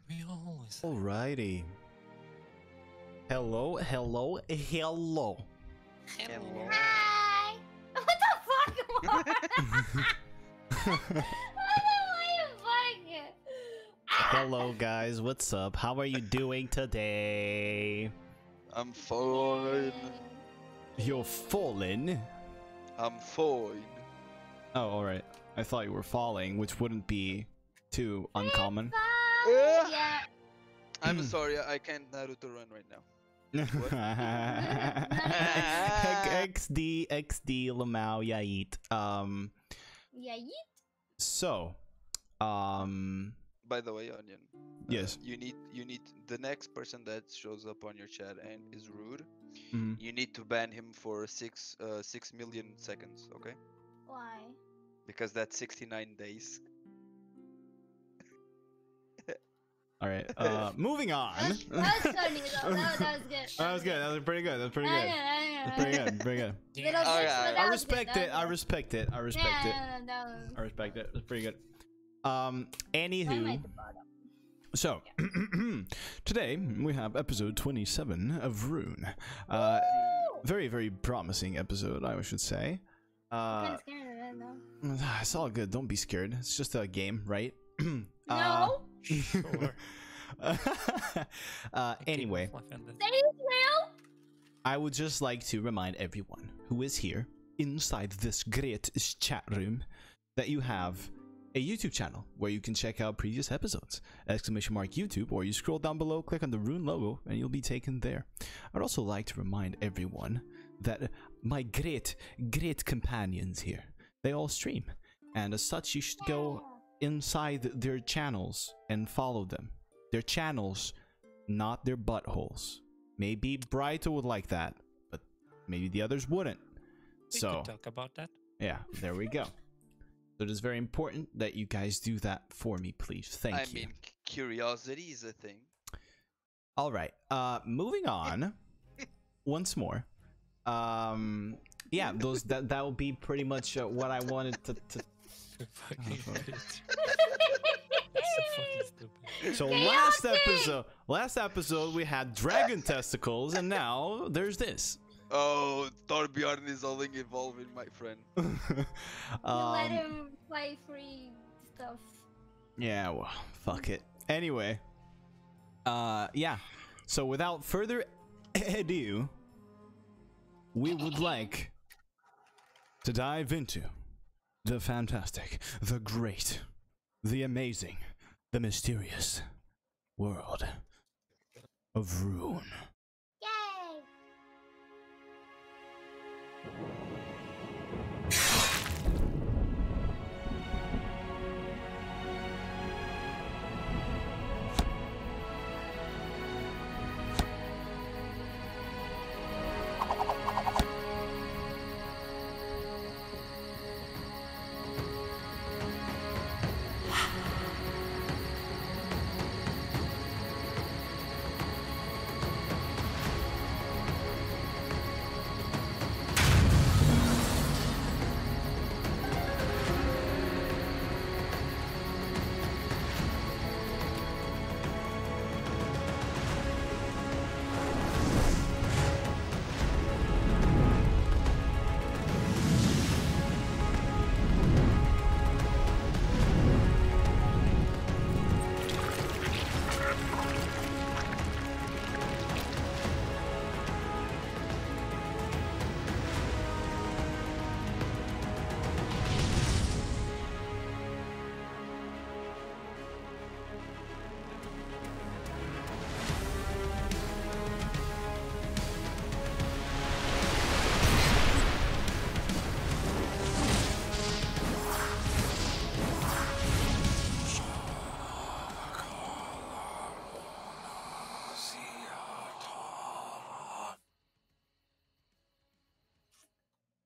We always. Alrighty. Hello, hello, hello. Hello. Hi! What the fuck? Why you fucking? Hello, guys. What's up? How are you doing today? I'm fine. You're fallen. I'm fine. Oh, alright. I thought you were falling, which wouldn't be too uncommon. Yeah. I'm sorry, I can't Naruto run right now. XD, Lamau, Yait. Yeah, yeet. So, By the way, Onion. yes. You need the next person that shows up on your chat and is rude. Mhm. You need to ban him for 6 million seconds, okay? Why? Because that's 69 days. Alright, moving on. That was funny though. That was good. That was good. That was pretty good. That's pretty good. That's pretty good. Pretty good. Little Oh, fix, yeah, but yeah. that I was good, respect that it. was I good. respect it. I respect it. That was... I respect it. That's pretty good. I might Anywho, have brought up. so today we have episode 27 of Rune. Very, very promising episode, I should say. I'm kind of scared of it though. It's all good. Don't be scared. It's just a game, right? No. Sure. Anyway, Say it's real. I would just like to remind everyone who is here inside this great chat room that you have a YouTube channel where you can check out previous episodes. !YouTube, or you scroll down below, click on the Rune logo, and you'll be taken there. I'd also like to remind everyone that my great companions here, they all stream. And as such, you should go inside their channels and follow them. Their channels, not their buttholes. Maybe Brighto would like that, but maybe the others wouldn't. We So could talk about that. yeah, there we go. So it is very important that you guys do that for me, please. Thank you. I mean, curiosity is a thing. All right. Moving on. Once more. Yeah, that will be pretty much what I wanted to. Fucking idiot. That's so fucking stupid. So last episode we had dragon testicles, and now there's this. Oh, Torbjorn is only evolving, my friend. You let him play free stuff. Yeah, well, fuck it. Anyway, yeah. So without further ado, we would like to dive into the fantastic, the great, the amazing, the mysterious world of Rune. Yay!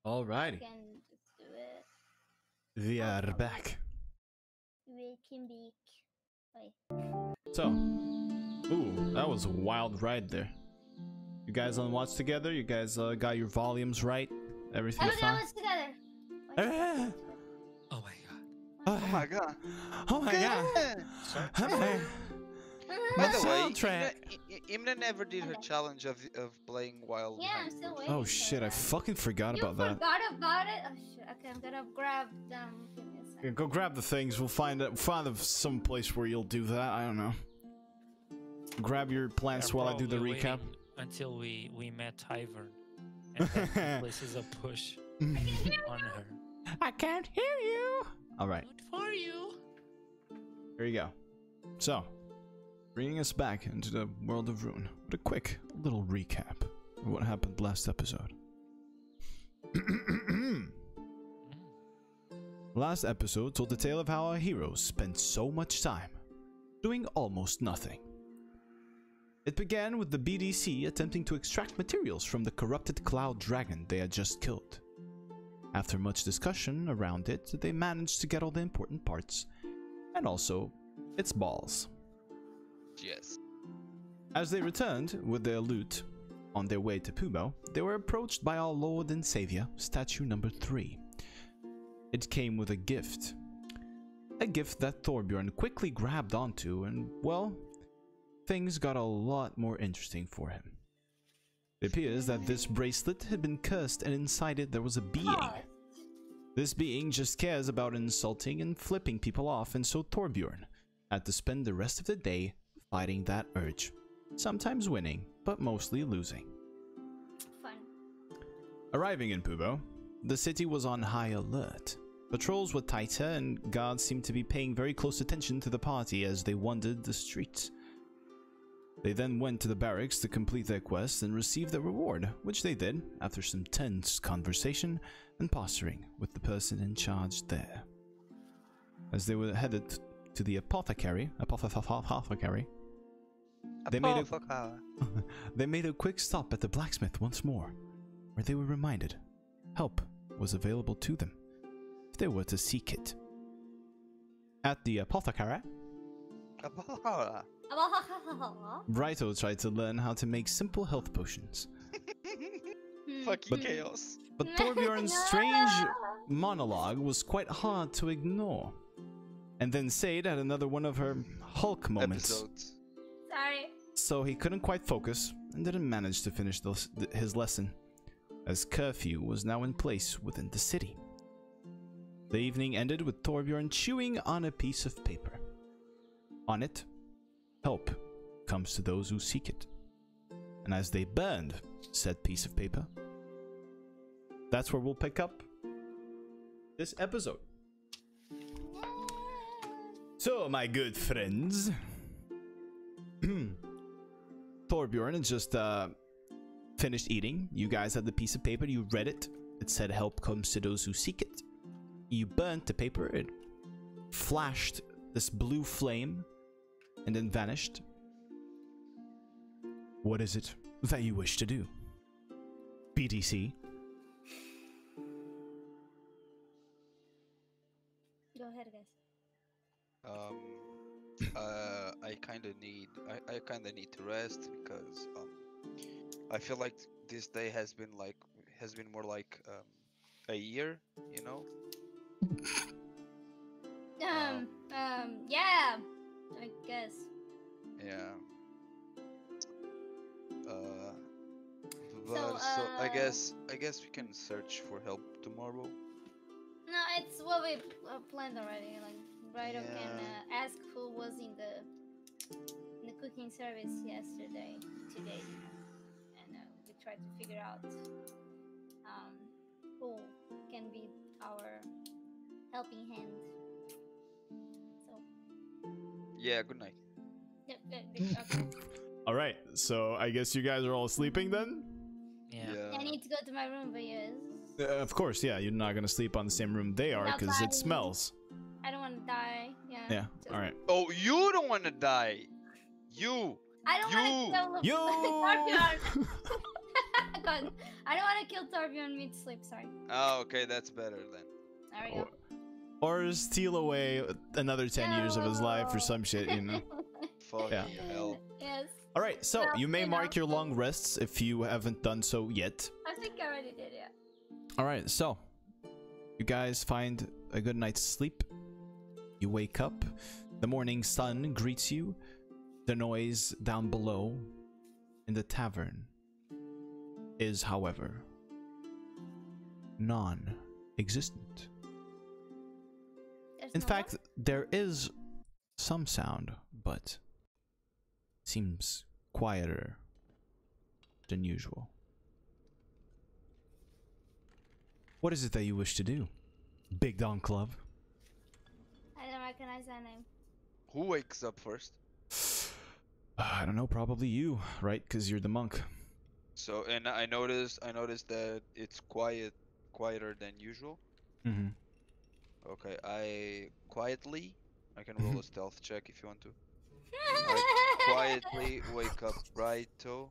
Alrighty, Can just do it. we are back. We can be. Wait. So, ooh, that was a wild ride there. You guys on watch together? You guys got your volumes right? Everything Everything fine? was together. Ah, Oh my god. Oh my god. oh my god. Sorry. Oh my- By the way, soundtrack. Imna never did her Okay. challenge of playing while Yeah, I'm behind still bush. waiting. Oh for shit, I that. fucking forgot You about that. forgot about it? Oh shit. Okay, I'm gonna grab them. Give me a Yeah, second. go grab the things. We'll find some place where you'll do that. I don't know. Grab your plants We're while I do the probably recap. waiting until we met Ivern, and then he places a push on her. I can't hear you. All right, Good for you. here you go. So, bringing us back into the world of Rune with a quick little recap of what happened last episode. Last episode told the tale of how our heroes spent so much time doing almost nothing. It began with the BDC attempting to extract materials from the corrupted cloud dragon they had just killed. After much discussion around it, they managed to get all the important parts, and also its balls. Yes. As they returned with their loot on their way to Pumo, they were approached by our Lord and Savior, statue number 3. It came with a gift. A gift that Thorbjorn quickly grabbed onto, and, well, things got a lot more interesting for him. It appears that this bracelet had been cursed, and inside it there was a being. This being just cares about insulting and flipping people off, and so Thorbjorn had to spend the rest of the day fighting that urge. Sometimes winning, but mostly losing. Fun. Arriving in Pubo, the city was on high alert. Patrols were tighter, and guards seemed to be paying very close attention to the party as they wandered the streets. They then went to the barracks to complete their quest and receive their reward, which they did after some tense conversation and posturing with the person in charge there. As they were headed to the apothecary, they made a quick stop at the blacksmith once more, where they were reminded help was available to them if they were to seek it. At the apothecary, Raito tried to learn how to make simple health potions, Fucking chaos. but Thorbjorn's strange monologue was quite hard to ignore. And then Sade had another one of her Hulk moments, Episodes. Sorry. so he couldn't quite focus and didn't manage to finish his lesson, as curfew was now in place within the city. The evening ended with Thorbjorn chewing on a piece of paper. On it, help comes to those who seek it. And as they burned said piece of paper, that's where we'll pick up this episode. So, my good friends, Thorbjorn had just finished eating. You guys had the piece of paper, you read it. It said help comes to those who seek it. You burnt the paper, it flashed this blue flame and then vanished. What is it that you wish to do, BDC? Go ahead, guys. I kinda need to rest because I feel like this day has been more like a year, you know? Yeah, I guess. Yeah. So, I guess we can search for help tomorrow. No, it's what we planned already. Like, Raito can Yeah. ask who was in the cooking service today, and we tried to figure out who can be our helping hand. So, Yeah, good night. okay. All right, so I guess you guys are all sleeping then? Yeah. I need to go to my room, but yes, Of course, yeah, you're not gonna sleep on the same room they are Without because it dying. smells. I don't want to die. Yeah. Yeah, So- all right. Oh, you don't want to die. You. I don't want to kill Torbjorn. God, I don't want to kill Torbjorn mid-sleep. Sorry. Oh, okay, that's better then. There we go. Or steal away another 10 years of his life or some shit, you know? Fucking Yeah. hell. Yes. All right, so Well, you may you mark know. your long rests if you haven't done so yet. I think I already did, yeah. All right, so you guys find a good night's sleep. You wake up. The morning sun greets you. The noise down below in the tavern is, however, non-existent. There's In no fact, there is some sound, but seems quieter than usual. What is it that you wish to do, Big Don Club? one? I don't recognize that name. Who wakes up first? I don't know, probably you, right? Because you're the monk. So, and I noticed that it's quieter than usual. Mm-hmm. Okay, I can roll a stealth check if you want to. I quietly wake up Brighto.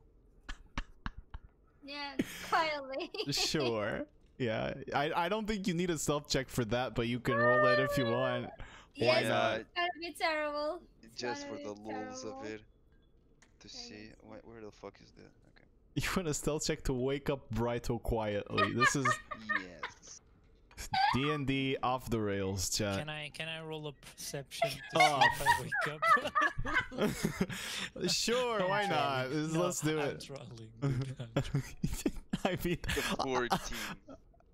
Yeah, quietly. Sure. Yeah, I don't think you need a stealth check for that, but you can roll it if you want. Why Yes, not? it's gonna be terrible. It's Just gonna for be the lulz of terrible. it. To Okay, see yes. where the fuck is that? Okay. You want a stealth check to wake up Brighto quietly. This is Yes. D&D off the rails, chat. Can I roll a perception to Oh. see if I wake up? Sure, I'm why not? trolling. No, Let's do I'm it. trolling, dude, I'm trolling. I mean, The 14.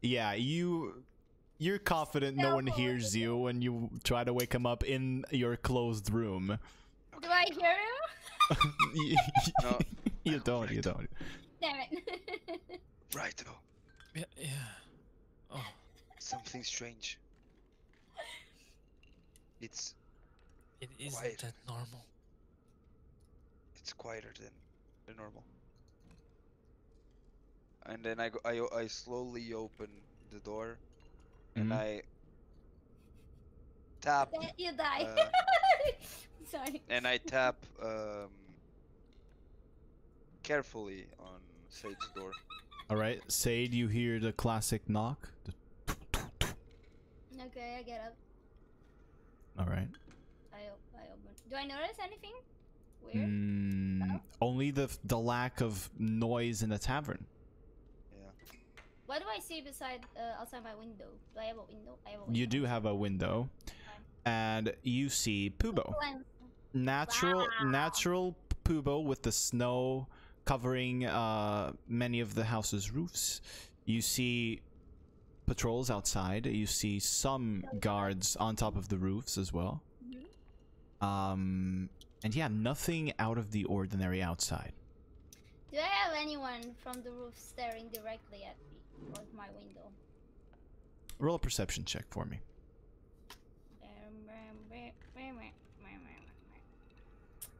yeah, you're confident no one hears you when you try to wake him up in your closed room. Do I hear him? No. You don't. Damn it. Brighto. Yeah, yeah. Oh, Something strange. It's it isn't Quiet. that normal. quieter than normal. And then I slowly open the door and Mhm. I tap You die. Sorry. and I tap carefully on Sage's door. All right, Sade, you hear the classic knock. Okay, I get up. All right. I open. Do I notice anything weird? Only the lack of noise in the tavern. Yeah. What do I see beside outside my window? Do I have a window? I have a window. You do have a window, and you see Pubo. Natural Pubo with the snow covering many of the house's roofs. You see patrols outside. You see some guards on top of the roofs as well. And yeah, nothing out of the ordinary outside. Do I have anyone from the roof staring directly at me or my window? Roll a perception check for me.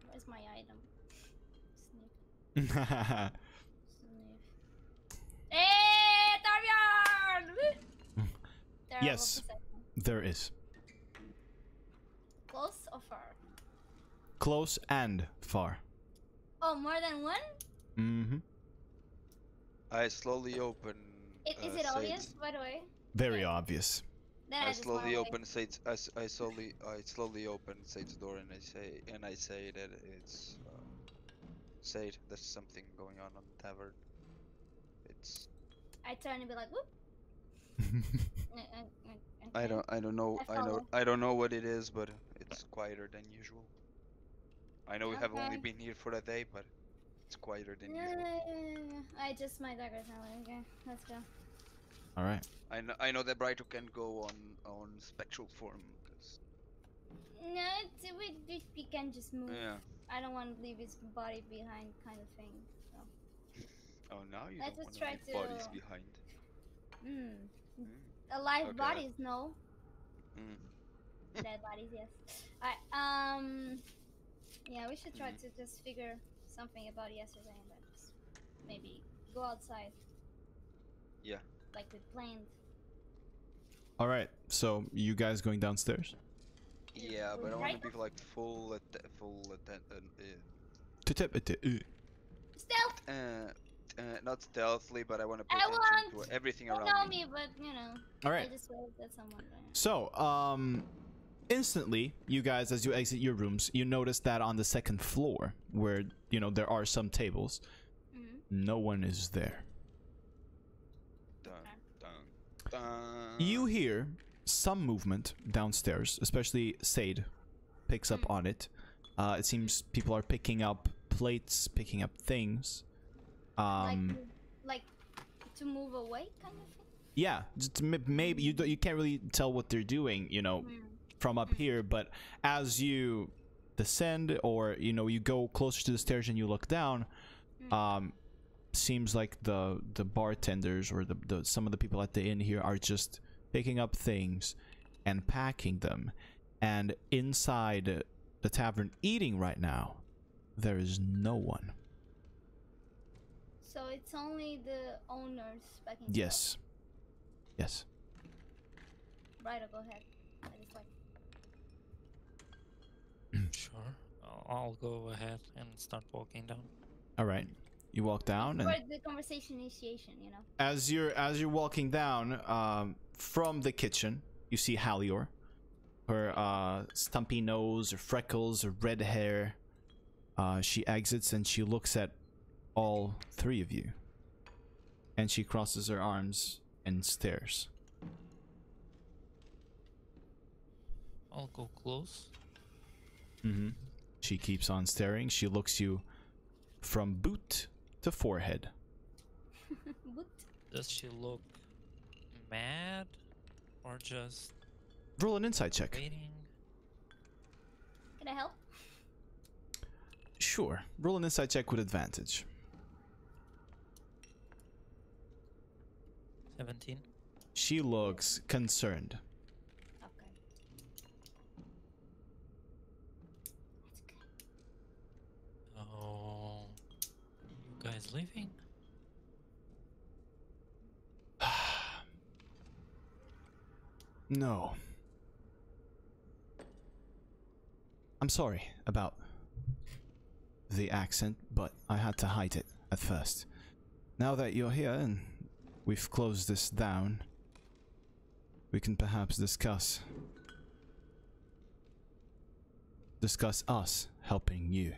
Where's my item? Sniff. Sniff. Hey, Darvion! Terrible Yes. perception. There is. Close or far? Close and far. Oh, more than one? Mm-hmm. I slowly open. Is it obvious, by the way? Very Yeah. obvious. Then I I just slowly walk away. open Sage's. I slowly open Sage's door and I say that it's Sage. There's something going on the tavern. It's. I turn and be like, whoop. I don't know. I follow. I don't know what it is, but it's quieter than usual. I know we have only Okay. been here for a day, but it's quieter than usual. I just my daggers now. Okay, let's go. All right. I know that Brighto can go on spectral form. 'Cause, No, we can just move. yeah. I don't want to leave his body behind, kind of thing. So. Oh, now you Let's don't just want to try leave bodies to- behind. Mm. Mm. Alive Okay. bodies, no. Mm. Dead bodies, yes. Alright, yeah, we should try to just figure something about yesterday and then just maybe go outside. Yeah. Like we planned. All right. So you guys going downstairs? Yeah, but I want to be like full Stealth! not stealthily, but I want to pay I attention want- to everything Don't around know me. me, but you know. All right. I just waved at someone. So, instantly, you guys, as you exit your rooms, you notice that on the second floor, where, you know, there are some tables, no one is there. Dun, dun, dun. You hear some movement downstairs, especially Sade picks up on it. It seems people are picking up plates, picking up things. Like to move away, kind of thing. Yeah, just maybe you can't really tell what they're doing, you know, from up here. But as you descend, or you know, you go closer to the stairs and you look down, seems like the bartenders or the some of the people at the inn here are just picking up things and packing them. And inside the tavern eating right now, there is no one. So it's only the owners back in. Yes. Yes. Right, I'll go ahead. I just like. Sure. I'll go ahead and start walking down. All right. You walk down, and For the conversation initiation, you know. as you're walking down, from the kitchen, you see Halior. Her stumpy nose, her freckles, her red hair. She exits and she looks at all three of you. And she crosses her arms and stares. I'll go close. She keeps on staring. She looks you from boot to forehead. What? Does she look mad or just Roll an insight check. waiting? Can I help? Sure. Roll an insight check with advantage. 17. She looks concerned. Okay. That's good. Oh, you guys leaving? No. I'm sorry about the accent, but I had to hide it at first. Now that you're here and we've closed this down, we can perhaps discuss us helping you.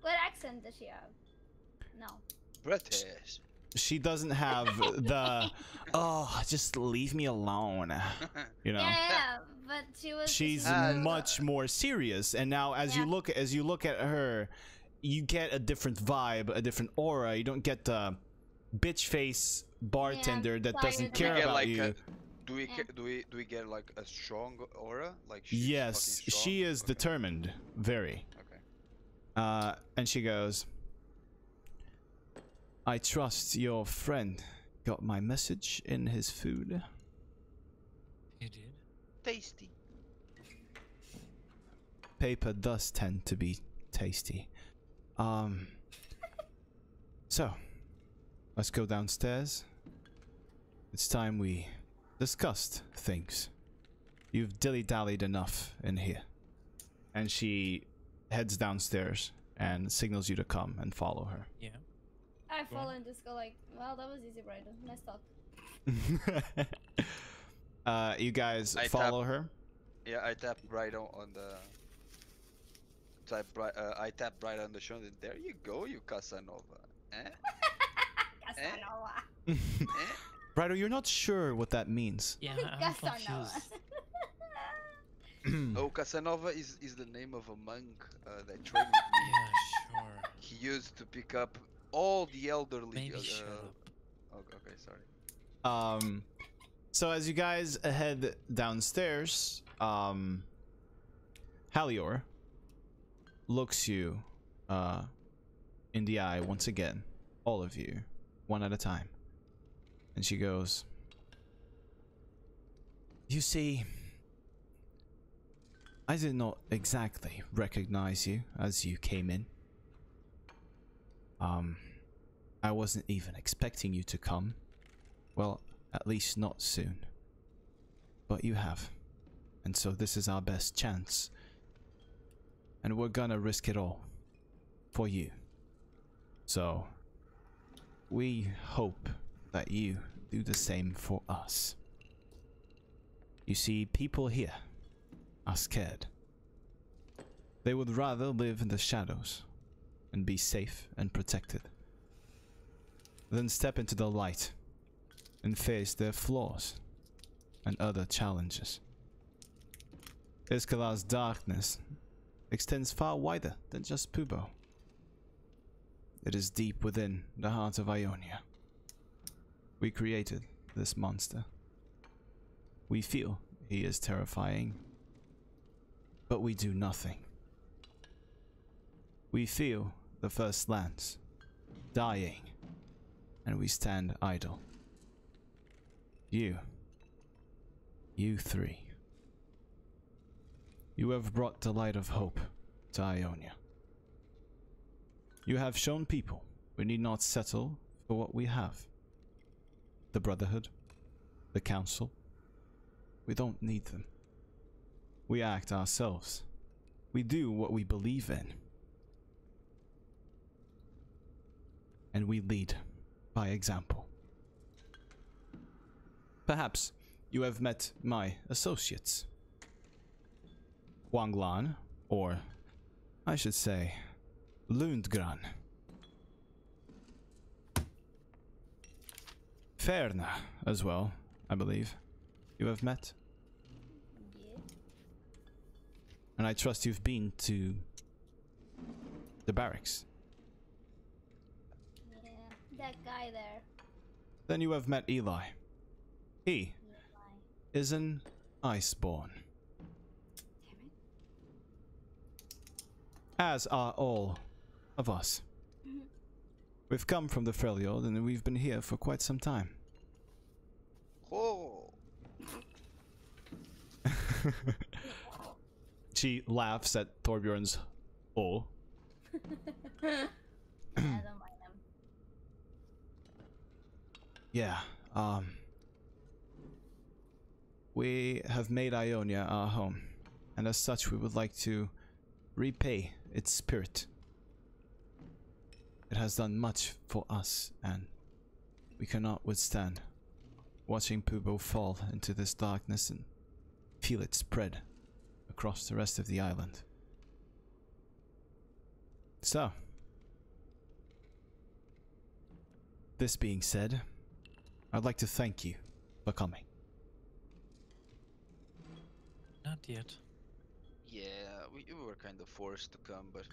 What accent does she have? No. British. She doesn't have the oh, just leave me alone, you know. Yeah, but she was. She's much more serious, and now as you look at her, you get a different vibe, a different aura. You don't get the bitch face bartender that doesn't tired care of about you. Do we get like a strong aura? Like she's Yes, fucking strong? she is Okay. determined, very. Okay. And she goes, I trust your friend got my message in his food. You did? Tasty. Paper does tend to be tasty. So, let's go downstairs. It's time we discussed things. You've dilly-dallied enough in here. And she heads downstairs and signals you to come and follow her. Yeah. I follow and just go like, well, that was easy, Brandon. Nice talk. You guys I follow her? Yeah, I tap right on the. I tap right on the shoulder. There you go, you Casanova. Eh? Casanova. Eh? Ryder, you're not sure what that means. Yeah, I'm Casanova. confused. Oh, Casanova is the name of a monk that trained with me. Yeah, sure. He used to pick up all the elderly. Maybe shut up. Okay, sorry. So as you guys head downstairs, Halior looks you in the eye once again, all of you, one at a time. And she goes, you see, I did not exactly recognize you as you came in. I wasn't even expecting you to come. Well, at least not soon. But you have. And so this is our best chance. And we're gonna risk it all. For you. So, we hope that you do the same for us. You see, people here are scared. They would rather live in the shadows and be safe and protected than step into the light and face their flaws and other challenges. Iskalar's darkness extends far wider than just Pubo. It is deep within the heart of Ionia. We created this monster. We feel he is terrifying, but we do nothing. We feel the first lands dying, and we stand idle. You three. You have brought the light of hope to Ionia. You have shown people we need not settle for what we have. The Brotherhood, the Council, we don't need them. We act ourselves. We do what we believe in. And we lead by example. Perhaps you have met my associates. Wanglan, or I should say, Lundgren. Ferna as well, I believe. You have met? Yeah. And I trust you've been to the barracks. Yeah. That guy there. Then you have met Eli. He Eli. is an Iceborn. Damn it. As are all of us. We've come from the Freljord and we've been here for quite some time. Oh. She laughs at Torbjorn's oh. I don't mind him. Yeah, we have made Ionia our home, and as such we would like to repay its spirit. It has done much for us, and we cannot withstand watching Pubo fall into this darkness and feel it spread across the rest of the island. So, this being said, I'd like to thank you for coming. Not yet. Yeah, we were kind of forced to come, but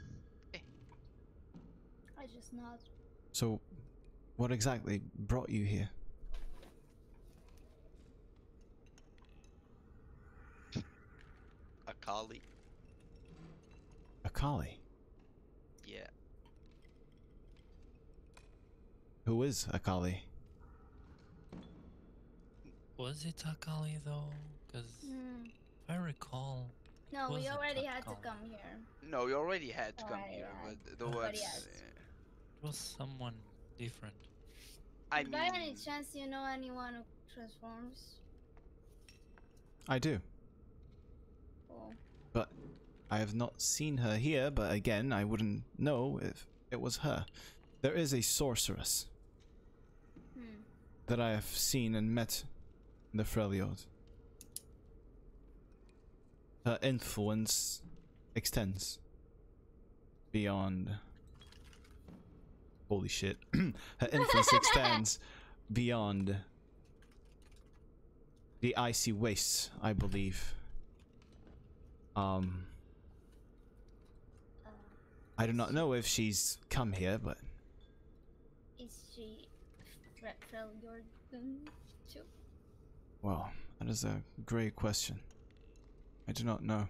I just nod. So, what exactly brought you here? Akali. Akali? Yeah. Who is Akali? Was it Akali though? Because Hmm. if I recall, No, we wasn't already had to Akali. come here. No, we already had to come Alright, here, yeah. but the Nobody ones. else. it was someone different. I By any mean, chance you know anyone who transforms? I do, Cool. but I have not seen her here, but again, I wouldn't know if it was her. There is a sorceress that I have seen and met in the Freljord. Her influence extends beyond... Holy shit. Her influence extends beyond the icy wastes, I believe. I do not know if she's come here, but Is she Freljord too? well, that is a great question. I do not know.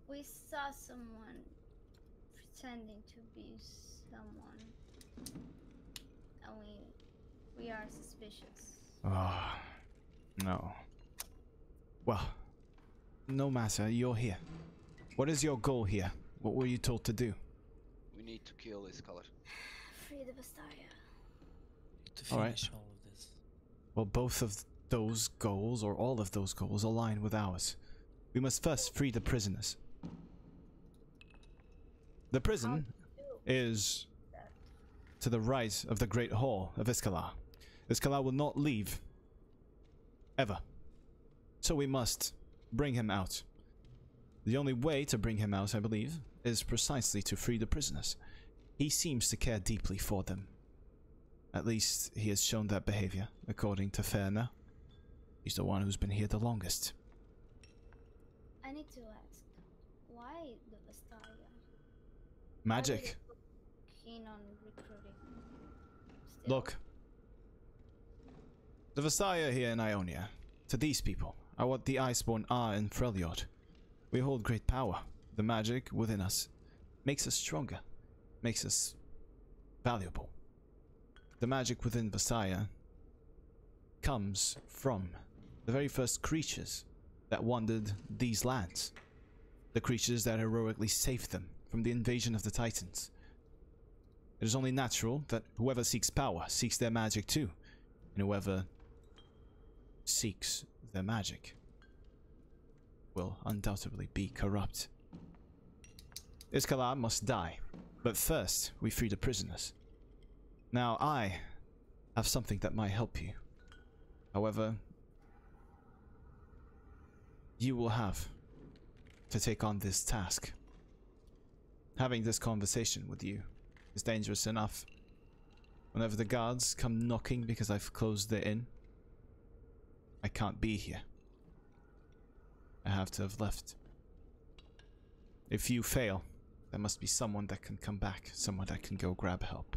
We saw someone pretending to be someone, and we are suspicious. Oh, no. Well, no matter, you're here. What is your goal here? What were you told to do? we need to kill Iskalar. Free the Vastaya. To All right. finish all of this. Well, both of those goals, or all of those goals, align with ours. We must first free the prisoners. The prison is to the right of the Great Hall of Iskalar. Iskalar will not leave. Ever. So we must bring him out. The only way to bring him out, I believe, is precisely to free the prisoners. He seems to care deeply for them. At least he has shown that behavior, according to Ferna. He's the one who's been here the longest. to ask, why the Vastaya? Magic. Why are they so keen on recruiting? Still? Look. The Vastaya here in Ionia, to these people, are what the Iceborn are in Freljord. We hold great power. The magic within us makes us stronger, makes us valuable. The magic within Vastaya comes from the very first creatures that wandered these lands. The creatures that heroically saved them from the invasion of the Titans. It is only natural that whoever seeks power seeks their magic too, and whoever seeks their magic will undoubtedly be corrupt. Iskalar must die, but first we free the prisoners. Now I have something that might help you. However, you will have to take on this task. Having this conversation with you is dangerous enough. Whenever the guards come knocking because I've closed the inn, I can't be here. I have to have left. If you fail, there must be someone that can come back, someone that can go grab help.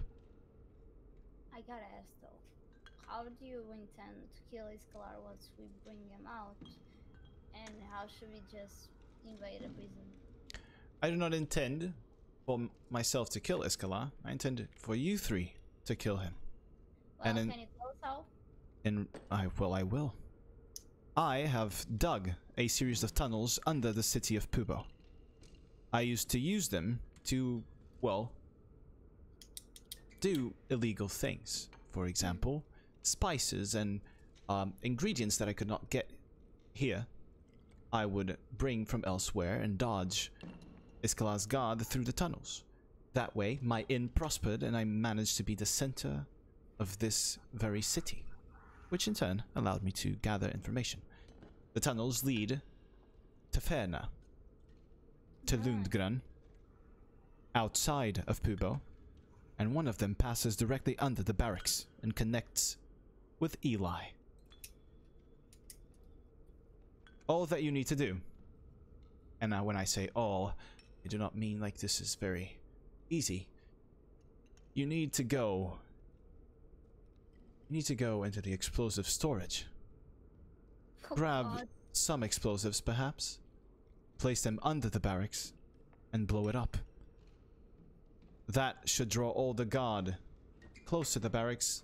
I gotta ask though, how do you intend to kill Iskalar once we bring him out? And how should we just invade a prison? I do not intend for myself to kill Iskalar. I intend for you three to kill him. Well, And can you tell us how? I will. I have dug a series of tunnels under the city of Pubo. I used to use them to, well, do illegal things. For example, spices and ingredients that I could not get here, I would bring from elsewhere and dodge Iskalar's guard through the tunnels. That way, my inn prospered and I managed to be the center of this very city, which in turn allowed me to gather information. The tunnels lead to Ferna, to Lundgren, outside of Pubo, and one of them passes directly under the barracks and connects with Eli. All that you need to do, and now when I say all, I do not mean like this is very easy. You need to go into the explosive storage. Oh, Grab God. some explosives, perhaps. Place them under the barracks and blow it up. That should draw all the guard close to the barracks.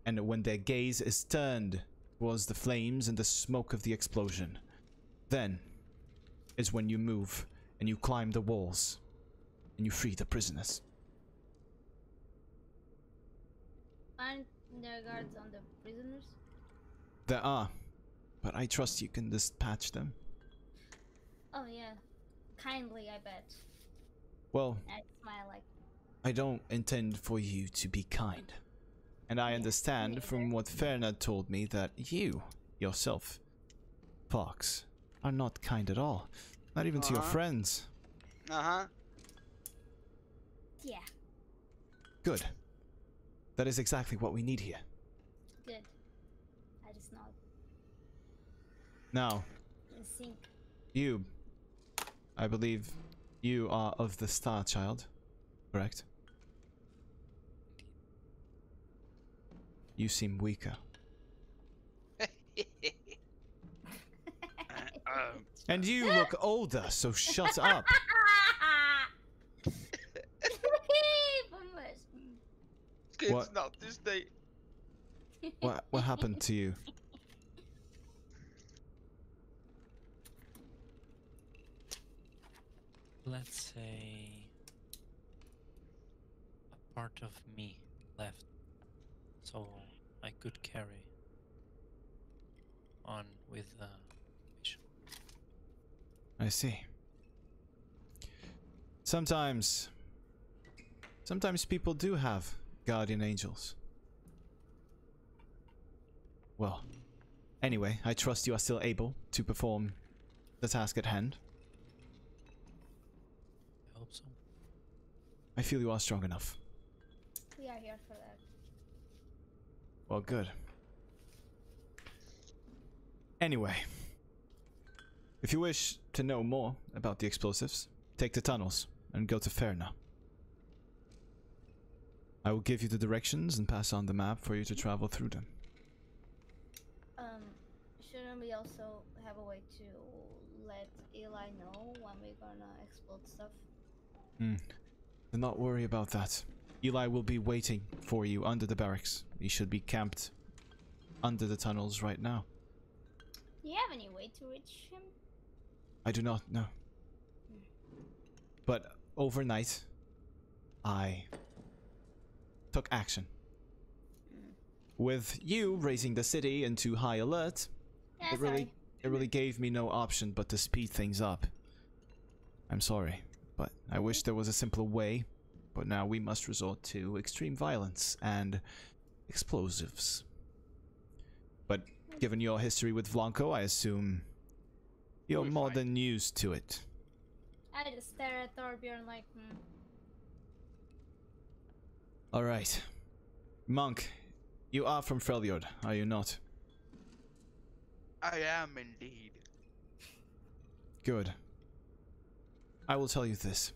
And when their gaze is turned towards the flames and the smoke of the explosion, then is when you move and you climb the walls and you free the prisoners. Aren't there guards on the prisoners? There are, but I trust you can dispatch them. Oh yeah, kindly I bet. Well, I smile like, I don't intend for you to be kind. And I Yeah, understand me from neither. what Ferna told me that you, yourself, Fox, are not kind at all. Not even to your friends. Uh-huh. yeah, Good. That is exactly what we need here. good. I just nod Now, in sync. you, I believe you are of the Star Child, correct? You seem weaker. And you look older, so shut up. It's What? not this day. What happened to you? Let's say a part of me left, so I could carry on with the mission. I see. Sometimes people do have guardian angels. Well, anyway, I trust you are still able to perform the task at hand. I hope so. I feel you are strong enough. We are here for that. Well, good. Anyway, If you wish to know more about the explosives, take the tunnels and go to Ferna. I will give you the directions and pass on the map for you to travel through them. Shouldn't we also have a way to let Eli know when we're gonna explode stuff? Do not worry about that. Eli will be waiting for you under the barracks. He should be camped under the tunnels right now. Do you have any way to reach him? I do not know. But overnight, I took action. With you raising the city into high alert, Yeah, it really gave me no option but to speed things up. I'm sorry, but I wish there was a simpler way, but now we must resort to extreme violence and explosives. But given your history with Vlanko, I assume you're We're more fine. than used to it. I just stare at Torbjorn like, Alright. Monk, you are from Freljord, are you not? I am indeed. Good. I will tell you this.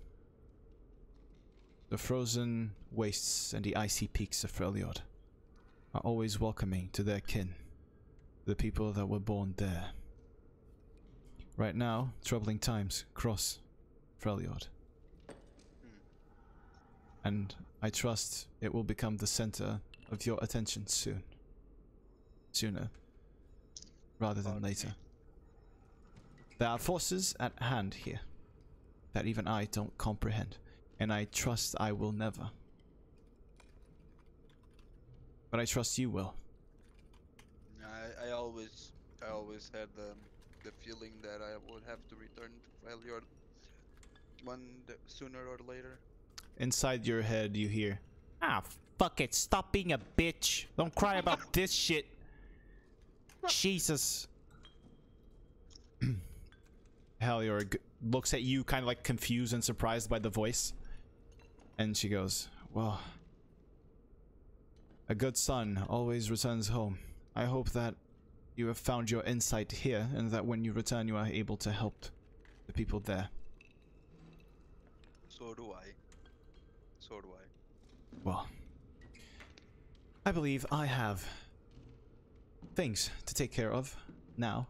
The frozen wastes and the icy peaks of Freljord are always welcoming to their kin, the people that were born there. Right now, troubling times cross Freljord. And I trust it will become the center of your attention soon. Sooner, rather than later. There are forces at hand here that even I don't comprehend, and I trust I will never. But I trust you will. I always had the feeling that I would have to return to Freljord sooner or later. Inside your head you hear, "Ah, fuck it, stop being a bitch. Don't cry about this shit. Jesus." Helior looks at you kind of like confused and surprised by the voice. And she goes, "Well, a good son always returns home. I hope that you have found your insight here and that when you return you are able to help the people there." So do I. So do I. Well, I believe I have things to take care of now.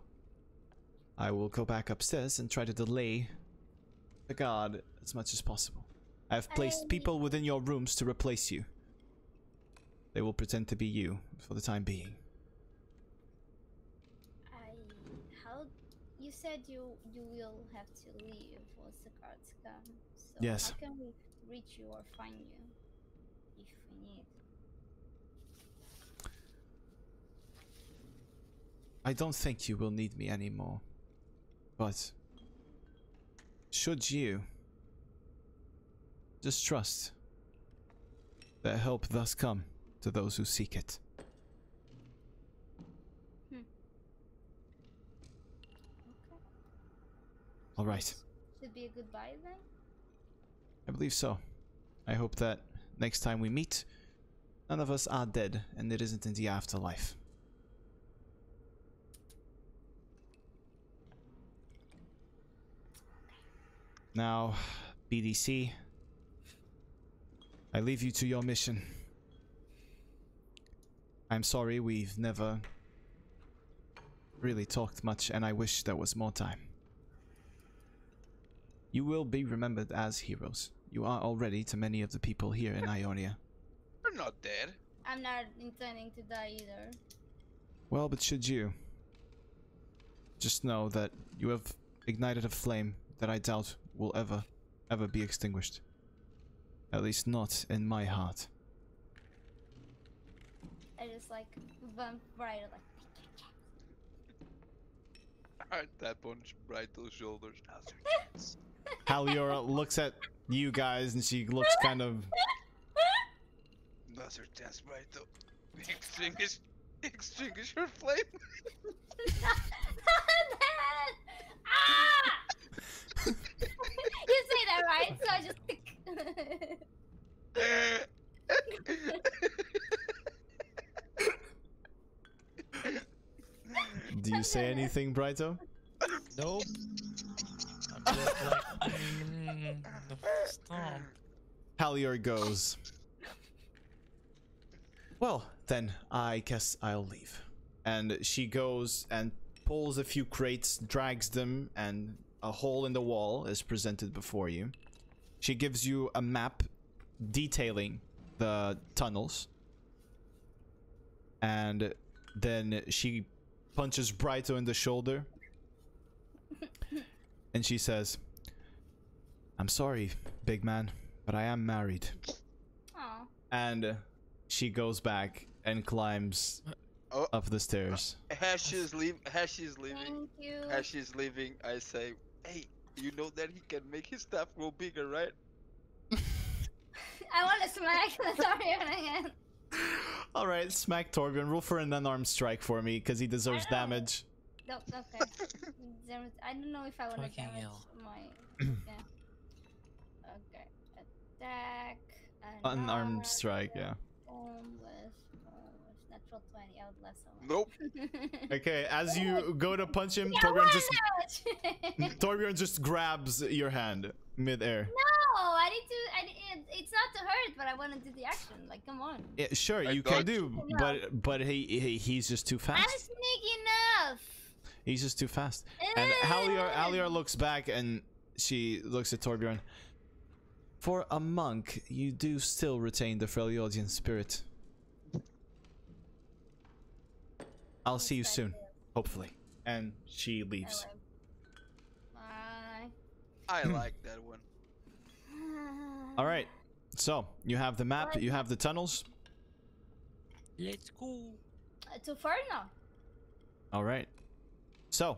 I will go back upstairs and try to delay the guard as much as possible. I have placed people within your rooms to replace you. They will pretend to be you for the time being. How you said you will have to leave once the cards come. So Yes. how can we reach you or find you if we need? I don't think you will need me anymore. But should you, just trust that help thus come to those who seek it. Okay. All right. Should be a goodbye then. I believe so. I hope that next time we meet, none of us are dead and it isn't in the afterlife. Now, BDC, I leave you to your mission. I'm sorry we've never really talked much and I wish there was more time. You will be remembered as heroes. You are already to many of the people here in Ionia. We're not dead. I'm not intending to die either. Well, but should you, just know that you have ignited a flame that I doubt will ever be extinguished. At least not in my heart. I just like bump right like. I tap on Brighto's shoulders. Now's your chance. Haliora looks at you guys and she looks kind of... Now's your chance, Brighto. Extinguish your flame. Ah! You say that right? So I just. Do you say anything, Brighto? Nope. Stop. Halior goes, well, then I guess I'll leave. And she goes and pulls a few crates, drags them, and a hole in the wall is presented before you. She gives you a map detailing the tunnels. And then she punches Brighto in the shoulder. And she says, I'm sorry, big man, but I am married. Aw. And she goes back and climbs up the stairs. As she's leaving, Thank you. as she's leaving, I say, hey, you know that he can make his stuff grow bigger, right? I want to smack the Torbjorn again. Alright, smack Torbjorn. Roll for an unarmed strike for me, because he deserves I know. damage. No, okay. I don't know if I want to Fucking damage hell. my. Yeah. Okay. Attack. Unarmed strike, yeah. Natural 20. I would less on Nope. Okay, as you go to punch him, Yeah, Torbjorn just grabs your hand midair. No, I need to. It's not to hurt, but I want to do the action. Like, come on. Yeah, sure, I you can got do, but he's just too I'm fast. sneaky enough. He's just too fast. And Halior looks back and she looks at Torbjorn. For a monk, you do still retain the Freljordian spirit. I'll see you soon, hopefully. And she leaves. Bye. I like that one. All right. So you have the map. You have the tunnels. Let's go. To Ferno. All right. So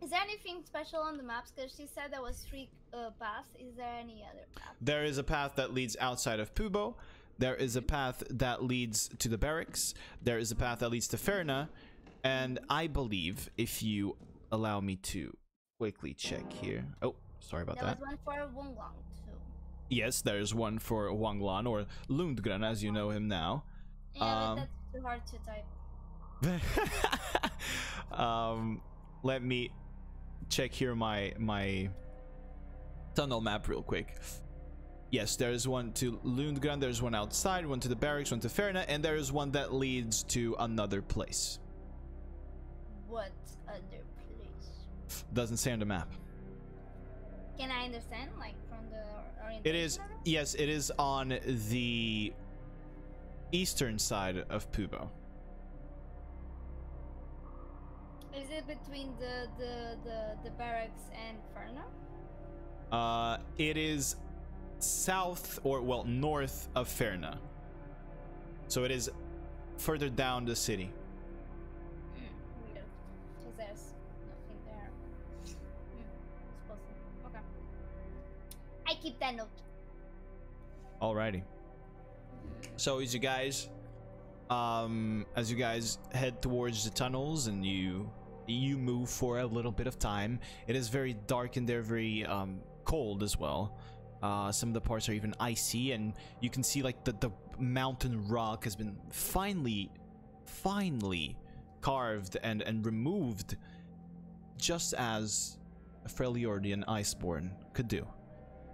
Is there anything special on the maps? Because she said there was 3 paths. Is there any other path? there is a path that leads outside of Pubo. There is a path that leads to the barracks. There is a path that leads to Ferna. And I believe, if you allow me to quickly check here. Oh, sorry about that. There was one for Wonglong too. Yes, there's one for Wanglan, or Lundgren as you know him now. Yeah, but that's too hard to type. Let me check here my tunnel map real quick. Yes, there's one to Lundgren, there's one outside, one to the barracks, one to Ferna, and there is one that leads to another place. What other place? Doesn't say on the map. Can I understand, like, from the orientation? It is, of it? yes, it is on the eastern side of Pubo. Is it between the barracks and Ferna? It is south, or well, north of Ferna. So it is further down the city. Weird. Because there's nothing there. Supposedly. Okay. I keep that note. Alrighty. So as you guys head towards the tunnels and you move for a little bit of time, it is very dark in there, very cold as well. Some of the parts are even icy, and you can see like the mountain rock has been finely carved and removed, just as a Freljordian Iceborn could do.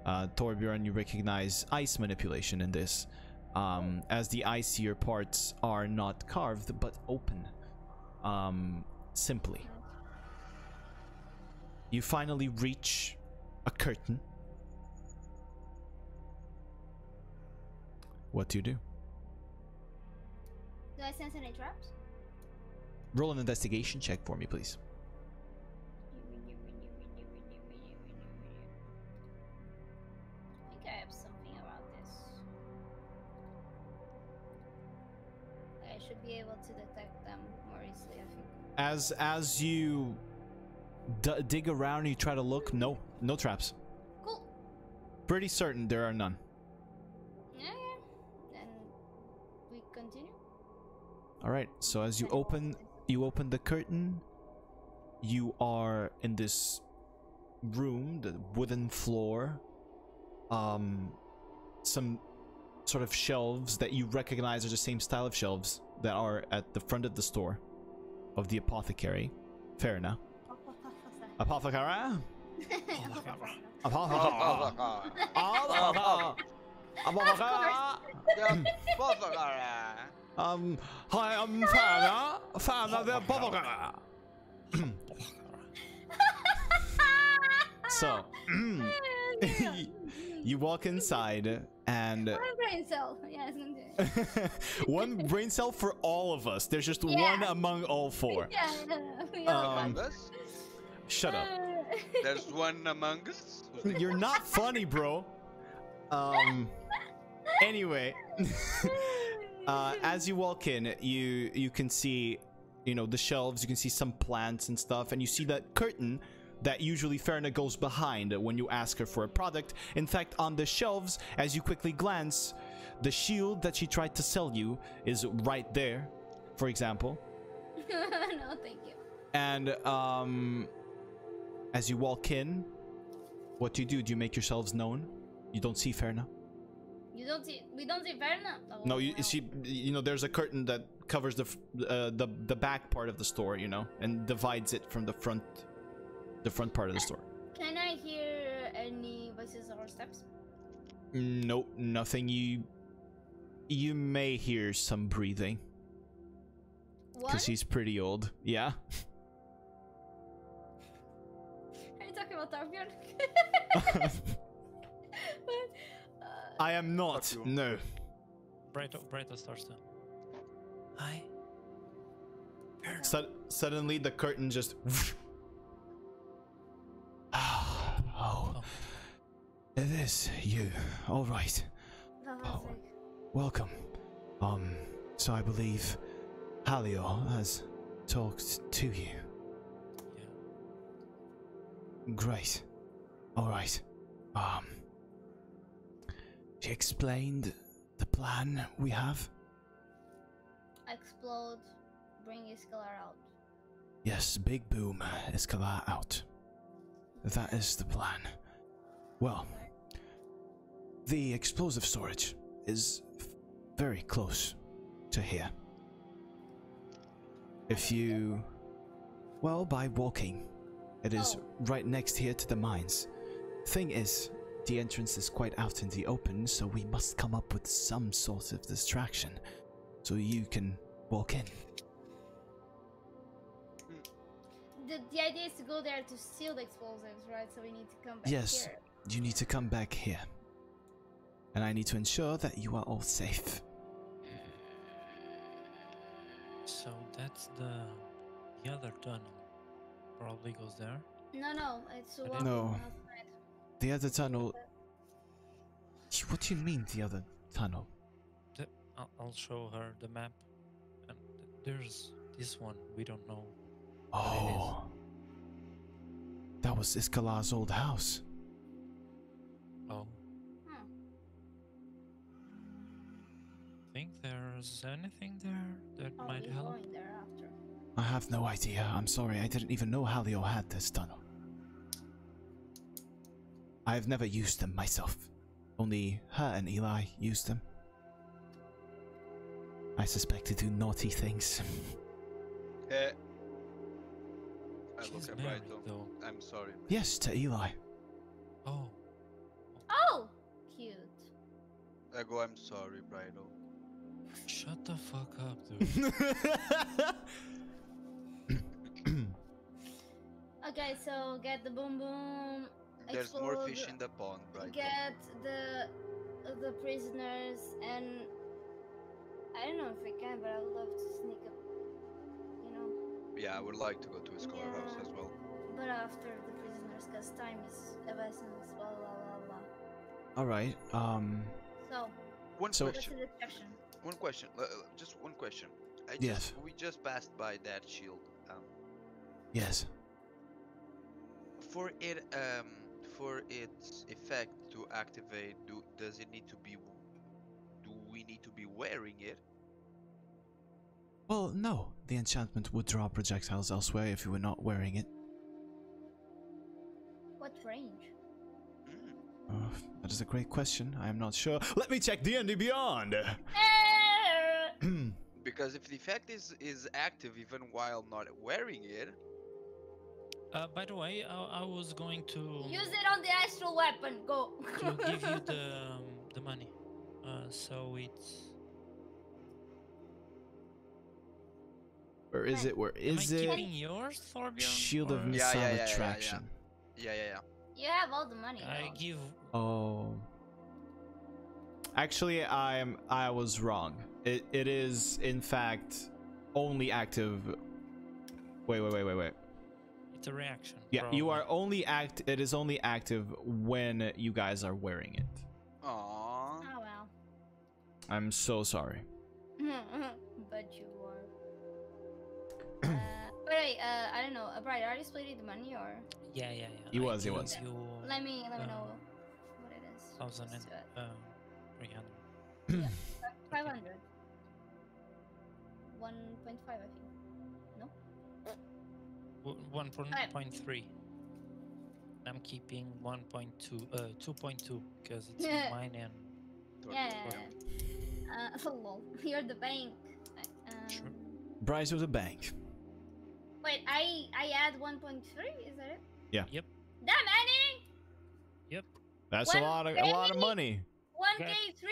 Torbjorn, you recognize ice manipulation in this, as the icier parts are not carved but open, simply. You finally reach a curtain. What do you do? Do I sense any traps? Roll an investigation check for me, please. I think I have something about this. I should be able to detect them more easily, I think. As you dig around and you try to look, no traps. Cool. Pretty certain there are none. Yeah. Then we continue. All right. So as you open the curtain, you are in this room, the wooden floor. Some sort of shelves that you recognize are the same style of shelves that are at the front of the store of the apothecary. Fair enough. Apothecary. Hi, I'm Fana. Fana the Bubble. So, you walk inside and One brain cell. Yes. one brain cell for all of us. There's just one among all four. Yeah. We all Among us? Shut up. There's one among us? You're not funny, bro. Anyway, as you walk in, you can see, you know, the shelves. You can see some plants and stuff, and you see that curtain that usually Ferna goes behind when you ask her for a product. In fact, on the shelves, as you quickly glance, the shield that she tried to sell you is right there, for example. No, thank you. And as you walk in, what do? Do you make yourselves known? You don't see Ferna? We don't see Verna. Oh, No, you wow. see, you know, there's a curtain that covers the back part of the store, you know, and divides it from the front part of the store. Can I hear any voices or steps? Nope, nothing. You may hear some breathing What? because he's pretty old. Yeah. Are you talking about Torbjorn? I am not. Fuck you. No. Brighto starts to. Hi. Suddenly the curtain just. Oh, it is you. All right. Oh. Welcome. So I believe Halio has talked to you. Yeah. Great. All right. She explained the plan we have. Explode, bring Iskalar out. Yes, big boom, Iskalar out. That is the plan. Well, the explosive storage is very close to here. If you... Well, by walking. It is right next here to the mines. Thing is, the entrance is quite out in the open, so we must come up with some sort of distraction so you can walk in. The idea is to go there to steal the explosives, right? So we need to come back Yes, here. you need to come back here. And I need to ensure that you are all safe. So that's the other tunnel. Probably goes there. No, it's It walking No. outside. The other tunnel... What do you mean, the other tunnel? I'll show her the map. And there's this one. We don't know. Oh. That was Iskalar's old house. Oh. Hmm. Think there's anything there that Oh, might he's help? going there after. I have no idea. I'm sorry. I didn't even know Halio had this tunnel. I have never used them myself. Only her and Eli used them. I suspect to do naughty things. I She's look at married, Brighto. though. I'm sorry. Yes, to Eli. Oh. Oh, cute. I go, I'm sorry, Brighto. Shut the fuck up, dude. Okay, so get the boom boom. There's more explode, fish in the pond, Brighto. Get the prisoners, and I don't know if we can, but I would love to sneak up. You know. Yeah, I would like to go to his scholar house as well. But after the prisoners, because time is of essence. Blah blah blah blah. All right. So. One So- What's question. the discussion? One question. Just one question. Yes. We just passed by that shield. Yes. For its effect to activate, does it need to be? Do we need to be wearing it? Well, no. The enchantment would draw projectiles elsewhere if you were not wearing it. What range? That is a great question. I am not sure. Let me check D&D Beyond. Because if the effect is active even while not wearing it, By the way, I was going to Use it on the astral weapon. Go. give you the money. So it's. Where is it? Where Am I is it? keeping yours, Thorbjorn? Shield of or missile Yeah, yeah, yeah, attraction. Yeah. You have all the money. I though. give. Oh. Actually, I was wrong. It is in fact only active. Wait. It's a reaction. Yeah, you probably. are only it is only active when you guys are wearing it. Aww. Oh well. I'm so sorry. But you are. But wait, I don't know. Bright, are you splitting the money or? Yeah. He I was. give Was. You, Let me know uh, what it is. 300. 500. 1.5, I think. No. 1.3. I'm keeping 1.2, 2.2 because it's mine and. Yeah. Lol. You're the bank. Sure. Bryce was a bank. Wait, I add 1.3. Is that it? Yeah. Yep. That many? Yep. That's a lot of money. 1k3?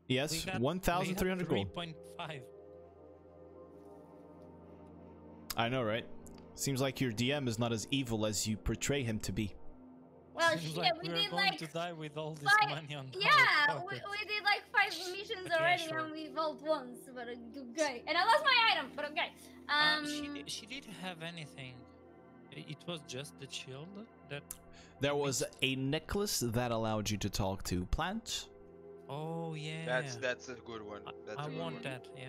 Yes, 1,300 gold. 3.5. I know, right? Seems like your DM is not as evil as you portray him to be. Well, Seems shit, like we we're did going like to die with all this five- money on. yeah, our we pockets. did like 5 missions Okay, already sure. and we vote once, but okay. And I lost my item, but okay. She didn't have anything. It was just the shield that. There was a necklace that allowed you to talk to plants. Oh yeah. That's a good one. That's I a good want one. that. Yeah.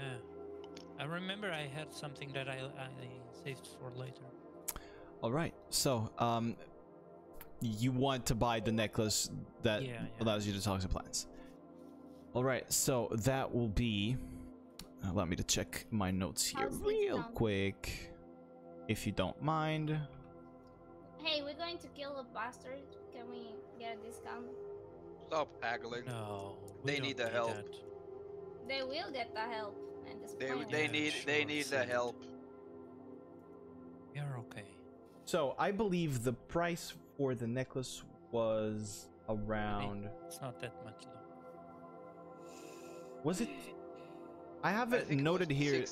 I remember I had something that I saved for later. All right, so you want to buy the necklace that Yeah. allows you to talk to plants. All right, so that will be. Allow me to check my notes here How's this real sound? quick, if you don't mind. Hey, we're going to kill a bastard. Can we get a discount? Stop haggling. No. They need the help. That. They will get the help. And this They point. Yeah, sure, need the send it. help. You're okay. So I believe the price for the necklace was around. It's not that much though. Was it? I have I it think it noted was here.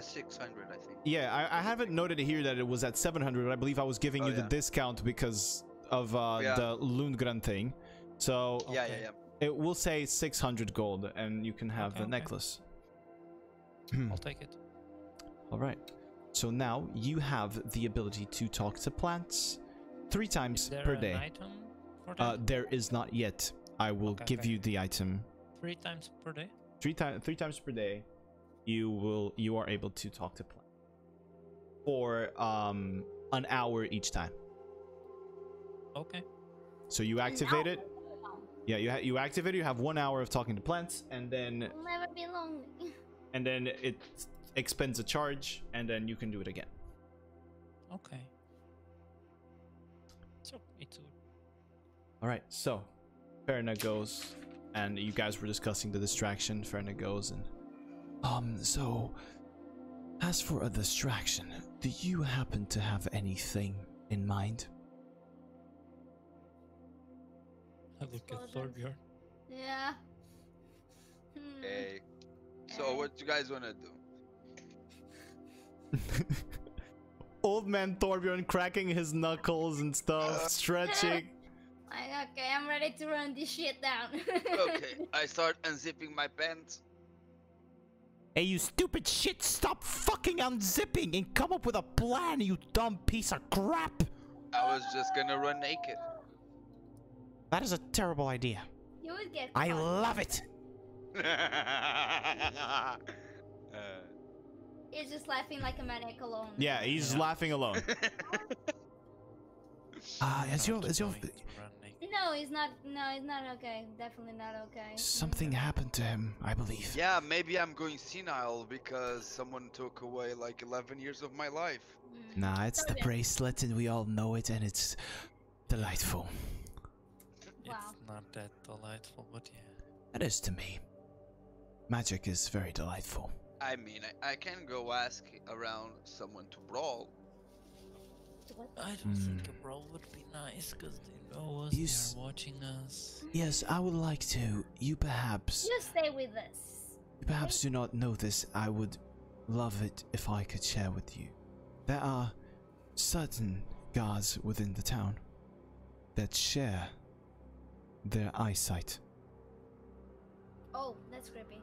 600, I think. Yeah, I have it noted here that it was at 700. I believe I was giving Oh, you the yeah. discount because of Yeah. the Lundgren thing. So Okay. Yeah. it will say 600 gold, and you can have Okay, the okay. necklace. I'll take it. All right. So now you have the ability to talk to plants 3 times Is there per an day. item for that? There is not yet. I will Okay, give okay. you the item 3 times per day. 3 times per day. You are able to talk to plants for an hour each time. Okay. So you activate it. Yeah, you activate it. You have 1 hour of talking to plants, and then Will never be lonely. it expends a charge, and then you can do it again. Okay. So it's good. All right. So Ferna goes, and you guys were discussing the distraction. Ferna goes and so as for a distraction, do you happen to have anything in mind? I look at Explosions. Thorbjorn. Yeah. Hey. So what you guys wanna do? Old man Torbjorn cracking his knuckles and stuff, stretching. Like, okay, I'm ready to run this shit down. Okay, I start unzipping my pants. Hey, you stupid shit, stop fucking unzipping and come up with a plan, you dumb piece of crap! I was just gonna run naked. That is a terrible idea. You would get I caught. love it! He's just laughing like a maniac alone. Yeah, he's Yeah. laughing alone. Is your Not going to run naked. No, he's not. No, he's not okay. Definitely not okay. something happened to him, I believe. Yeah, maybe I'm going senile because someone took away like 11 years of my life. Mm. Nah, it's the Okay. bracelet and we all know it and it's delightful. Wow. It's not that delightful, but yeah. It is to me. Magic is very delightful. I mean, I can go ask around someone to brawl. What? I don't think a brawl would be nice because they know us, You they are watching us. Yes, I would like to. You perhaps stay with us. do not know this. I would love it if I could share with you. There are certain guards within the town that share their eyesight. Oh, that's creepy.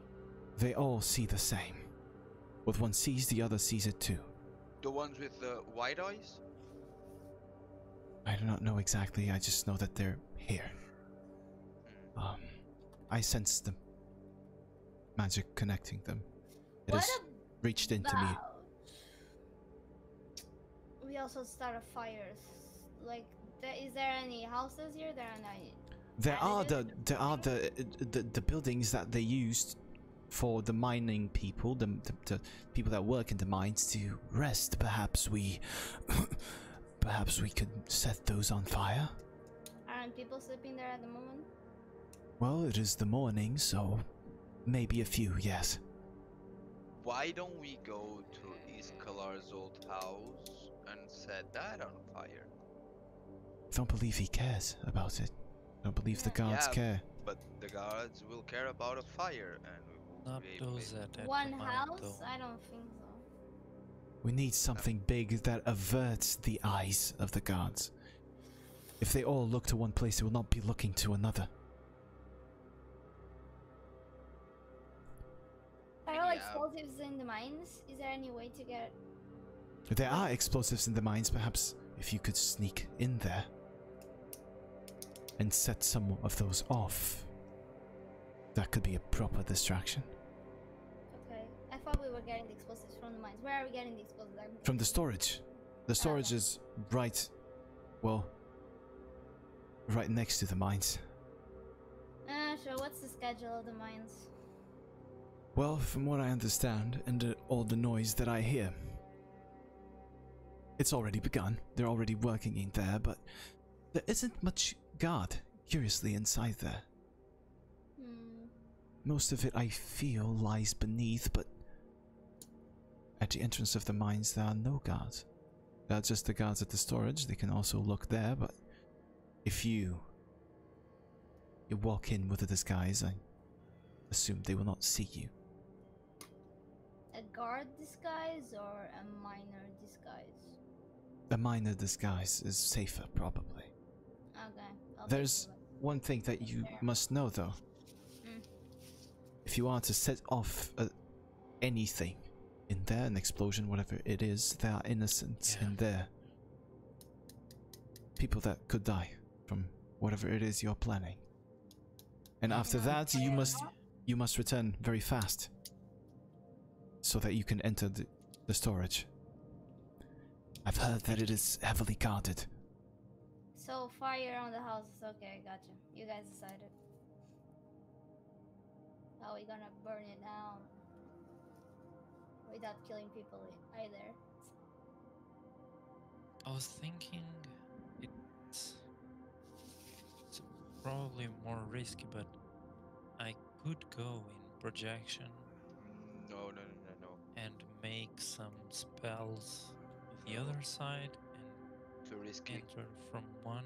They all see the same. What one sees, the other sees it too. The ones with the white eyes? I do not know exactly, I just know that they're here. I sense the magic connecting them. It What has reached into me. about- We also started fires. Like, is there any houses here? There are no. There are the buildings that they used for the mining people, the people that work in the mines to rest. Perhaps we could set those on fire. Aren't people sleeping there at the moment? Well, it is the morning, so maybe a few, yes. Why don't we go to Iskalar's old house and set that on fire? I don't believe he cares about it. I don't believe the guards Yeah, care. But the guards will care about a fire, and we will Not be able those to- that at One the mine, house? though. I don't think so. We need something big that averts the eyes of the guards. If they all look to one place, they will not be looking to another. Are all Yeah. explosives in the mines? Is there any way to get? There are explosives in the mines. Perhaps if you could sneak in there and set some of those off, that could be a proper distraction. Okay, I thought we were getting the explosives from the mines. Where are we getting the explosives? From the storage. The storage is right, well, right next to the mines. Sure. What's the schedule of the mines? Well, from what I understand, and all the noise that I hear, it's already begun. They're already working in there, but there isn't much guard, curiously, inside there. Most of it, I feel, lies beneath, but at the entrance of the mines, there are no guards. There are just the guards at the storage. They can also look there, but if you walk in with a disguise, I assume they will not see you. A guard disguise or a minor disguise? A minor disguise is safer, probably. Okay. There's one thing that you must know, though. If you are to set off anything in there, an explosion, whatever it is, there are innocents in there. People that could die from whatever it is you're planning. And after that, you must return very fast, so that you can enter the storage. I've heard that it is heavily guarded. So fire on the houses. Okay, gotcha. You guys decided. How are we gonna burn it down without killing people either? I was thinking it's probably more risky, but I could go in projection No. and make some spells of the other side and Too risky. enter from one.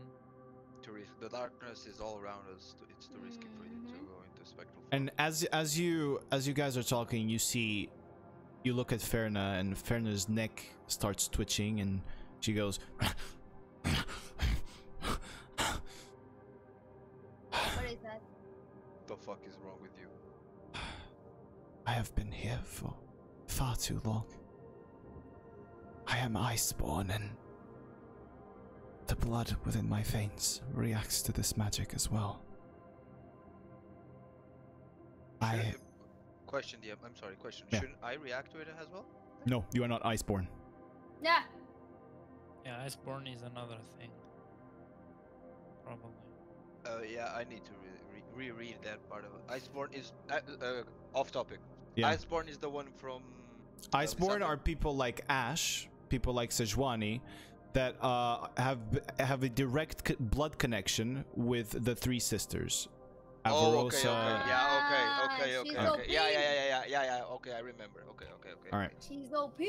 Too risky. The darkness is all around us. It's too risky for you to go into spectral form. And as you guys are talking, you look at Ferna, and Ferna's neck starts twitching, and she goes. What is that? The fuck is wrong with you? I have been here for far too long. I am iceborn, and the blood within my veins reacts to this magic as well. Question, yeah, I'm sorry, question. Yeah. Shouldn't I react to it as well? No, you are not iceborn. Yeah. Yeah, Iceborne is another thing. Probably. Yeah, I need to reread that part of it. Iceborne is off topic. Yeah. Iceborne is the one from. Iceborne Lisandro? are people like Ash, people like Sejuani, that have a direct blood connection with the three sisters. Oh, okay, Avarosa. Ah, okay. she's Yeah. OP. Okay, I remember. Okay. All right. She's OP.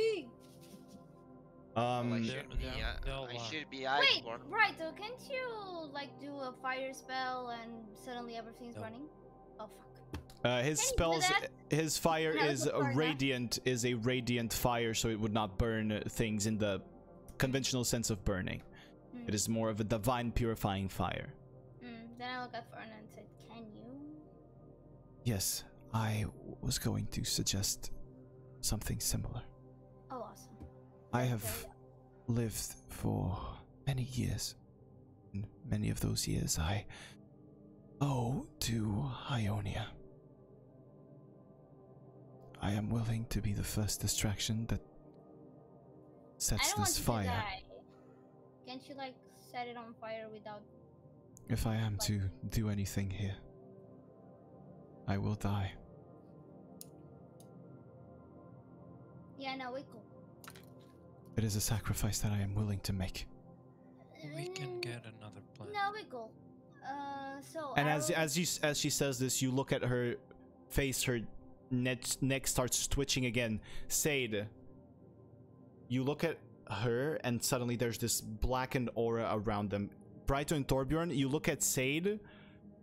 Well, I There- should be. there are a I lot. should be Wait, Iceborne. Brighto, can't you like do a fire spell and suddenly everything's No. running? Oh fuck. His Can you do spells, that? his fire How is does it burn that? radiant, is a radiant fire, so it would not burn things in the conventional sense of burning. Hmm. It is more of a divine purifying fire. Then I look at Ferna and said, "Can you?" Yes, I was going to suggest something similar. Oh, awesome. I Yes, have carry lived for many years. In many of those years, I owe to Ionia. I am willing to be the first distraction that I sets don't want this you fire. to die. Can't you like set it on fire without? If I am to do anything here, I will die. Yeah, no, we cool. It is a sacrifice that I am willing to make. We can get another plan. No, we cool. So. And I as she says this, you look at her face, her neck starts twitching again. Sade, you look at her and suddenly there's this blackened aura around them. Brighto and Torbjorn, you look at Sade,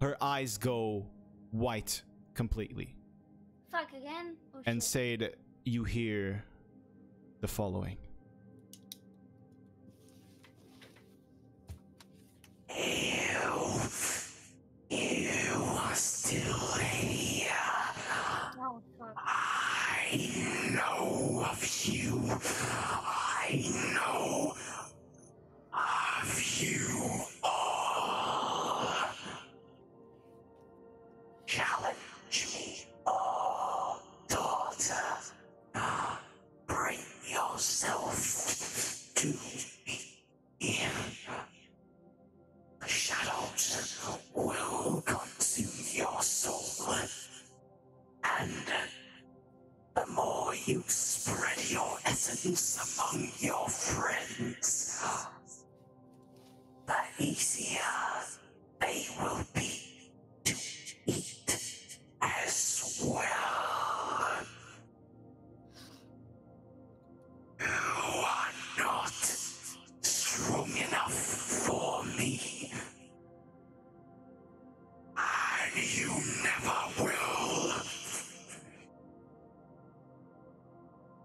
her eyes go white completely. Fuck again. Oh, And shit. Sade, you hear the following. You are still here. Oh fuck. I know of you. I know of you all. Challenge me, oh daughter. Bring yourself to me. The shadows will consume your soul. And the more you spread your essence among your friends, the easier they will be to eat as well. You are not strong enough for me. And you never will.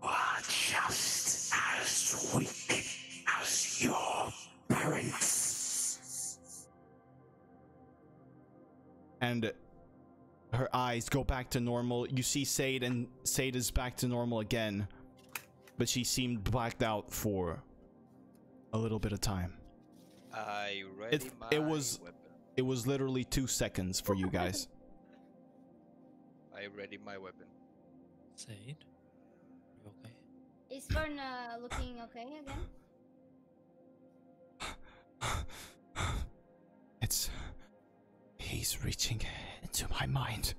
Are just as weak as your parents. And her eyes go back to normal. You see Sade, and Sade is back to normal again. But she seemed blacked out for a little bit of time. I ready my It was weapon. literally 2 seconds for you guys. I ready my weapon. Sade? You okay? Is Ferna looking okay again? It's... He's reaching into my mind.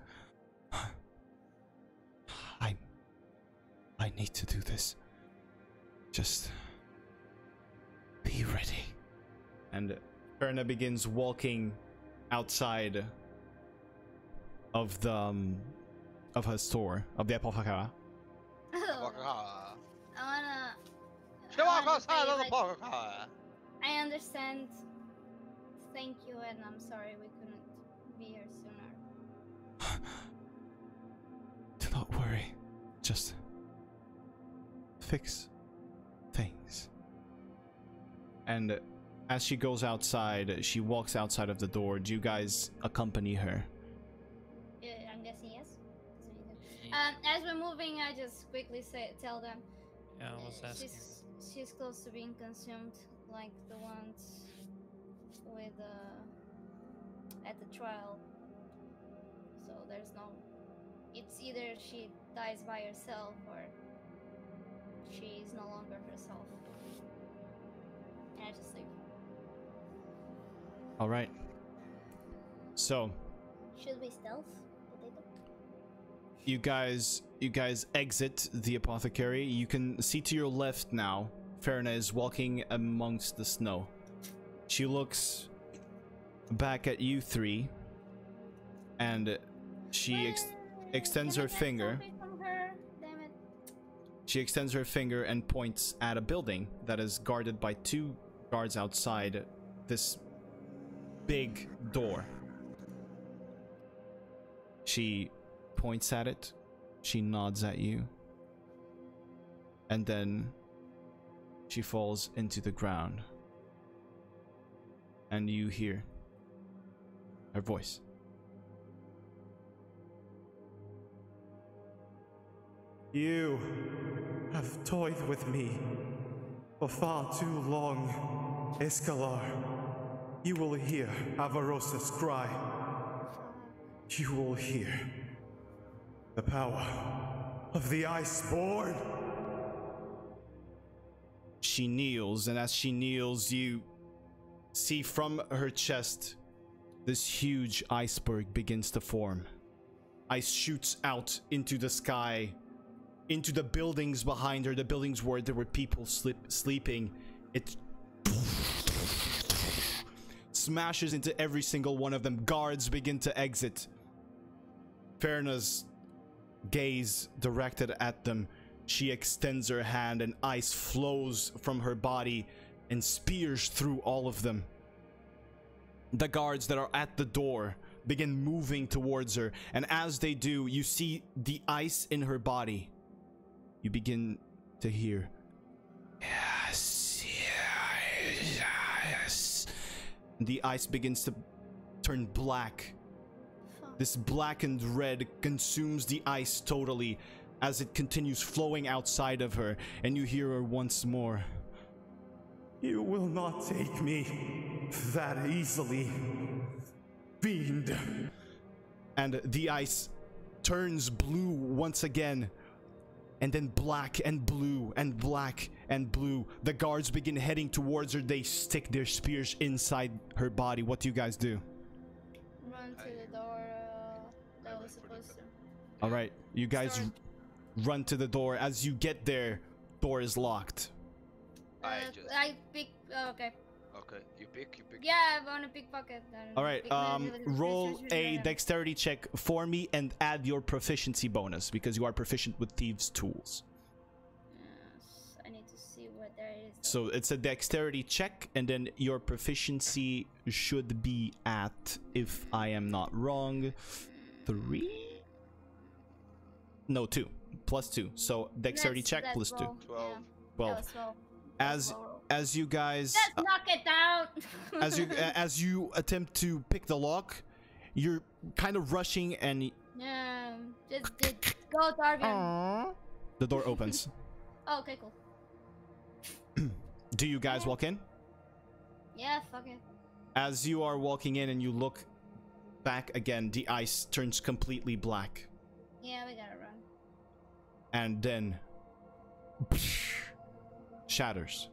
I need to do this. Just... be ready. And Erna begins walking outside of the... of her store, of the Apothecary. I wanna say, like, I understand. Thank you, and I'm sorry we couldn't be here sooner. Do not worry. Just... fix things. And as she goes outside, she walks outside of the door. Do you guys accompany her? I'm guessing yes. As we're moving, I just quickly tell them. Yeah, I was asking. She's close to being consumed, like the ones with at the trial. So there's no. It's either she dies by herself or she's no longer herself. And I just leave. All right. So Should we stealth? Potato? you guys exit the apothecary. You can see to your left now, Farina is walking amongst the snow. She looks back at you three, and she extends Can I her get finger. something from her? Damn it. She extends her finger and points at a building that is guarded by 2 guards outside this big door. She points at it. She nods at you. And then she falls into the ground. And you hear her voice. You have toyed with me for far too long, Iskalar. You will hear Avarosa's cry. You will hear the power of the Iceborn. She kneels, and as she kneels, you see from her chest this huge iceberg begins to form. Ice shoots out into the sky, into the buildings behind her, the buildings where there were people sleeping. It smashes into every single one of them. Guards begin to exit. Ferna's gaze directed at them. She extends her hand and ice flows from her body and spears through all of them. The guards that are at the door begin moving towards her, and as they do, you see the ice in her body. You begin to hear, yes, yes, yes. The ice begins to turn black. This blackened red consumes the ice totally as it continues flowing outside of her, and you hear her once more. You will not take me that easily, fiend. And the ice turns blue once again, and then black and blue and black and blue. The guards begin heading towards her. They stick their spears inside her body. What do you guys do? Run to the door that was supposed to. All right, you guys run to the door. As you get there, door is locked. I pick. Okay. Okay, you pick. Yeah, I want to pickpocket. All right, roll a dexterity check for me and add your proficiency bonus because you are proficient with thieves' tools. Yes, I need to see what there is. So it's a dexterity check, and then your proficiency should be at, if I am not wrong, 3? No, 2. Plus 2. So dexterity check plus 2. 12. Yeah. 12. That was 12. As you guys Just knock it down. as you attempt to pick the lock, you're kind of rushing and Yeah, just go target. the door opens. Oh, okay, cool. Do you guys walk in? Yeah, fuck it. As you are walking in and you look back again, the ice turns completely black. Yeah, we gotta run. And then shatters.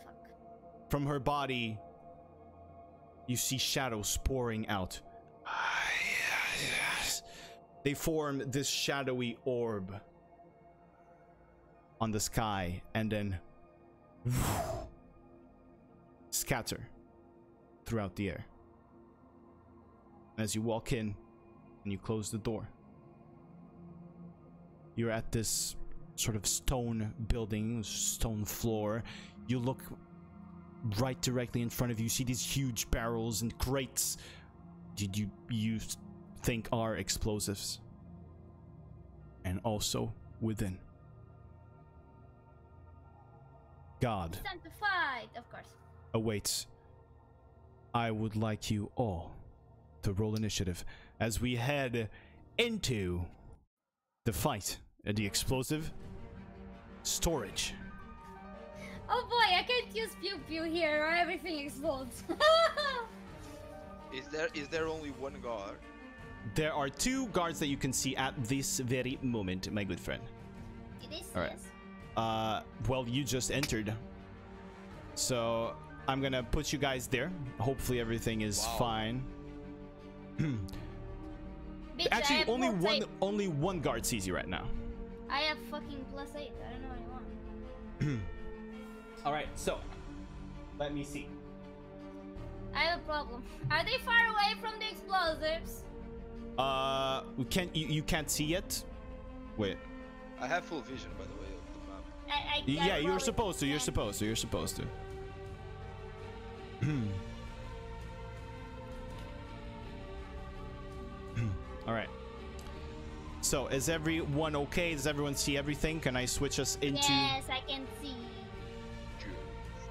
Fuck. From her body, you see shadows pouring out. They form this shadowy orb on the sky and then scatter throughout the air. As you walk in and you close the door, you're at this sort of stone building, stone floor. You look right directly in front of you. You see these huge barrels and crates. Did you think are explosives? And also within, God It's time to fight, of course. awaits. I would like you all to roll initiative as we head into the fight at the explosive storage. Oh boy, I can't use pew pew here or everything explodes. Is there only one guard? There are 2 guards that you can see at this very moment, my good friend. It is. All right. Yes. Well, you just entered, so I'm gonna put you guys there. Hopefully everything is fine. Bitch, Actually, I have only one guard sees you right now. I have fucking +8. I don't know what you want. All right, so let me see. I have a problem. Are they far away from the explosives? You can't see yet. Wait. I have full vision, by the way, of the map. Yeah, you're roll it supposed to. You're again. supposed to. You're supposed to. All right. So, is everyone okay? Does everyone see everything? Can I switch us into? Yes, I can see.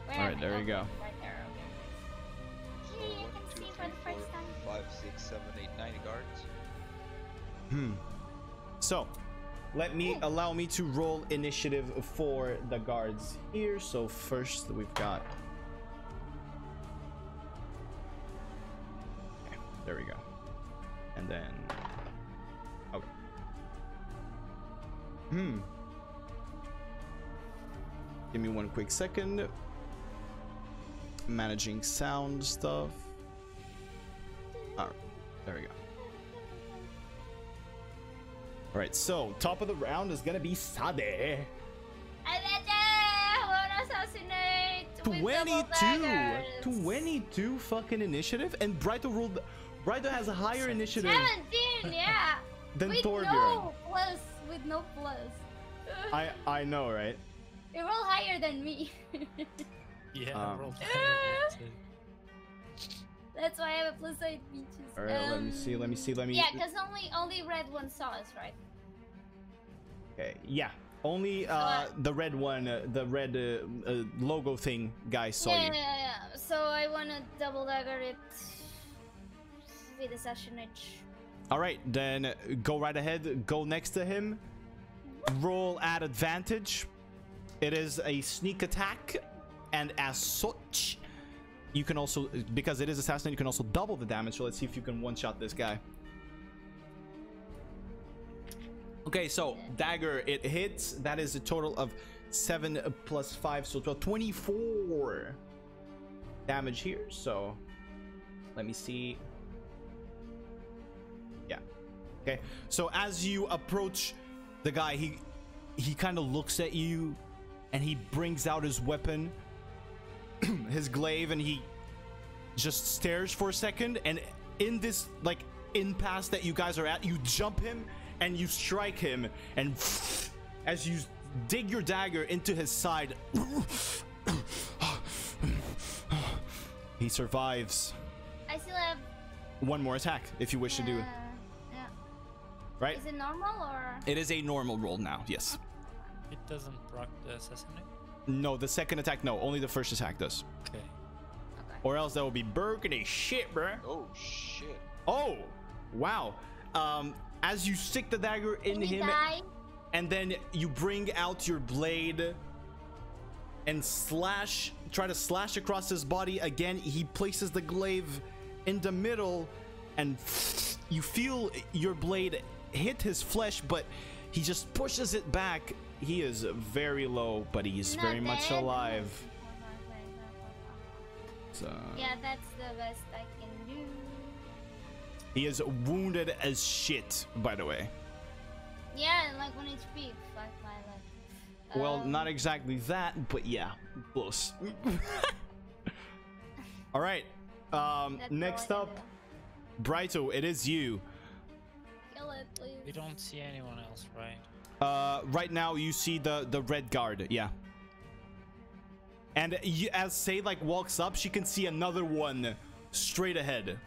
Where Alright, am I? there you Okay, go. Right there. So Okay. Yay, I 1, can 2, see 3, for the 4, first time. 5, 6, 7, 8, 9 guards. So, allow me to roll initiative for the guards here. So first we've got. Okay, there we go. And then. Okay. Give me one quick second. Managing sound stuff. Alright, there we go. Alright, so top of the round is gonna be Sade. I want to assassinate with double 22! daggers. 22 fucking initiative, and Brighto has a higher initiative 17, yeah. than with Torbjorn. no plus. With no plus. I know, right? You're all higher than me. Yeah, Um, roll higher than That's why I have a plus 8 beaches. Alright, let me see. Yeah, because only red one saw us, right? Okay, yeah. Only the red one, the red logo thing guy saw you. Yeah. So I want to double dagger it with assassinate. Alright, then go right ahead. Go next to him. Roll at advantage. It is a sneak attack. And as such, you can also, because it is assassinate, you can also double the damage. So let's see if you can one-shot this guy. Okay, so dagger, it hits. That is a total of 7 plus 5, so 12, 24 damage here. So let me see. Yeah. Okay. So as you approach the guy, he kind of looks at you, and he brings out his weapon, his glaive, and he just stares for a second. And in this like impasse that you guys are at, you jump him and you strike him, and as you dig your dagger into his side, he survives. I still have. One more attack if you wish to do it. Yeah. Right? Is it normal or? It is a normal roll now, yes. It doesn't proc the assassinate? No, the second attack, no. Only the first attack does. Okay. Okay. Or else that would be burgundy shit, bruh. Oh shit. Oh, wow. As you stick the dagger in Can he him, die? and then you bring out your blade and try to slash across his body again. He places the glaive in the middle, and you feel your blade hit his flesh, but he just pushes it back. He is very low, but he's Not very much dead. alive. So Yeah, that's the best I can do. he is wounded as shit, by the way. Yeah, like 1 HP. 5 left. Well, not exactly that, but yeah, close. All right. That's Next all I up, can Brighto, it is you. Kill it, please. We don't see anyone else, right? Right now you see the red guard, yeah. And as Say like walks up, she can see another one straight ahead.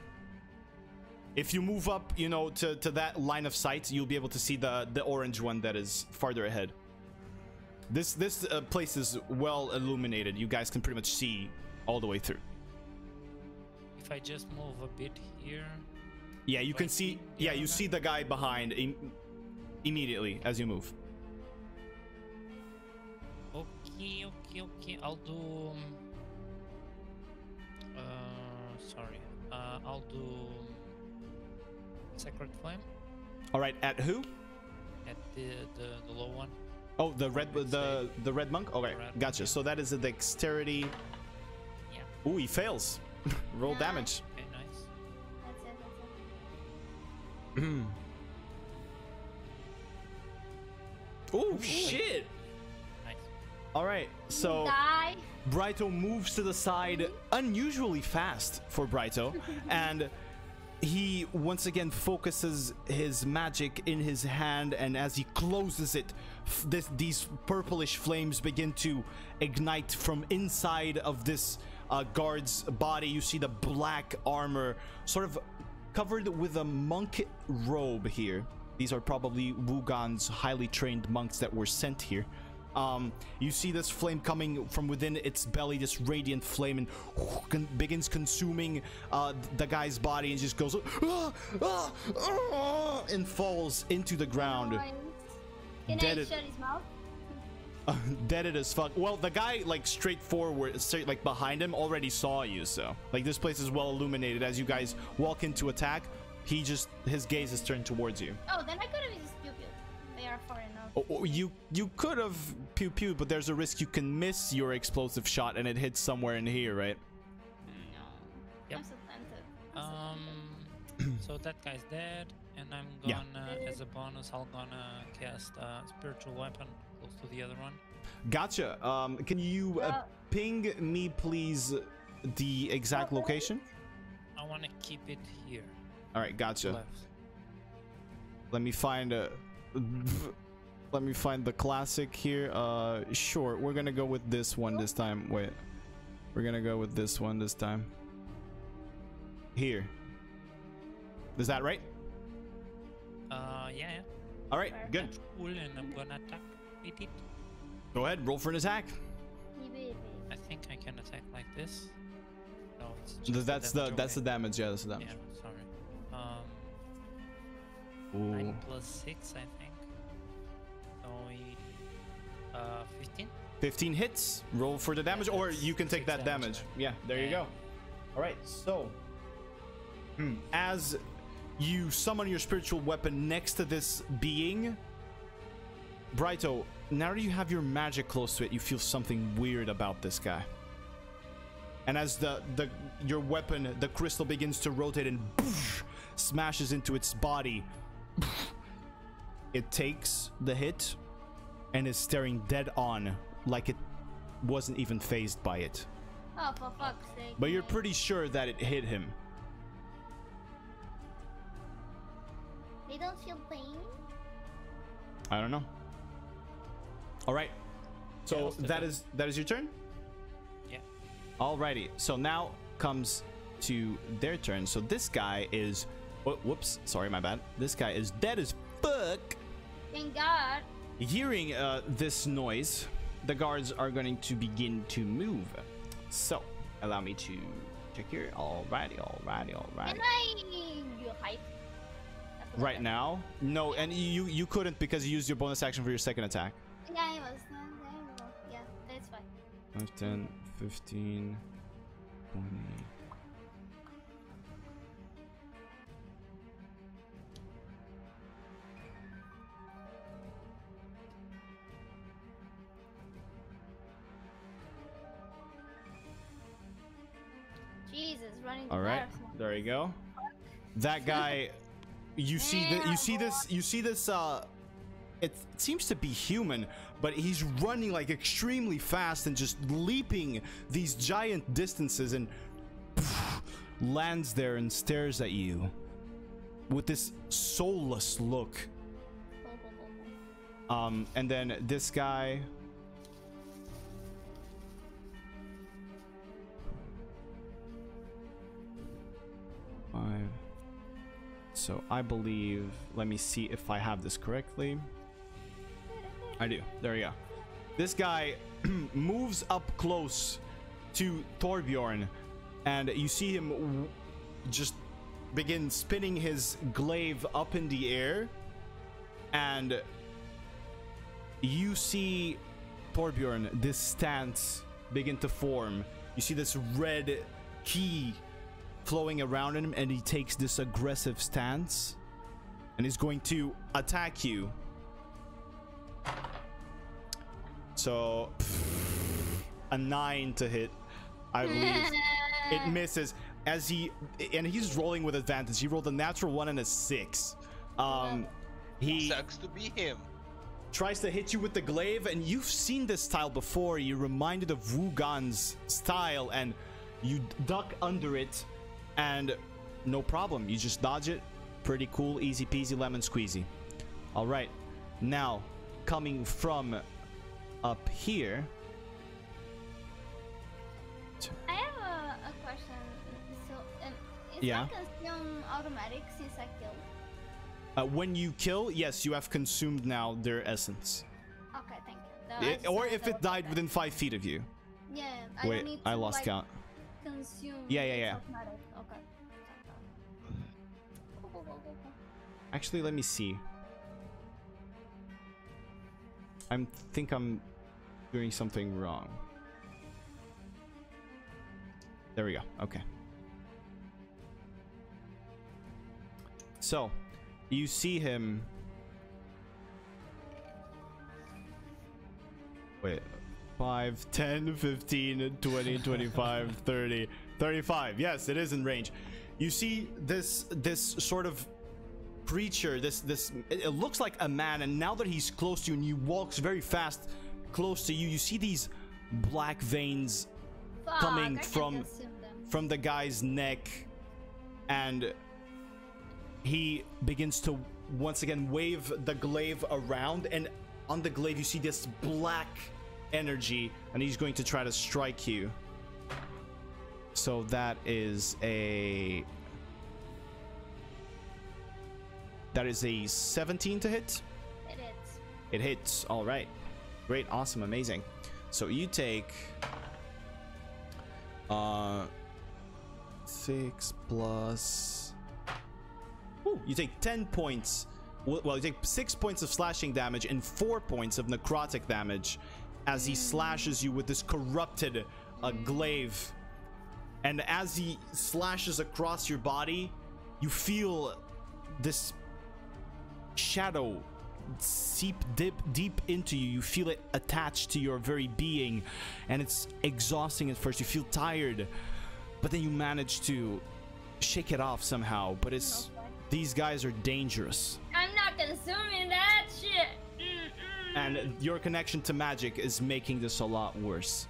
If you move up, you know, to that line of sight, you'll be able to see the orange one that is farther ahead. This place is well illuminated. You guys can pretty much see all the way through. If I just move a bit here. Yeah, you can Like, see. yeah, Yeah, you okay. see the guy behind immediately as you move. Okay. I'll do. Sorry. I'll do. Sacred Flame All right, at who? at the low one. Oh, the red would say the red monk. Okay, red gotcha. monk, So that is a dexterity. Yeah. Ooh, he fails. Roll Nice. damage. Okay, nice. That's it. Ooh, shit. Nice. All right, so Die. Brighto moves to the side unusually fast for Brighto, and he once again focuses his magic in his hand, and as he closes it, these purplish flames begin to ignite from inside of this guard's body. You see the black armor sort of covered with a monk robe here. These are probably Wugan's highly trained monks that were sent here. You see this flame coming from within its belly, this radiant flame, and begins consuming the guy's body, and just goes and falls into the ground. Can I Dead shut his mouth? Deaded as fuck. Well, the guy, like, straight like behind him already saw you, so like this place is well illuminated. As you guys walk in to attack, his gaze is turned towards you. Oh, then I could have used pew pew. They are far enough. Oh, you could have pew pew, but there's a risk you can miss your explosive shot and it hits somewhere in here, right? No. Yep. I'm so tempted. So that guy's dead, and I'm gonna, as a bonus, I'll gonna cast a spiritual weapon close to the other one. Gotcha. Can you ping me, please, the exact location? I want to keep it here. All right, gotcha. Left. Let me find the classic here. Sure, we're gonna go with this one this time. Wait, we're gonna go with this one this time. Here. Is that right? Yeah. All right, good. That's cool, and I'm gonna attack with it. Go ahead, roll for an attack. I think I can attack like this. No, it's just That's the damage. Yeah, that's the damage. Yeah, sorry. Ooh. 9 plus 6, I think. So 15. 15 hits. Roll for the damage, or you can take that damage. Yeah, there you go. All right, so as you summon your spiritual weapon next to this being, Brighto, now that you have your magic close to it, you feel something weird about this guy. And as your weapon, the crystal, begins to rotate and smashes into its body, it takes the hit and is staring dead on, like it wasn't even phased by it. Oh, for fuck's sake. But you're pretty sure that it hit him. They don't feel pain? I don't know. All right. So that is your turn? Yeah. Alrighty. So now comes to their turn. So this guy is whoops, sorry, my bad. This guy is dead as fuck. Thank God. Hearing this noise, the guards are going to begin to move. So allow me to check here. Alrighty. Can you hype? Right now? No, and you couldn't because you used your bonus action for your second attack. Yeah, I was. Yeah, that's fine. 5, 10, 15, 20. Jesus, running. All right, there you go. That guy, you see this. It seems to be human, but he's running like extremely fast and just leaping these giant distances, and lands there and stares at you with this soulless look. And then this guy. So I believe, let me see if I have this correctly. I do. There we go. This guy moves up close to Torbjorn, and you see him just begin spinning his glaive up in the air, and you see Torbjorn, this stance begin to form. You see this red key flowing around him, and he takes this aggressive stance and is going to attack you. So a 9 to hit, I believe. It misses as he's rolling with advantage. He rolled a natural 1 and a 6. He sucks to be him. Tries to hit you with the glaive, and you've seen this style before. You're reminded of Wugan's style, and you duck under it, and no problem. You just dodge it. Pretty cool. Easy peasy lemon squeezy. All right. Now, coming from up here. I have a question. So, is Yeah. that consume automatic since I killed? When you kill, yes, you have consumed now their essence. Okay, thank you. No, I just Or wanted if to it look died at within 5 feet of you. that. Yeah, I Wait, don't need I to, lost like, count. consume. Yeah, yeah, it's yeah. automatic. Okay. Go. Actually, let me see. I think I'm doing something wrong. There we go. Okay. So, you see him. Wait. 5, 10, 15, 20, 25, 30, 35. Yes, it is in range. You see this sort of creature, it looks like a man, and now that he's close to you and he walks very fast close to you, you see these black veins coming I can't consume them. from the guy's neck, and he begins to once again wave the glaive around, and on the glaive you see this black energy, and he's going to try to strike you. So that is a 17 to hit. It hits. It hits. All right. Great. Awesome. Amazing. So you take 6 plus. Ooh, you take 10 points. Well, you take 6 points of slashing damage and 4 points of necrotic damage as he slashes you with this corrupted glaive. And as he slashes across your body, you feel this shadow seep deep into you. You feel it attached to your very being, and it's exhausting at first. You feel tired, but then you manage to shake it off somehow. But it's these guys are dangerous. I'm not consuming that shit. And your connection to magic is making this a lot worse.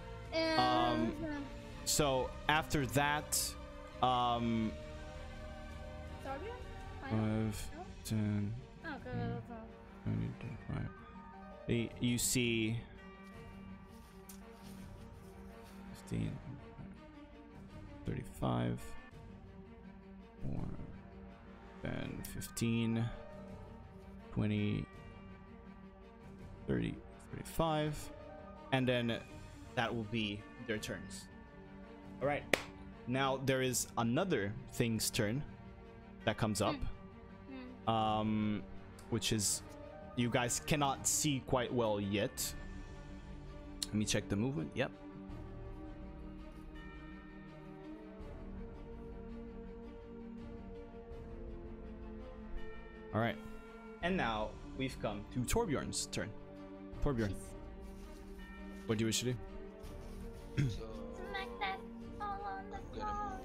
So after that, 5, 10, 20, 25. You see 15, 35, 4, 10, 15, 20, 30, 35, and then that will be their turns. All right, now there is another thing's turn that comes up, which is you guys cannot see quite well yet. Let me check the movement. Yep. All right, and now we've come to Torbjorn's turn. Torbjorn, what do you wish to do? So Smack that all on the I'm floor.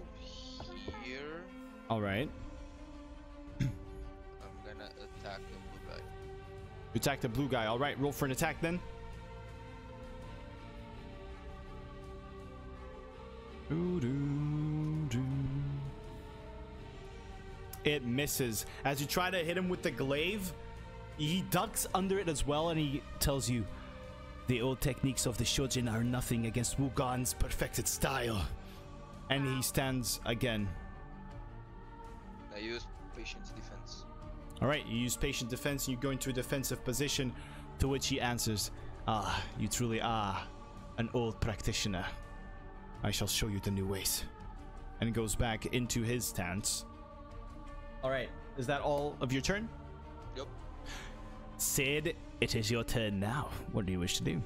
gonna move here. All right, I'm gonna attack the blue guy. you attack the blue guy. All right, roll for an attack then. It misses. As you try to hit him with the glaive, he ducks under it as well, and he tells you, the old techniques of the Shojin are nothing against Wugan's perfected style. And he stands again. I use patience defense. All right, you use patient defense, and you go into a defensive position, to which he answers, ah, you truly are an old practitioner. I shall show you the new ways. And goes back into his stance. All right, is that all of your turn? Yep. Sid, it is your turn now. What do you wish to do?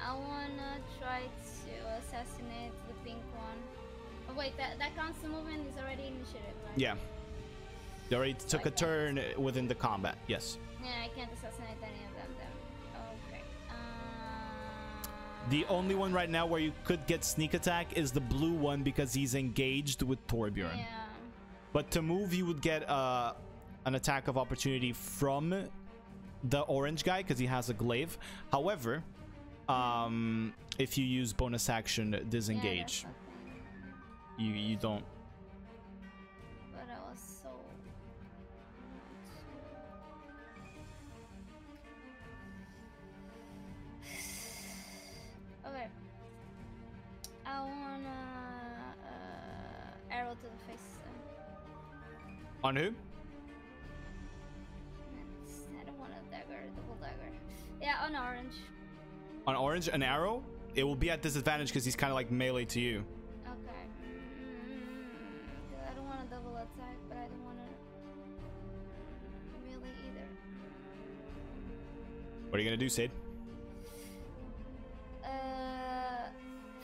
I wanna try to assassinate the pink one. Oh wait, that counts the movement is already initiated, right? Yeah. You already took a Like that. turn within the combat, yes. Yeah, I can't assassinate any of them then. Okay. The only one right now where you could get sneak attack is the blue one because he's engaged with Torbjorn. Yeah. But to move, you would get an attack of opportunity from the orange guy because he has a glaive. However, If you use bonus action disengage, Yeah, that's the thing. you don't. But I was so. Okay. I wanna arrow to the face. On who? I don't want a dagger, double dagger. Yeah, on orange. On orange, an arrow. It will be at disadvantage because he's kind of like melee to you. Okay. I don't want a double attack, but I don't want to really either. What are you gonna do, Sid?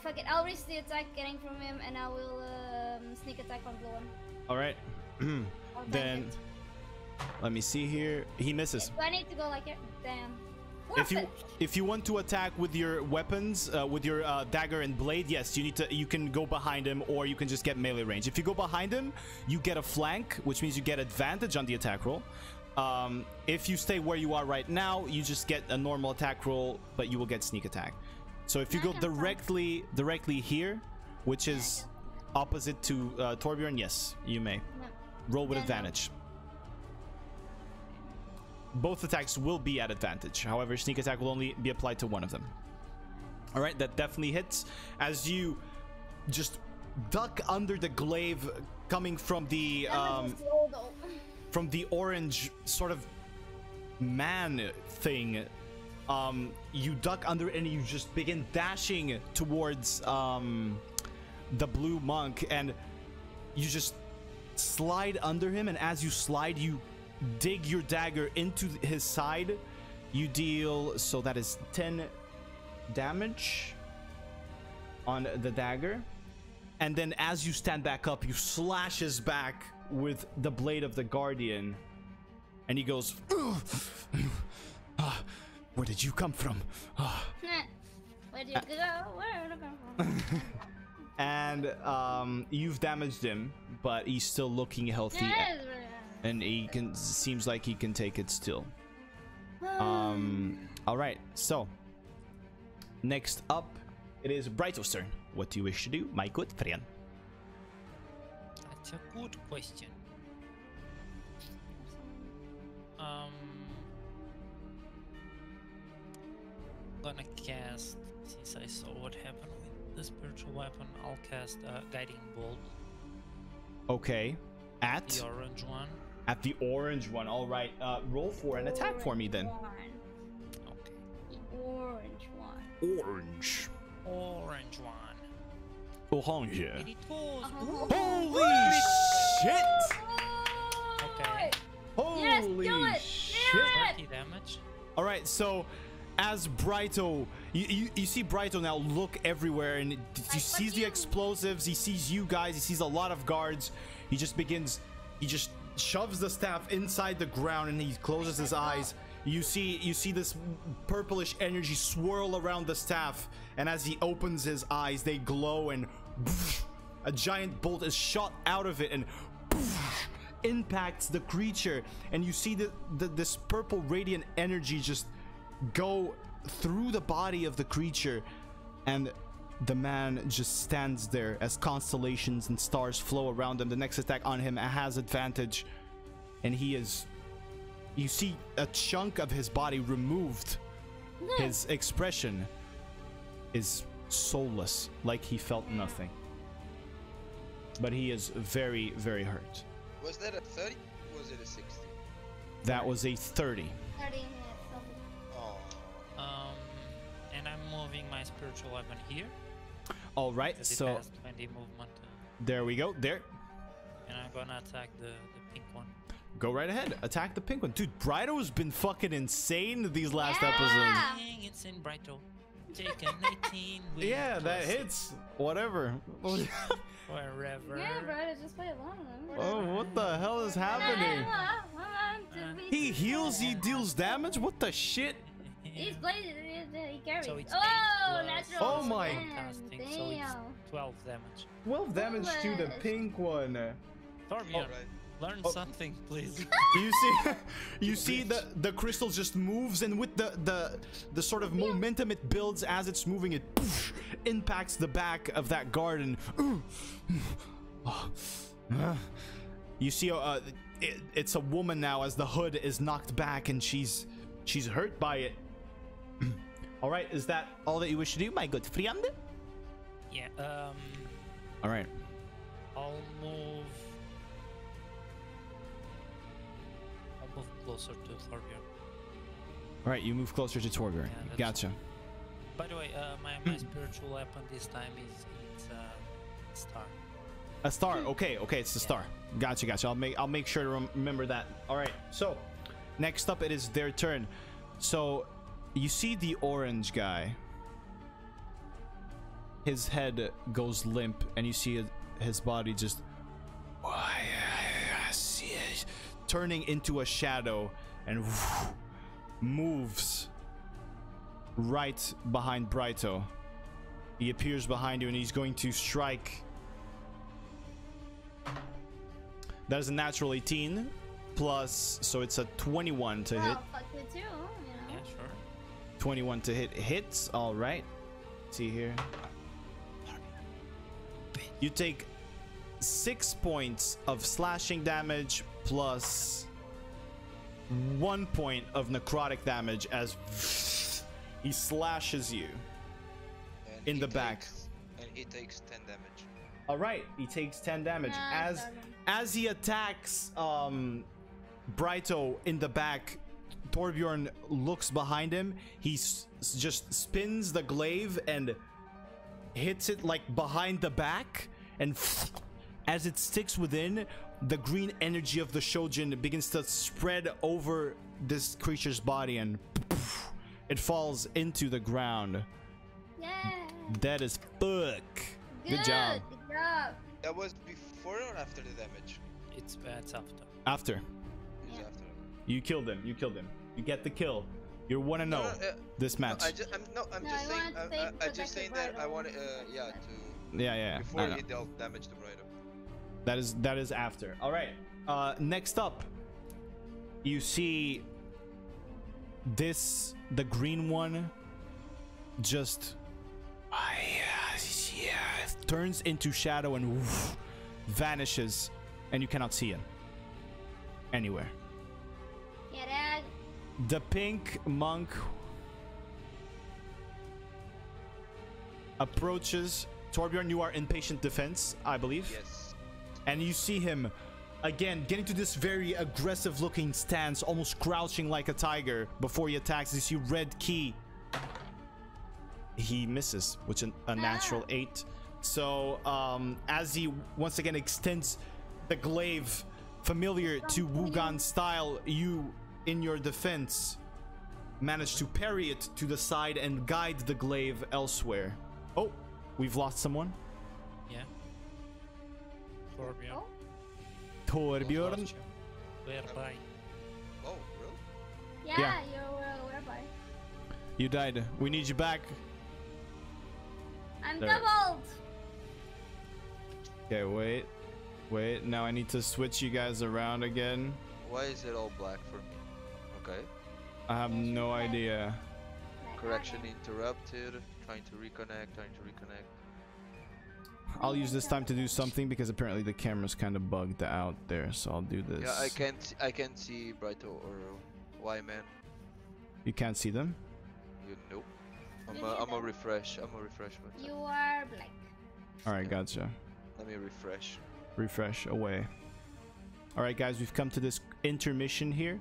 Fuck it. I'll risk the attack getting from him, and I will sneak attack on blue one. All right. Or Then bend it. let me see here. He misses. Do I need to go like here? Damn. If you want to attack with your weapons, with your dagger and blade, yes, you can go behind him, or you can just get melee range. If you go behind him, you get a flank, which means you get advantage on the attack roll. If you stay where you are right now, you just get a normal attack roll, but you will get sneak attack. So if you go directly here, which is opposite to Torbjorn, yes, you may roll with advantage. Both attacks will be at advantage. However, sneak attack will only be applied to one of them. All right, that definitely hits as you just duck under the glaive coming from the orange sort of man thing. You duck under it and you just begin dashing towards the blue monk, and you just slide under him, and as you slide, you dig your dagger into his side. You deal, so that is 10 damage on the dagger, and then as you stand back up, you slash his back with the blade of the guardian, and he goes, where did you come from? Where'd you go? Where did I come from? And you've damaged him, but he's still looking healthy, and he seems like he can take it still. All right, so next up it is Brighto's turn. What do you wish to do, my good friend? That's a good question. Gonna cast, since I saw what happened with the spiritual weapon, I'll cast Guiding Bolt. Okay, at The orange one. At the orange one. All right, roll for an attack for me then. Okay. Orange one. Orange. Orange one. Orange. 82. Holy shit! Okay. Holy do it! shit! 30 damage. All right, so as Brighto, you see Brighto now look everywhere, and he sees the explosives, he sees you guys, he sees a lot of guards. He just shoves the staff inside the ground, and he closes his eyes. You see this purplish energy swirl around the staff, and as he opens his eyes, they glow, and a giant bolt is shot out of it and impacts the creature, and you see this purple radiant energy just go through the body of the creature, and the man just stands there as constellations and stars flow around him. The next attack on him has advantage, and you see a chunk of his body removed. His expression is soulless, like he felt nothing, but he is very, very hurt. Was that a 30 or was it a 60? That was a 30. 30 minutes. Oh. And I'm moving my spiritual weapon here. All right, Because it so has 20 movement. there we go. There, And I'm gonna attack the pink one. go right ahead. Attack the pink one, dude. Brighto's been fucking insane these last Yeah. episodes. Dang, it's in Brighto. Take a 19 with Yeah, that plus hits. Whatever. wherever. Yeah, bro, just play along. Oh, what the hell is happening? He heals, he deals damage. What the shit? He's played he carries. So it's Oh, 8 plus natural. Oh my- casting, so it's Damn. 12 damage. 12 damage to the Foolish. pink one. Torbjorn. Alright. Learn something, please. You see the crystal just moves, and with the sort of momentum it builds as it's moving, it impacts the back of that guard, and you see it's a woman now as the hood is knocked back, and she's hurt by it. All right, is that all that you wish to do, my good friend? Yeah. All right. I'll move closer to Thorbjorn. All right, you move closer to Torbjorn. Yeah, Gotcha. By the way, my spiritual weapon this time it's a star. A star. Okay, it's the star. Gotcha. I'll make sure to remember that. All right. So, next up, it is their turn. So, you see the orange guy. His head goes limp, and you see his body just turning into a shadow and moves right behind Brighto. He appears behind you, and he's going to strike. That is a natural 18 plus, so it's a 21 to hit. Fuck you too, you know. Yeah, sure. 21 to hit hits. All right. See here. You take 6 points of slashing damage plus 1 point of necrotic damage as he slashes you And in he the back. And he takes 10 damage. All right, he takes 10 damage Nice, as he attacks Brighto in the back. Torbjorn looks behind him. He just spins the glaive and hits it like behind the back, and as it sticks within, the green energy of the Shojin begins to spread over this creature's body, and it falls into the ground. Yeah. Dead as fuck. Good job. Good job. That was before or after the damage? It's after. After. It's after. You killed him. You get the kill. You're 1-0 this match. I'm No, just I saying. wanted to say I'm just saying that I protected want Brighto. Yeah. before I know. he dealt damage to Brighto. That is after. All right. Next up, you see the green one just turns into shadow and vanishes, and you cannot see him anywhere. Yeah, Dad. The pink monk approaches. Torbjorn, you are in patient defense, I believe. Yes. And you see him again getting to this very aggressive looking stance, almost crouching like a tiger before he attacks. You see red key. He misses, which is a natural 8. So as he once again extends the glaive, familiar to Wugan style, you in your defense manage to parry it to the side and guide the glaive elsewhere. Oh, we've lost someone. Yeah. Torbjorn. Oh, Torbjorn. Whereby? Oh, really? yeah, you're whereby. You died. We need you back. I'm There. doubled. Okay, wait. Now I need to switch you guys around again. Why is it all black for me? Okay. I have no idea. Correction interrupted. Trying to reconnect. I'll use this time to do something because apparently the camera's kind of bugged out there. So I'll do this. Yeah, I can't see Brighto or Y-Man. You can't see them? Nope. You see I'm a them. refresh. I'm a refresh. One You second. are black. All right, gotcha. Let me refresh. Refresh away. All right, guys, we've come to this intermission here.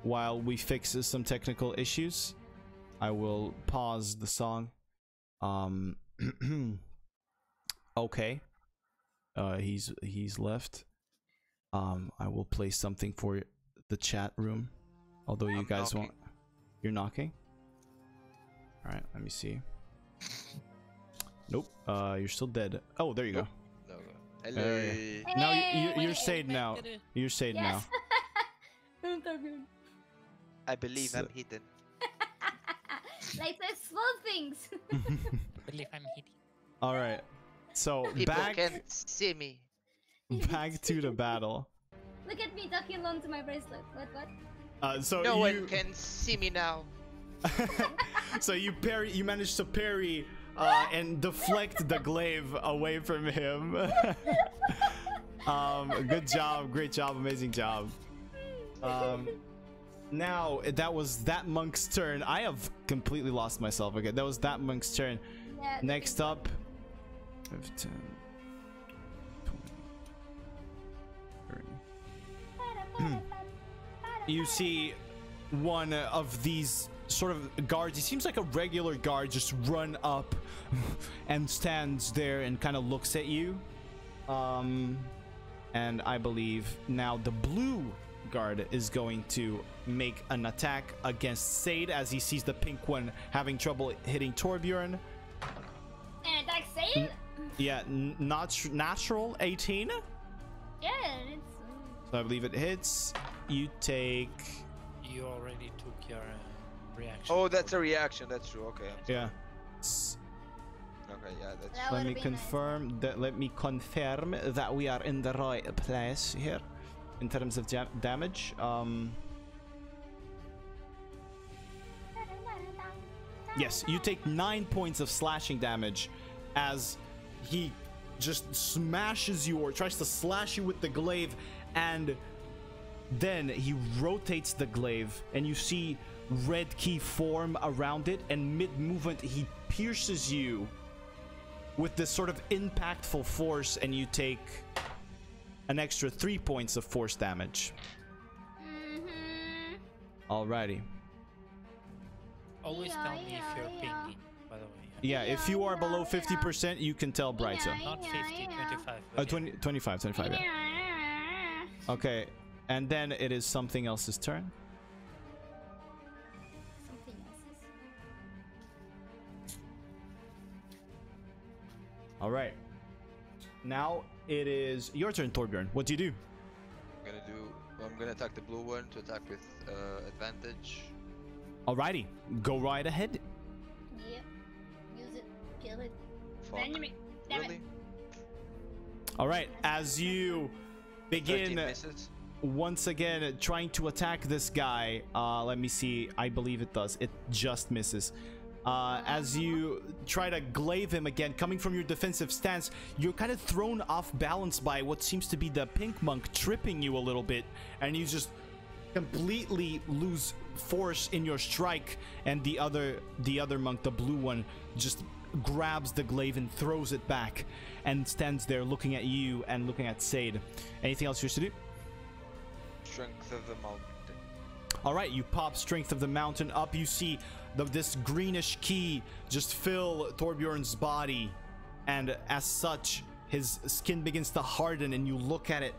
While we fix some technical issues, I will pause the song. Okay. He's left. I will play something for the chat room. Although you I'm guys knocking. won't. You're knocking? All right, let me see. Nope. You're still dead. Oh, there you go. No. There Hello. Now Hey, you're wait, saved now. You're saved now. Yes. Torbjorn. I believe So- I'm hidden. Like to explode things. Believe I'm hitting. All right. So People back. can't see me. back to the battle. Look at me ducking onto my bracelet. What? So No you one can see me now. so you manage to parry and deflect the glaive away from him. Good job, great job, amazing job. Now that was that monk's turn. I have completely lost myself. Okay, that was that monk's turn. Yeah, Next up, 15, 20, 30. You see one of these sort of guards. He seems like a regular guard, just run up and stands there and kind of looks at you. And I believe now the blue guard is going to make an attack against Sade as he sees the pink one having trouble hitting Torbjorn. And attack Sade? Yeah, natural 18. Yeah, it's. So I believe it hits. You take. You already took your reaction. Oh, that's a reaction. That's true. Okay. Yeah. Okay, yeah, that's. That Let me would've been nice. confirm that. Let me confirm that we are in the right place here, in terms of damage. Yes, you take 9 points of slashing damage as he just smashes you or tries to slash you with the glaive, and then he rotates the glaive and you see red key form around it, and mid-movement he pierces you with this sort of impactful force, and you take an extra 3 points of force damage. Alrighty. Always tell me if you're pinging, by the way. Yeah, if you are below 50%, you can tell Brighto. Not 50, 25. 25, yeah. Okay, and then it is something else's turn. Something else's. All right. Now it is your turn, Torbjorn. What do you do? I'm gonna attack the blue one to attack with advantage. Alrighty, go right ahead. Yep. Use it. Kill it. Fuck. Damn it. Damn Really? it. All right, as you 13 begin misses. once again trying to attack this guy, let me see. I believe it does. It just misses. As you try to glaive him again, coming from your defensive stance, you're kind of thrown off balance by what seems to be the pink monk tripping you a little bit, and you just completely lose force in your strike, and the other monk, the blue one, just grabs the glaive and throws it back and stands there looking at you and looking at Sade. Anything else you wish to do? Strength of the mountain. All right, you pop Strength of the Mountain up. You see this greenish key just fill Torbjorn's body, and as such his skin begins to harden, and you look at it,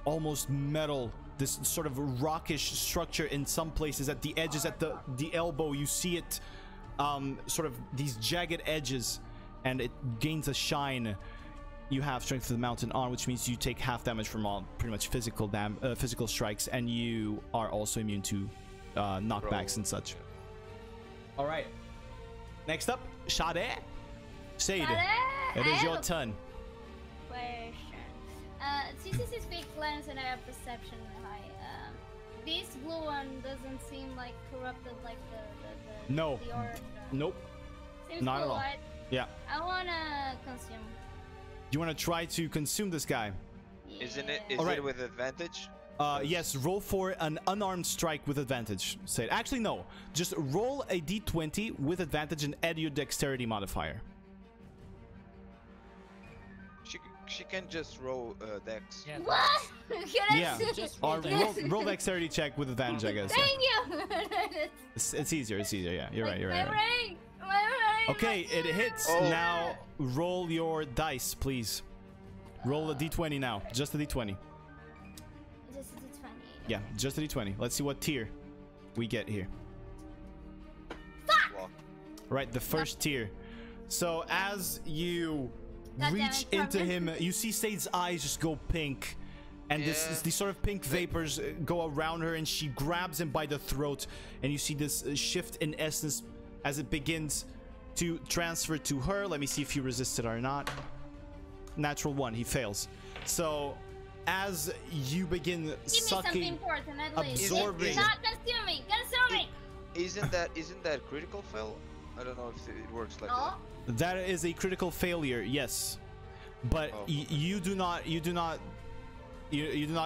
almost metal, this sort of rockish structure in some places. At the edges, at the elbow, you see it sort of these jagged edges, and it gains a shine. You have Strength of the Mountain on, which means you take half damage from all pretty much physical strikes, and you are also immune to knockbacks and such. All right. Next up, Sade. Sade, it is your turn. Question. Since this is fake lens and I have perception high, this blue one doesn't seem like corrupted like the No. the orange one. Nope. Seems Not at cool, all. right? Yeah. I wanna consume. You want to try to consume this guy? Yeah. Isn't it? Is Alright. it with advantage? Yes, roll for an unarmed strike with advantage. Say it. Actually, no. Just roll a d20 with advantage and add your dexterity modifier. She can just roll dex. Yeah, What? Can I Yeah. Just Or roll roll dexterity check with advantage, I guess. Yeah. Thank you. It's easier. It's easier. Yeah, you're right. You're My right. brain. My brain. Okay, it hits. Oh. Now roll your dice, please. Roll a d20 now. Just a d20. Just it's funny. Yeah, just a d20. Let's see what tier we get here. Well, Right, the first tier. So as you God damn reach it, into Carmen. him, you see Sade's eyes just go pink, and these sort of pink vapors go around her, and she grabs him by the throat, and you see this shift in essence as it begins to transfer to her. Let me see if you resist it or not. natural 1. He fails. So as you begin Give me something sucking, important at least. absorbing. Not consuming. Consuming. Isn't that critical fail? I don't know if it works like Oh. that is a critical failure, yes. But Oh. you do not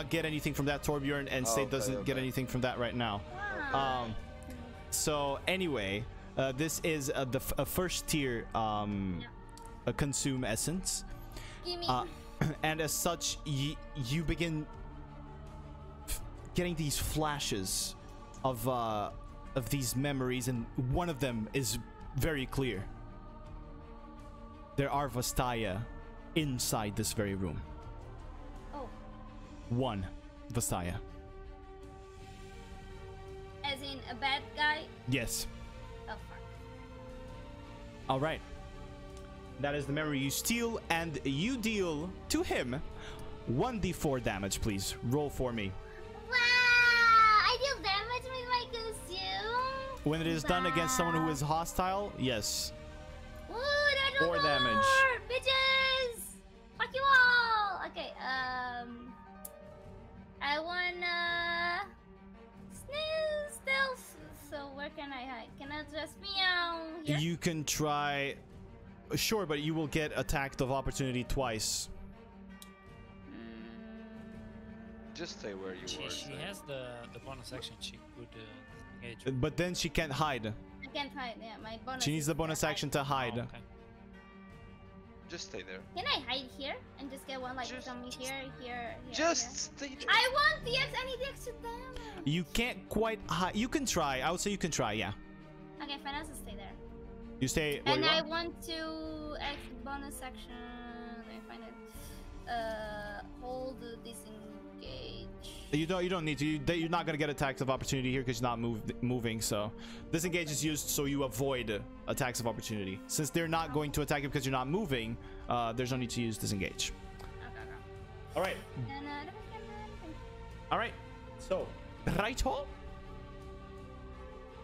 get anything from that, Torbjorn, and State doesn't get anything from that right now. Ah. So anyway, this is a first tier a consume essence. Give me. And as such, you begin getting these flashes of these memories, and one of them is very clear. There are Vastaya inside this very room. Oh. One Vastaya. As in a bad guy. Yes. Oh fuck. All right. That is the memory you steal, and you deal to him 1d4 damage, please. Roll for me. Wow! I deal damage with my consume. When it is done against someone who is hostile, yes. Ooh, that's 4 damage. Bitches! Fuck you all! Okay, I wanna stealth. So where can I hide? Can I just meow here? You can try. Sure, but you will get attacked of opportunity twice. Just stay where you She are. has the bonus action. She could engage. But then she can't hide. I can't hide. Yeah, my bonus. She needs is the bonus to action to hide. Oh, okay. Just stay there. Can I hide here and just get one like Just- from here, here? Just stay there. I want the I need the extra damage. You can't quite hide. You can try. I would say you can try, yeah. Okay, fine. I'll just stay there. You stay. Wait, And I what? want to bonus action. Let me find it. Hold disengage. You don't need to. You're not gonna get attacks of opportunity here because you're not moving. So disengage is used so you avoid attacks of opportunity. Since they're not going to attack you because you're not moving, there's no need to use disengage. Okay. All right. And All right. So, righto.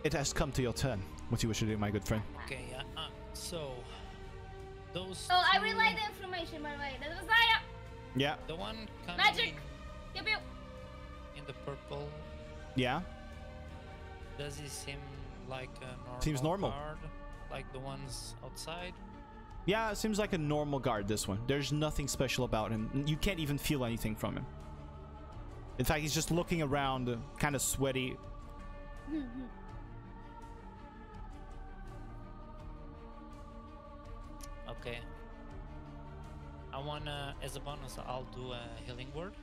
It has come to your turn. What do you wish to do, my good friend? Okay, so those. oh, I two- relayed the information by the way. That was Zaya. Yeah. The one coming Magic. Pew pew. in the purple. Yeah. Does he seem like a normal? Seems normal. Guard, like the ones outside? Yeah, it seems like a normal guard, this one. There's nothing special about him. You can't even feel anything from him. In fact, he's just looking around, kind of sweaty. Okay. I wanna, as a bonus, I'll do a healing word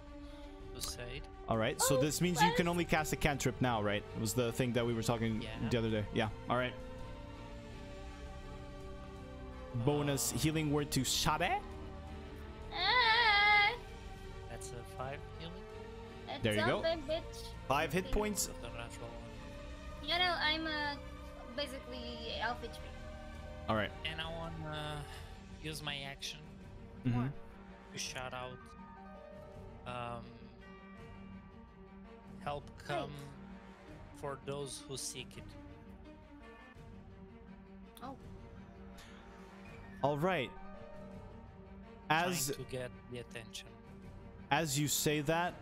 to Sade. All right, so Oh, this means you can only cast a cantrip now, right? It was the thing that we were talking Yeah. the other day. Yeah, all right. Bonus healing word to Shade. Ah, That's a 5 healing. it's There you go. over, bitch. 5 hit points. The natural one. You know, I'm basically elf HP. All right. And I wanna use my action Mm-hmm. to shout out. Help come for those who seek it. Oh, All right. As Trying to get the attention. as you say that,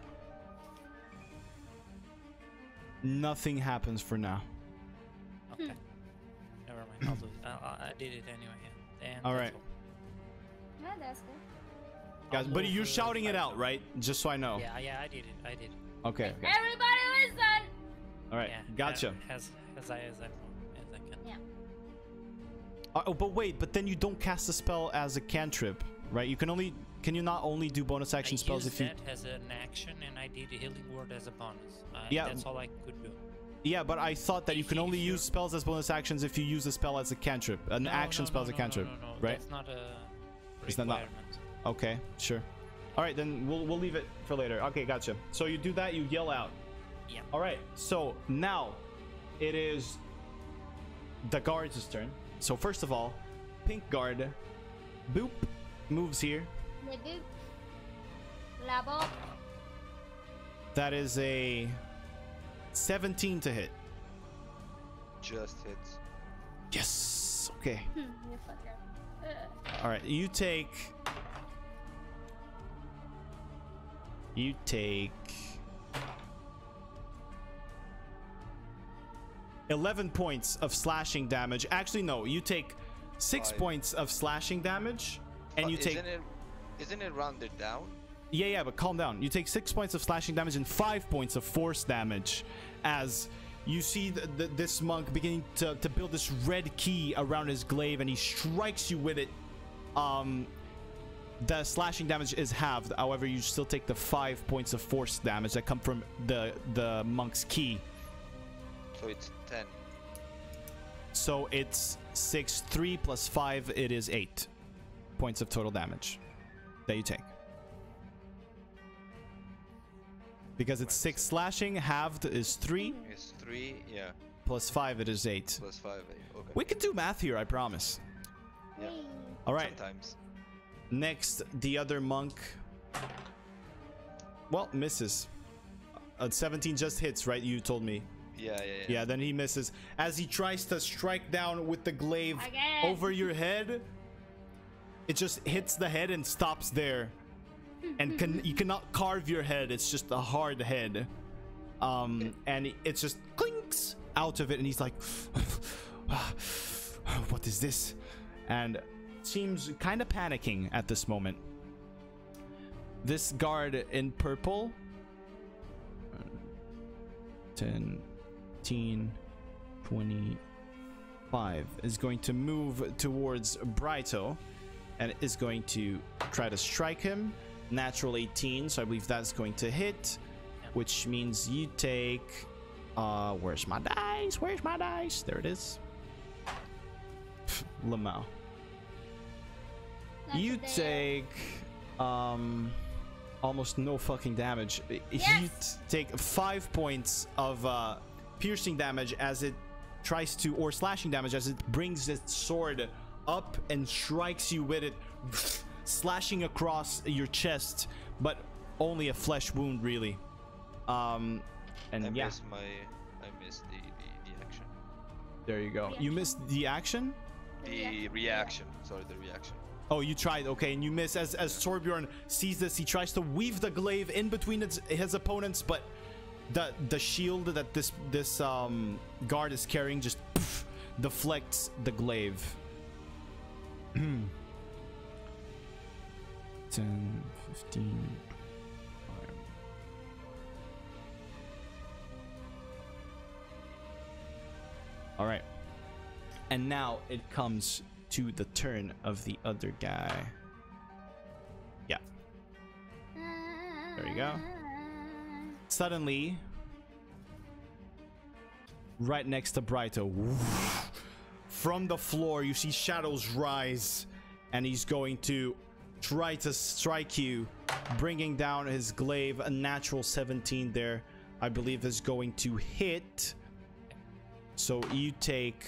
nothing happens for now. Okay. Never mind. I'll do it. I did it anyway. Yeah. And All that's right. yeah, that's good. Guys, I'll but move, you're shouting it 5 out, zone. right? Just so I know. Yeah, I did it. I did it. Okay. Okay. Everybody listen! All right. Yeah, Gotcha. As I can. Yeah. Oh, but wait. But then you don't cast a spell as a cantrip, right? You can only. Can you not only do bonus action I spells used if you? that as an action, and I did a healing word as a bonus. Yeah. That's all I could do. Yeah, but I thought that you can only use spells as bonus actions if you use a spell as a cantrip, an action spell as a cantrip, No, right? That's not a Is that not- requirement. Okay, sure. All right, then we'll leave it for later. Okay, gotcha. So you do that, you yell out. Yeah. All right. So now it is the guard's turn. So first of all, pink guard, boop, moves here. Le boop. Labo. That is a 17 to hit. Just hits. Yes. Okay. You fucker. All right. You take You take 11 points of slashing damage. Actually, no, you take 6 Five. points of slashing damage, and you take. Isn't it rounded down? Yeah, but calm down. You take 6 points of slashing damage and 5 points of force damage as you see this monk beginning to build this red key around his glaive, and he strikes you with it. The slashing damage is halved. However, you still take the 5 points of force damage that come from the monk's key. So it's 10. So it's 6, 3 plus 5. It is 8 points of total damage that you take. Because it's 6 slashing, halved is 3. It's 3, yeah. Plus 5, it is 8. Plus 5, 8. Okay. We can do math here, I promise. Yeah. All right. Sometimes. Next, the other monk. Well, misses. 17 just hits, right? You told me. Yeah. Yeah, then he misses. As he tries to strike down with the glaive Again. over your head, it just hits the head and stops there. And you cannot carve your head. It's just a hard head. And it just clinks out of it, and he's like, what is this? And seems kind of panicking at this moment. This guard in purple, 10, 15, 25, is going to move towards Brighto and is going to try to strike him. Natural 18, so I believe that's going to hit, which means you take where's my dice? There it is. Lamau. You take almost no fucking damage. Yes! You take 5 points of piercing damage as it tries to, or slashing damage as it brings its sword up and strikes you with it, slashing across your chest, but only a flesh wound, really. And I yeah, missed the action. there you go. You missed the action. The reaction. Sorry, the reaction. Oh, you tried. Okay, and you miss. As Torbjorn sees this, he tries to weave the glaive in between his opponents, but the shield that this guard is carrying just deflects the glaive. 10, 15. All right. And now it comes to the turn of the other guy. Yeah. There you go. Suddenly, right next to Brighto, from the floor, you see shadows rise, and he's going to try to strike you, bringing down his glaive. A natural 17 there, I believe, is going to hit. So you take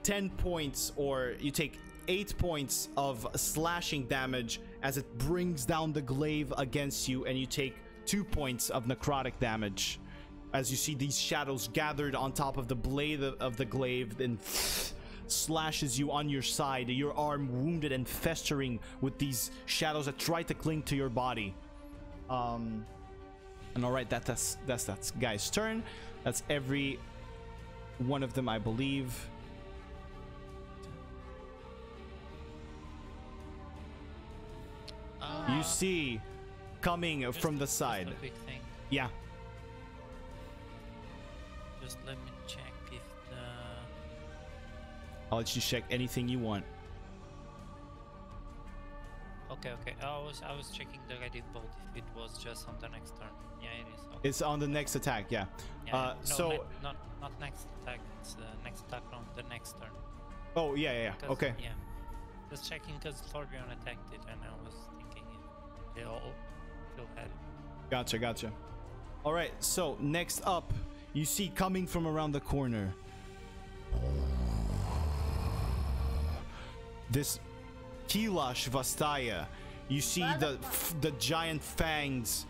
10 points, or you take 8 points of slashing damage as it brings down the glaive against you, and you take 2 points of necrotic damage as you see these shadows gathered on top of the blade of the glaive and slashes you on your side, your arm wounded and festering with these shadows that try to cling to your body. And all right, that's that guy's turn. That's every one of them, I believe. You see coming from the side. Just a quick thing. Yeah. Just let me check if the... I'll let you check anything you want. Okay. I was checking the Reddit vote if it was just on the next turn. Yeah, it is. Okay. It's on the next attack, yeah. No, so not next attack. It's next attack from the next turn. oh yeah. Okay. Yeah. Just checking because Torbjorn attacked it, and I was thinking if they all still had it. Gotcha. All right, so next up, you see coming from around the corner this Kilash Vastaya. You see the giant fangs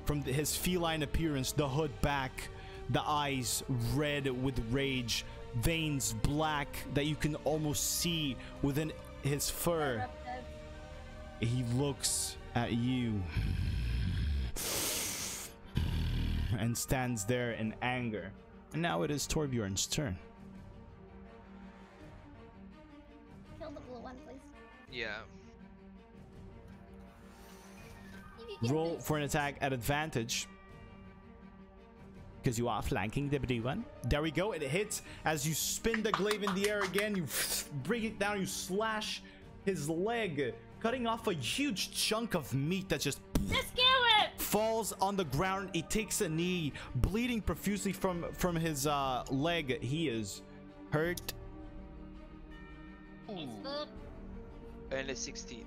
from his feline appearance, the hood back, the eyes red with rage, veins black that you can almost see within his fur. He looks at you and stands there in anger. And now it is Torbjorn's turn. Kill the blue one, please. Yeah. Roll for an attack at advantage, because you are flanking the blue one. There we go. It hits as you spin the glaive in the air again. You bring it down. You slash his leg, cutting off a huge chunk of meat that just falls on the ground. He takes a knee, bleeding profusely from his leg. He is hurt. And a 16.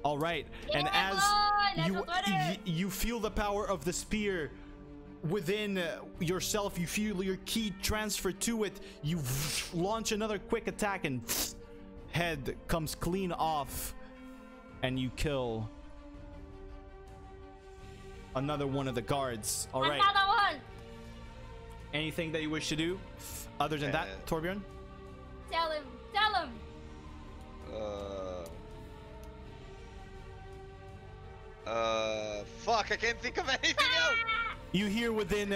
All right, and as you feel the power of the spear within yourself, you feel your ki transfer to it. You launch another quick attack, and head comes clean off, and you kill another one of the guards. All right. Another one. Anything that you wish to do other than that, Torbjorn? Tell him. Tell him. Fuck, I can't think of anything else. You hear within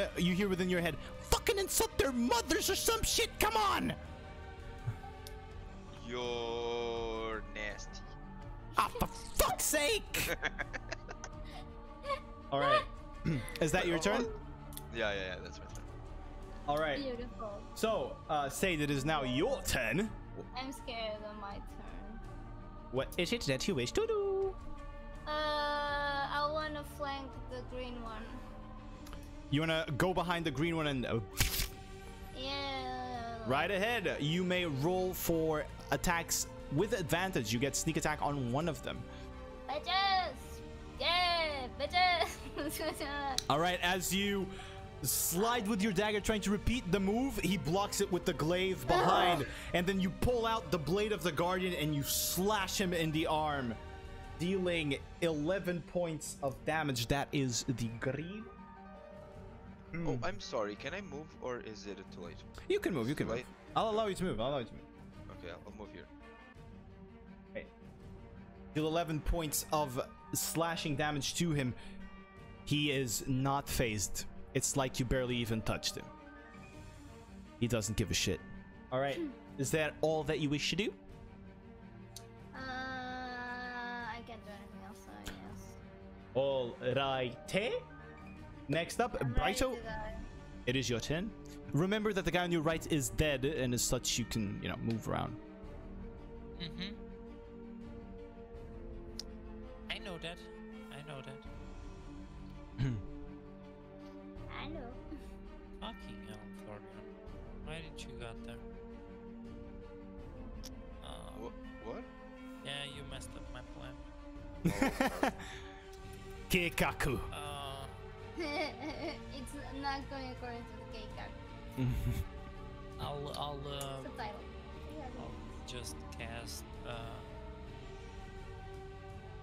your head, fucking insult their mothers or some shit. Come on. You're nasty. Ah, for fuck's sake. All right. Is that your turn? Yeah, that's my turn. All right. Beautiful. So, Sade, it is now your turn. I'm scared of my turn. What is it that you wish to do? I wanna flank the green one. You wanna go behind the green one and Yeah. right ahead. You may roll for attacks with advantage. You get sneak attack on one of them. Bitches! Yeah, bitches! All right, as you slide with your dagger trying to repeat the move, he blocks it with the glaive behind, and then you pull out the blade of the guardian and you slash him in the arm, dealing 11 points of damage. That is the green. Oh, I'm sorry. Can I move, or is it too late? You can move. You can move. Late? I'll allow you to move. Okay, I'll move here. Okay. Deal 11 points of slashing damage to him. He is not phased. It's like you barely even touched him. He doesn't give a shit. All right. Is that all that you wish to do? I can't do anything else, so yes. All right. Next up, I'm ready Brito. to go. It is your turn. Remember that the guy on your right is dead, and as such, you can, move around. Mm-hmm. I know that. I know that. I know. Fucking hell, Florian. Why didn't you got there? What? Yeah, you messed up my plan. Keikaku. It's not going according to the K-card. I'll Subtitle. just cast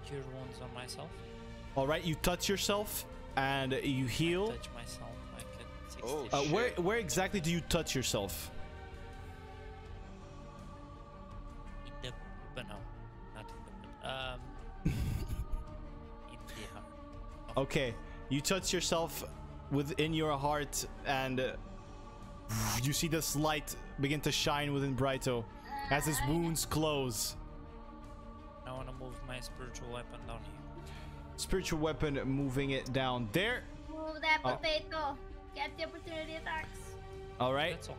Cure Wounds on myself. All right, you touch yourself and you heal. Touch myself. I get 60. Oh, where exactly do you touch yourself? In the but no, not in the in the heart. Okay, you touch yourself within your heart, and you see this light begin to shine within Brito as his wounds close. I want to move my spiritual weapon down here. Spiritual weapon, moving it down there. Move that potato. Get the opportunity attacks. All right, That's all.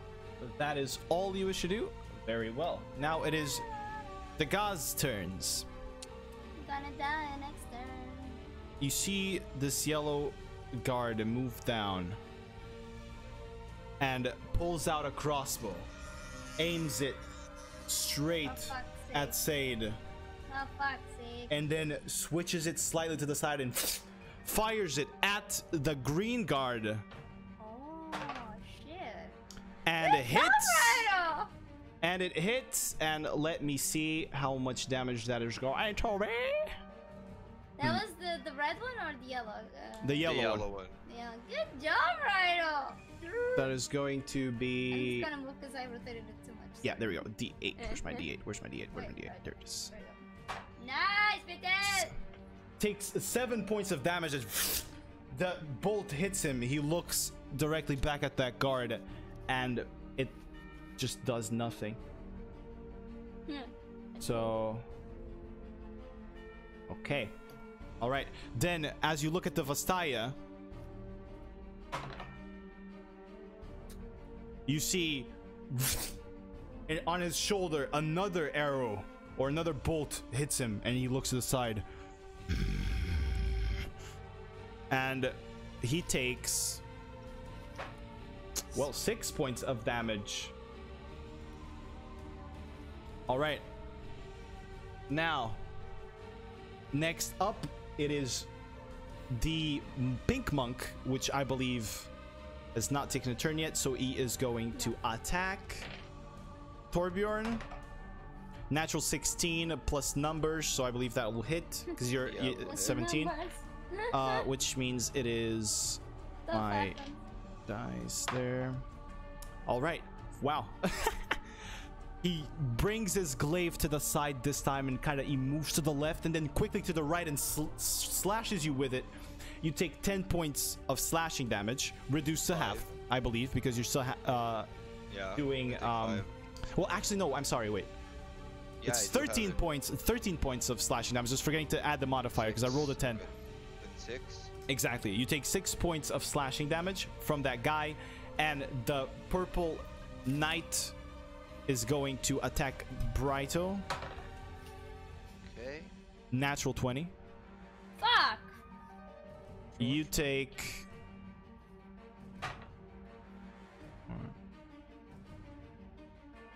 that is all you wish to do. Very well. Now it is the Gaz turns. I'm gonna die next turn. You see this yellow guard move down and pulls out a crossbow, aims it straight For fuck's sake. at Sade, For fuck's sake. and then switches it slightly to the side and fires it at the green guard, Oh, shit. and it hits. Alright. And it hits, and let me see how much damage that is going to be. That was the red one or the yellow? The yellow, the one. yellow one. Yeah. Good job, Rhino. That is going to I'm be. just gonna move because I rotated it too much. Yeah, there we go. D8. Where's my D8? Where's my D8? Where's my D8? There it is. There we go. Nice, bitches! Takes 7 points of damage as the bolt hits him. He looks directly back at that guard, and it just does nothing. So, okay, all right. Then, as you look at the Vastaya, you see on his shoulder another arrow or another bolt hits him, and he looks to the side. And he takes, well, 6 points of damage. All right. Now, next up, it is the pink monk, which I believe has not taken a turn yet, so he is going to attack Torbjorn. Natural 16 plus numbers, so I believe that will hit because you're 17, which means it is my dice there. All right. Wow. He brings his glaive to the side this time, and kind of he moves to the left and then quickly to the right and slashes you with it. You take 10 points of slashing damage, reduced to half, I believe, because you're still doing well, actually no, I'm sorry, wait. Yeah, it's 13 points of slashing damage. Just forgetting to add the modifier because I rolled a 10. 6. Exactly. You take 6 points of slashing damage from that guy, and the purple knight is going to attack Brighto. Okay. Natural 20. Fuck! You take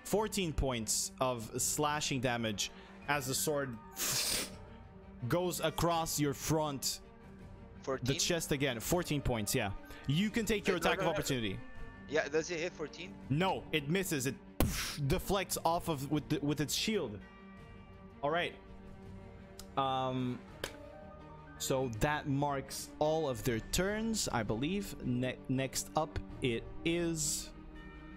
14 points of slashing damage as the sword goes across your front. 14? The chest again. 14 points, yeah. You can take your attack of opportunity. Yeah, does it hit 14? No, it misses. It deflects off of with its shield. All right. So that marks all of their turns, I believe. Next up, it is.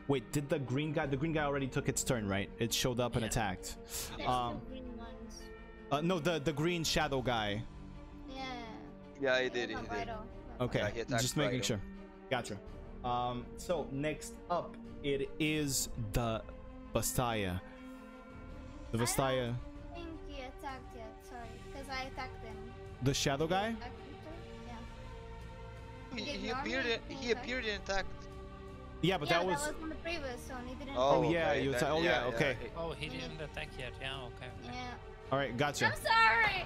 Wait, did the green guy? The green guy already took its turn, right? It showed up and attacked. The green ones. No, the green shadow guy. Yeah. Yeah, he did. He did. Okay, Yeah, he attacked just making Brighto. sure. Gotcha. So next up, it is the Vastaya. The Vastaya. I think he attacked yet. Sorry, because I attacked him. The shadow guy. Yeah. He appeared and attacked. Yeah, but Yeah, that was. on the previous one. He didn't. Oh attack. yeah, okay, you. then- Oh yeah, okay. Oh, he didn't attack yet. Yeah, okay. Yeah. All right, gotcha. I'm sorry.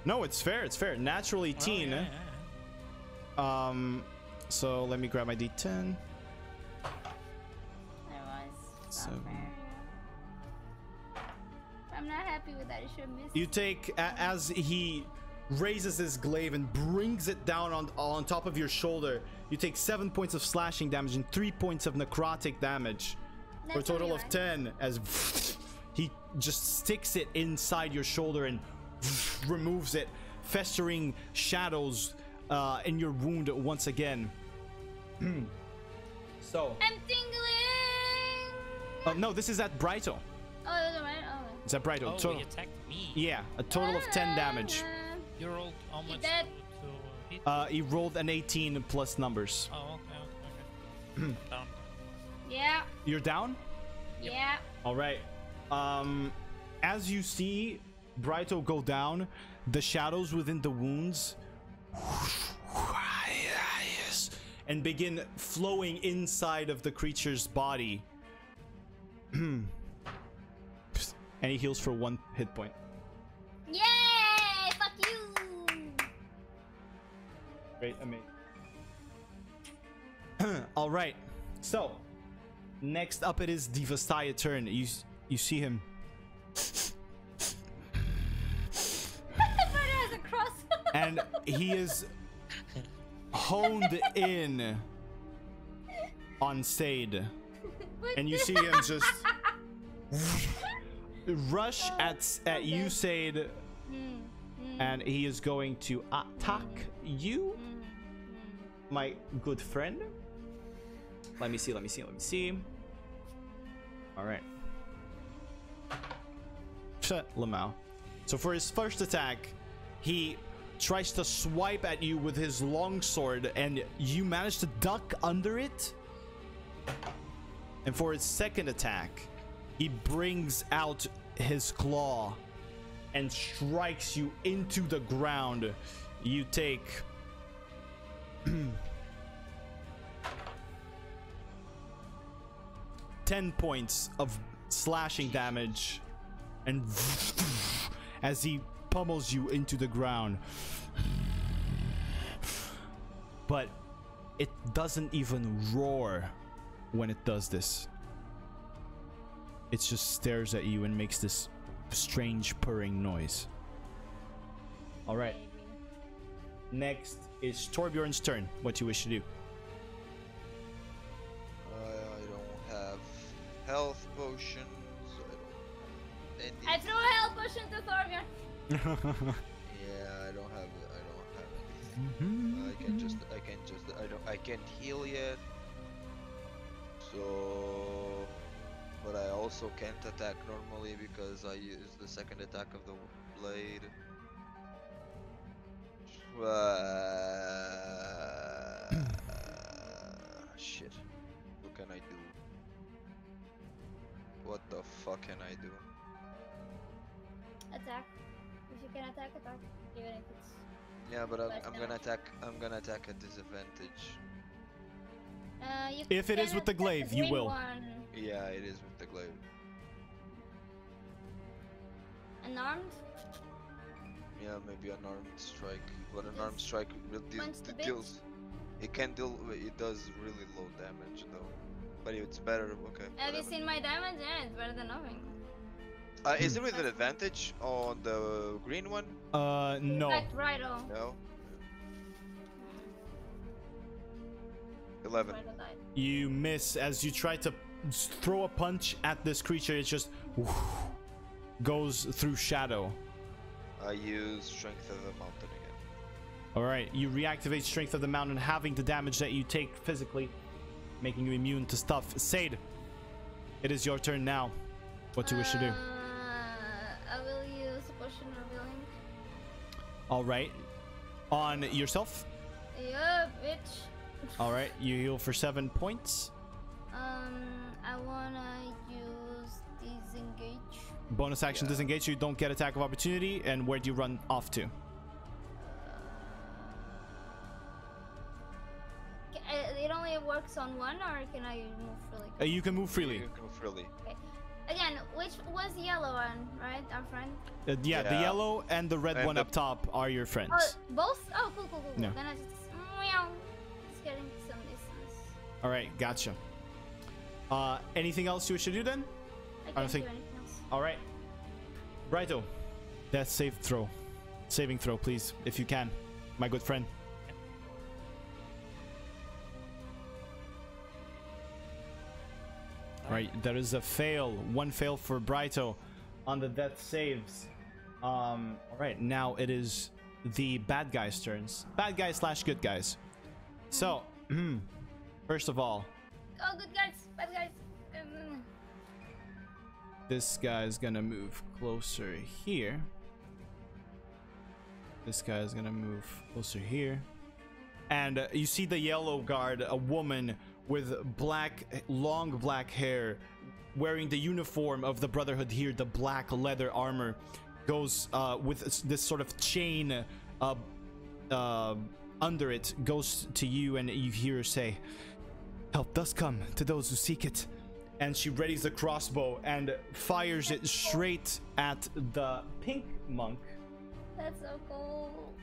No, it's fair. It's fair. Natural 18. Oh, yeah. So let me grab my D10. So I'm not happy with that. It should have missed. You take as he raises his glaive and brings it down on top of your shoulder. You take 7 points of slashing damage and 3 points of necrotic damage, for a That's total only of 10. As he just sticks it inside your shoulder and removes it, festering shadows in your wound once again. So. I'm tingling. No, this is at Brighto. Oh, that's right. Oh. It's at Brighto. Oh, Total. he attacked me. Yeah, a total of 10 damage. You rolled how much dead. to hit? He rolled an 18 plus numbers. Oh, okay. Down. Yeah. You're down? Yeah. All right. As you see Brighto go down, the shadows within the wounds and begin flowing inside of the creature's body. And he heals for 1 hit point. Yay! Fuck you! Great, amazing. All right. So, next up it is the Vastaya turn. You see him. Has a cross. And he is honed in on Sade. And you see him just rush at you, Sade. And he is going to attack you, my good friend. Let me see. All right. Lamau. So for his first attack, he tries to swipe at you with his longsword, and you manage to duck under it. And for his second attack, he brings out his claw and strikes you into the ground. You take 10 points of slashing damage, and as he pummels you into the ground. But it doesn't even roar when it does this. It just stares at you and makes this strange purring noise. All right. Next is Torbjorn's turn. What you wish to do? I don't have health potions. I threw a health potion to Torbjorn. Yeah, I don't have anything. I can't heal yet. So, but I also can't attack normally because I used the second attack of the blade. Shit. What can I do? What the fuck can I do? Attack. If you can attack, even if it's. Yeah, but I'm gonna attack at disadvantage. If it is with the glaive, you will. Yeah, it is with the glaive. Unarmed? Yeah, maybe an armed strike. But an armed strike deals. It does really low damage though. But it's better. Okay. Have you whatever. seen my damage? Yeah, it's better than nothing. Is it with an advantage on the green one? No. Right on. No. 11. You miss as you try to throw a punch at this creature. It just goes through shadow. I use Strength of the Mountain again. All right, you reactivate Strength of the Mountain, having the damage that you take physically, making you immune to stuff. Sade, it is your turn now. What do you wish to do? I will use Potion Revealing. All right, on yourself. Yeah, bitch. All right, you heal for 7 points. I wanna use Disengage. Bonus action disengage. You don't get attack of opportunity. And where do you run off to? It only works on one, or can I move freely? You can move freely. You can move freely. Okay. Again, which was the yellow one, right? Our friend? Yeah, the Yeah. yellow and the red And one the- up top are your friends. Oh, both? Oh, cool. No. Then I just meow. Just getting some distance. All right, gotcha. Anything else you wish to do then? I can't think- do anything else. All right, Brighto, death saving throw, please, if you can, my good friend. All right, there is a fail. One fail for Brighto on the death saves. All right, now it is the bad guys' turns. Bad guys / good guys. So, first of all, Oh, good guys, bad guys. this guy's gonna move closer here. This guy's gonna move closer here. And you see the yellow guard, a woman with long black hair, wearing the uniform of the Brotherhood here, the black leather armor, goes with this sort of chain under it, goes to you, and you hear her say, "Help does come to those who seek it." And she readies the crossbow and fires it straight at the pink monk. That's so cool.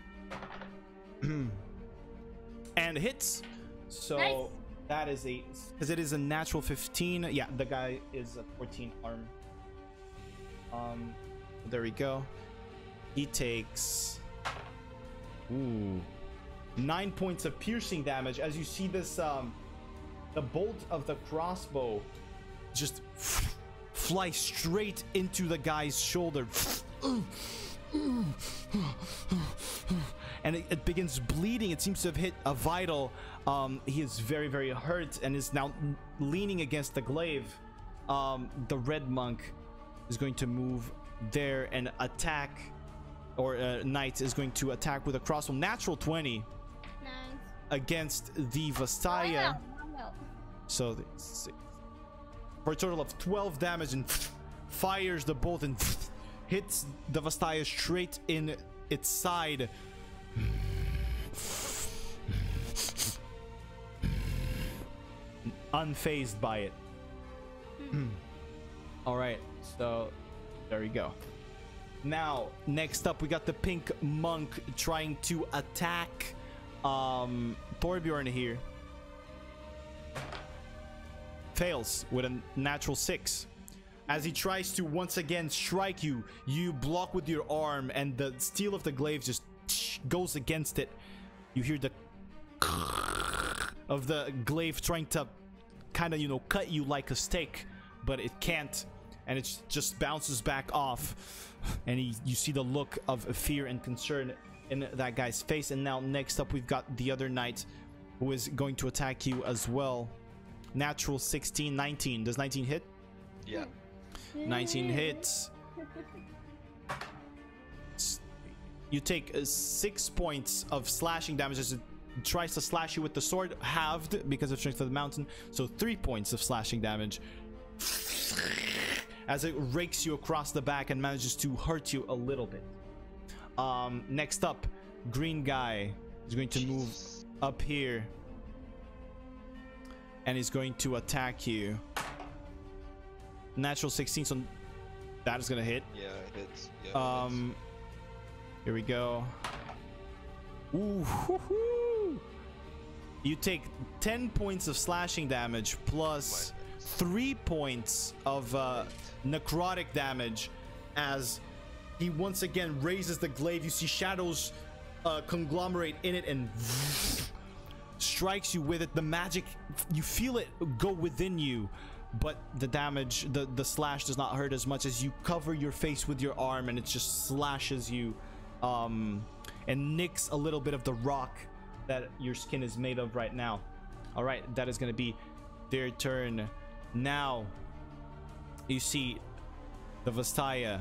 And hits. So Nice. that is because it is a natural 15. Yeah, the guy is a 14 arm. There we go. He takes 9 points of piercing damage as you see this the bolt of the crossbow just fly straight into the guy's shoulder. and it begins bleeding. It seems to have hit a vital. He is very, very hurt and is now leaning against the glaive. The red monk is going to move there and attack, or knight is going to attack with a crossbow. Natural 20 Nice. against the Vastaya. So for a total of 12 damage, and fires the bolt and hits the Vastaya straight in its side. Unfazed by it. All right, so there we go. Now, next up, we got the pink monk trying to attack Torbjorn here. Fails with a natural 6. As he tries to once again strike you, you block with your arm, and the steel of the glaive just goes against it. You hear the of the glaive trying to kind of, you know, cut you like a steak, but it can't, and it just bounces back off. And you see the look of fear and concern in that guy's face. And now next up, we've got the other knight who is going to attack you as well. Natural 16, 19. Does 19 hit? Yeah. 19 hits. You take 6 points of slashing damage as it tries to slash you with the sword, halved because of Strength of the Mountain. So 3 points of slashing damage as it rakes you across the back and manages to hurt you a little bit. Next up, green guy is going to move up here and is going to attack you. Natural 16, so that is gonna hit. Yeah, it hits. Yeah, it hits. Here we go. Ooh, hoo-hoo. You take 10 points of slashing damage plus 3 points of necrotic damage as he once again raises the glaive. You see shadows conglomerate in it and strikes you with it. The magic, you feel it go within you, but the damage, the slash does not hurt as much as you cover your face with your arm, and it just slashes you and nicks a little bit of the rock that your skin is made of right now. All right, that is going to be their turn. Now you see the Vastaya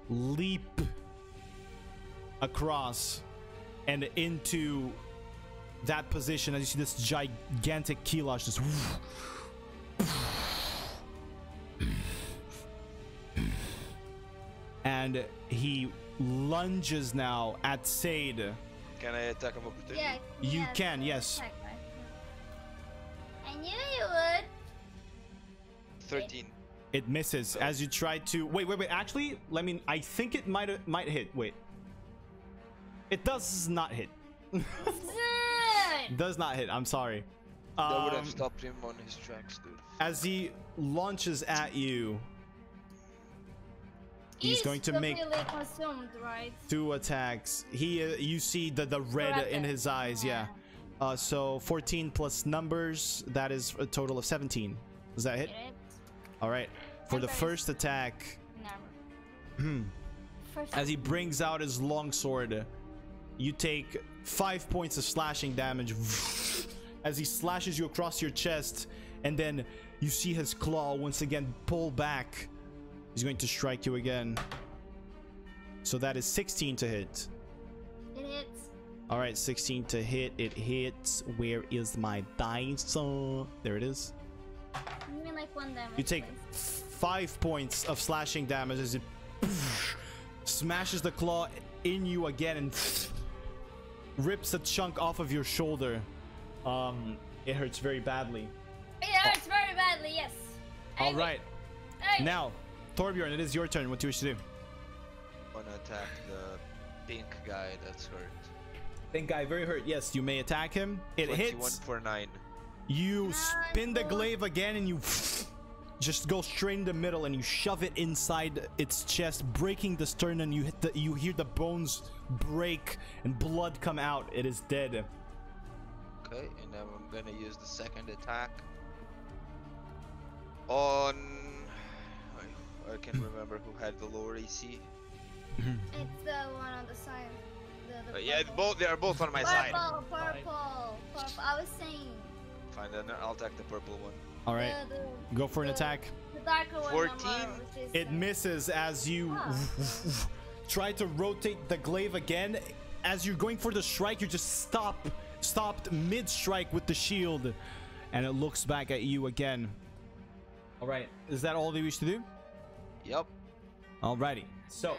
leap across and into that position as you see this gigantic Kilash just and he lunges now at Sade. Can I attack of opportunity? Yeah, You yes, can, yes. attack, right? I knew you would. 13. It misses as you try to wait. Actually, I think it might hit. Wait, it does not hit. Does not hit. I'm sorry. That would have stopped him on his tracks, dude. As he launches at you, he's going to make completely consumed, right? 2 attacks. You see the red in his eyes. Yeah. So 14 plus numbers. That is a total of 17. Does that hit? All right. For the first attack, as he brings out his longsword, you take 5 points of slashing damage as he slashes you across your chest, and then you see his claw once again pull back. He's going to strike you again. So that is 16 to hit. It hits. All right, 16 to hit. It hits. Where is my dice? There it is. You mean like 1 damage? You take please. 5 points of slashing damage as it smashes the claw in you again and rips a chunk off of your shoulder. It hurts very badly. It hurts very badly, yes. All right. Now, Torbjorn, it is your turn. What do you wish to do? I'm gonna attack the pink guy that's hurt. Pink guy, very hurt. Yes, you may attack him. It 21 hits. for 9. You spin the glaive again and you just go straight in the middle and you shove it inside its chest, breaking the sternum. You hear the bones break and blood come out. It is dead. Okay, and now I'm gonna use the second attack on. I can't remember who had the lower AC. It's the one on the side. The Yeah, purple. they are both on my side. Purple. I was saying. Fine, then I'll attack the purple one. All right, go for an attack. The darker one. 14? It misses as you try to rotate the glaive again. As you're going for the strike, you just stopped mid-strike with the shield, and it looks back at you again. All right, is that all you wish to do? Yep. Alrighty, so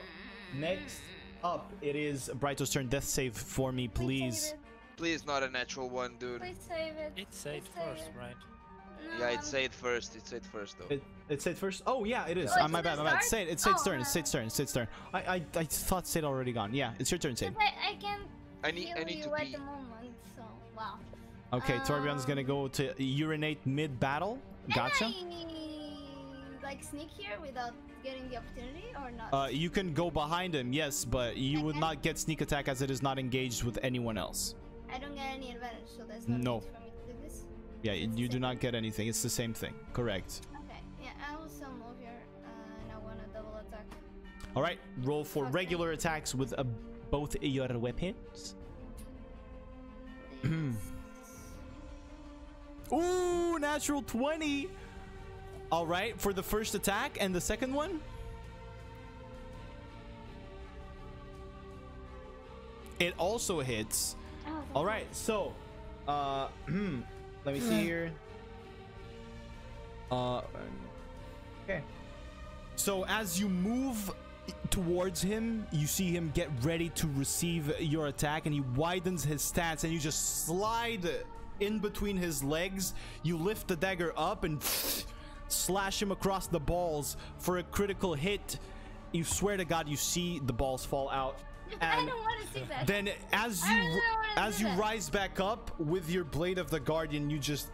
next up it is Brighto's turn. Death save for me, please. Please, not a natural one, dude. Please save it. It saved first, right? No, Yeah, it said first. It said first, though. It said first. Oh yeah, it is. Oh, My it's bad. start? Say it. It's Oh, Said's turn. It's Said's turn. It's Said's turn. I thought Said already gone. Yeah, it's your turn, Said. I can I need heal to you at pee. the moment, so wow. Okay, Torbjorn's gonna go to urinate mid battle. Gotcha. Can I, like, sneak here without getting the opportunity or not? You can go behind him, yes, but you would not get sneak attack as it is not engaged with anyone else. I don't get any advantage, so there's No. no need for me to do this. Yeah, It's the you do same. not get anything. It's the same thing. Correct. Okay, yeah, I will still move here, and I want to double attack. All right, roll for Okay. regular attacks with both your weapons. Please. Ooh, natural 20. All right, for the first attack and the second one. It also hits. Oh, All right, so let me see here. Okay. So as you move towards him, you see him get ready to receive your attack, and he widens his stance, and you just slide in between his legs. You lift the dagger up and slash him across the balls for a critical hit. You swear to God, you see the balls fall out. I And don't want to see that. then as I really you don't wanna as do you that. rise back up with your blade of the guardian, you just,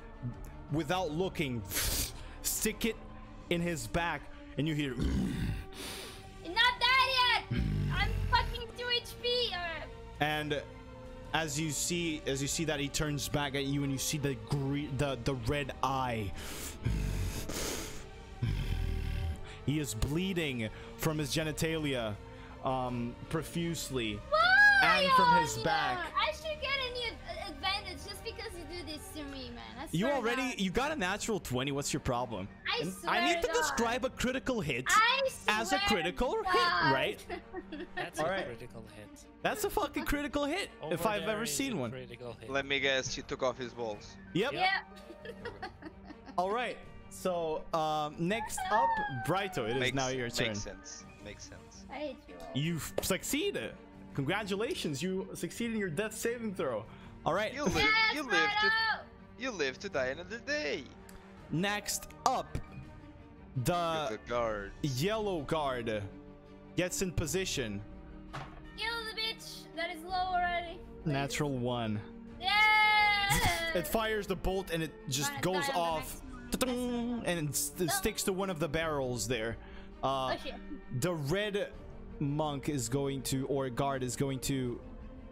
without looking, stick it in his back, and you hear Not that yet! I'm fucking 2 HP! Alright. and as you see that, he turns back at you, and you see the red eye. He is bleeding from his genitalia profusely. And from his back. I should get any advantage just because you do this to me, man. I You swear already to God. you got a natural 20. What's your problem? I And swear I need to to God. describe a critical hit I as a swear critical to hit, God. right? That's All a right. critical hit. That's a fucking critical hit if Over I've there ever is a seen one. Critical hit. Let me guess, she took off his balls. Yep. Yeah. All right. So next up, Brighto. It is now your turn. Makes sense. Makes sense. I hate you all. You've succeeded. Congratulations, you succeeded in your death saving throw. All right. You live. Yes, You live Brighto! You live to die another day. Next up, the The guard. yellow guard gets in position. Kill the bitch that is low already. Natural 1. Yeah! It fires the bolt and it just Fine, goes fine, off, the next one. and it sticks to one of the barrels there. Oh shit. The red monk is going to, or guard is going to,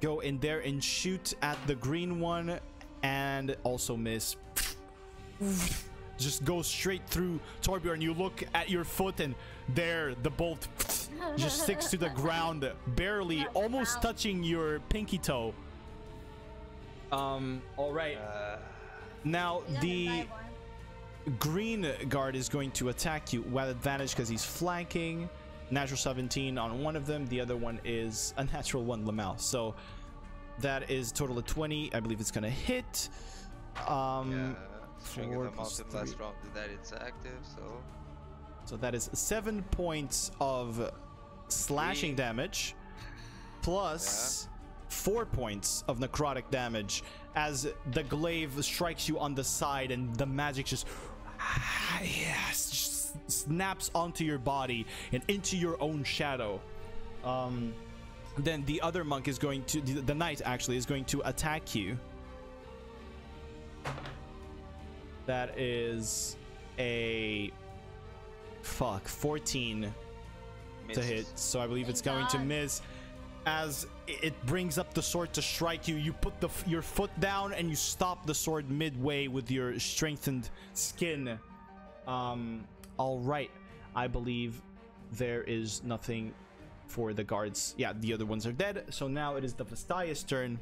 go in there and shoot at the green one, and also miss. Just goes straight through Torbjorn. You look at your foot, and there the bolt just sticks to the ground, barely, almost touching your pinky toe. All right. Now You got the die, boy. green guard is going to attack you with advantage because he's flanking. Natural 17 on one of them. The other one is a natural 1, Lamau. So that is total of 20. I believe it's gonna hit. Yeah. String of 4 the plus mountain last 3. round that it's active, so So that is 7 points of slashing Three. damage, plus 4 points of necrotic damage as the glaive strikes you on the side, and the magic just just snaps onto your body and into your own shadow. Then the other monk is going to, the knight actually is going to attack you. That is a 14 to hit, so I believe it's Thank going to God. miss. As it brings up the sword to strike you, you put your foot down and you stop the sword midway with your strengthened skin. All right, I believe there is nothing for the guards. Yeah, the other ones are dead. So now it is the Vastaya's turn.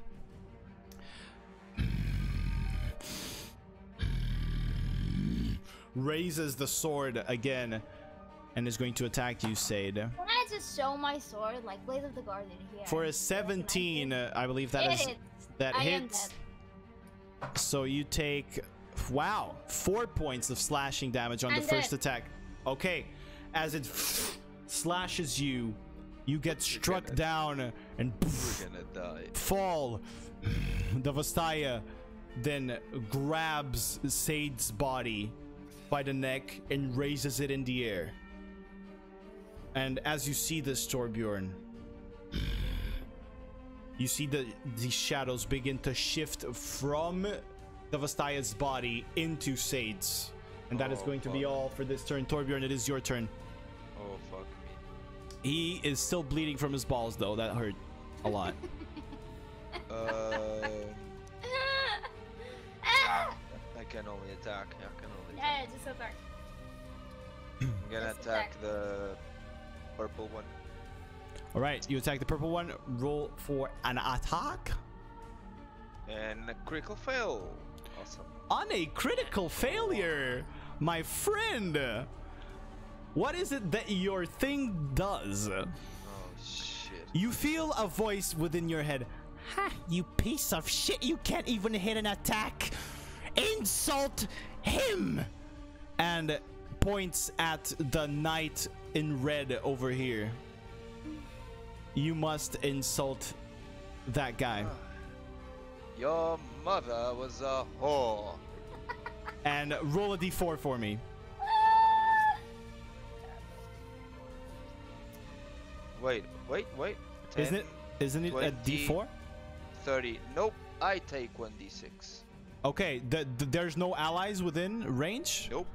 Raises the sword again and is going to attack you, Sade. Can I just show my sword, like Blade of the Guardian here? For a 17, I believe that is that hits. So you take, wow, 4 points of slashing damage on the first attack. Okay, as it slashes you, you get struck down and We're gonna die. fall. The Vastaya then grabs Sade's body by the neck and raises it in the air. And as you see this, Torbjorn, you see the shadows begin to shift from the Vastaya's body into Sade's. And that is going to be all for this turn. Torbjorn, it is your turn. Oh, fuck me. He is still bleeding from his balls, though. That hurt a lot. I can only attack. I can only Yeah, attack. just attack. I'm gonna Just attack attack. the purple one. All right, you attack the purple one. Roll for an attack. And a critical fail. Awesome. On a critical failure, my friend. What is it that your thing does? Oh, shit. You feel a voice within your head. Ha, you piece of shit. You can't even hit an attack. Insult him. And points at the knight in red over here. You must insult that guy. Your mother was a whore. And roll a d4 for me. Wait. 10, Isn't it a 20, d4? 30. Nope. I take 1d6. Okay, there's no allies within range? Nope.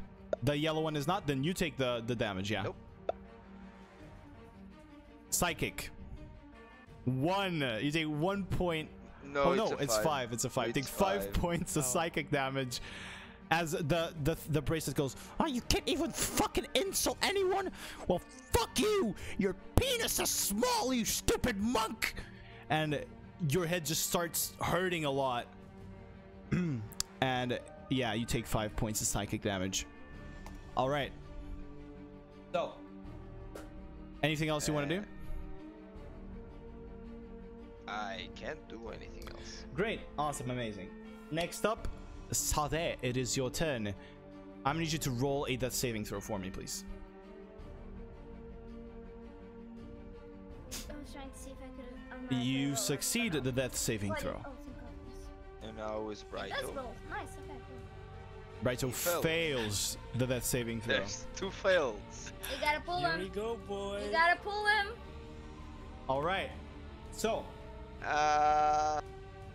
The yellow one is not? Then you take the damage, yeah. Nope. Psychic. 1. You take 1 point. No, Oh no, it's a it's 5. 5. It's a 5. Take It's 5 5. points of psychic damage. As the bracelet goes, oh, you can't even fucking insult anyone? Well, fuck you! Your penis is small, you stupid monk! And your head just starts hurting a lot. And yeah, you take 5 points of psychic damage. All right. So, anything else you want to do? I can't do anything else. Great, awesome, amazing. Next up, Sade, it is your turn. I'm gonna need you to roll a death saving throw for me, please. I was trying to see if I could. You succeed the death saving throw. Oh, thank God. And now is It does Brighto. roll. Nice. Okay. Cool. Right, so He failed. fails the death saving throw. There's 2 fails. You gotta pull Here we him. go, boys. You gotta pull him. All right, so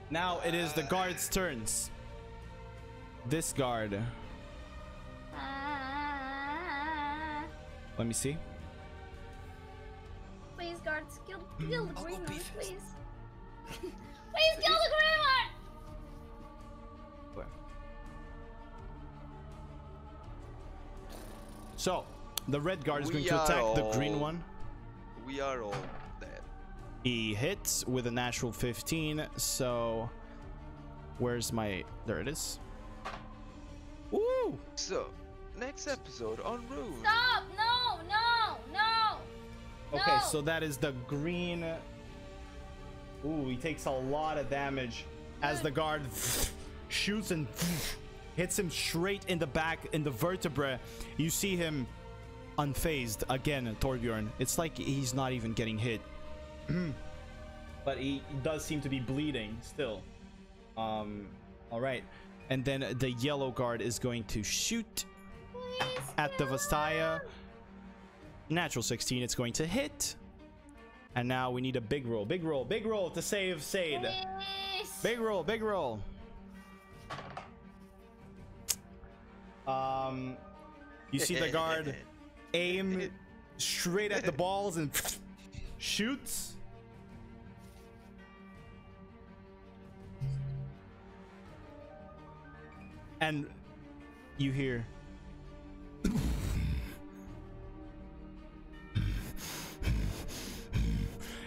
now it is the guards' turns. This guard. Let me see. Please, guards, kill the green I'll go one, beef it. please. Please kill the green one. So the red guard is going We to are attack the green all- one. We are all dead. He hits with a natural 15. So where's my? There it is. Woo! So, next episode on Rune. Stop! No! No! No! Okay, No. so that is the green. Ooh, he takes a lot of damage as the guard shoots and hits him straight in the back, in the vertebra. You see him unfazed again, Torbjorn. It's like he's not even getting hit. But he does seem to be bleeding still. All right. And then the yellow guard is going to shoot Please at the kill Vastaya. him. Natural 16, it's going to hit. And now we need a big roll. Big roll to save Sade. Please. Big roll. You see the guard aim straight at the balls and shoots. And you hear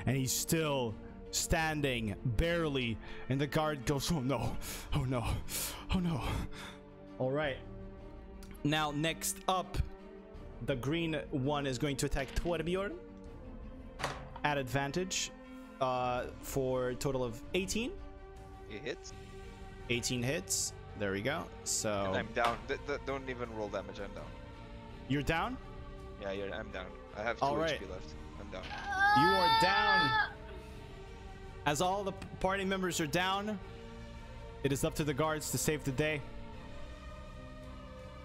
and he's still standing barely, and the guard goes, oh no, oh no, oh no. All right, now next up, the green one is going to attack Torbjorn at advantage for a total of 18. It hits. 18 hits. There we go. So And I'm down. Don't even roll damage. I'm down. you're down. Yeah, I'm down. I have 2 All right. HP left. I'm down. You are down. As all the party members are down, it is up to the guards to save the day.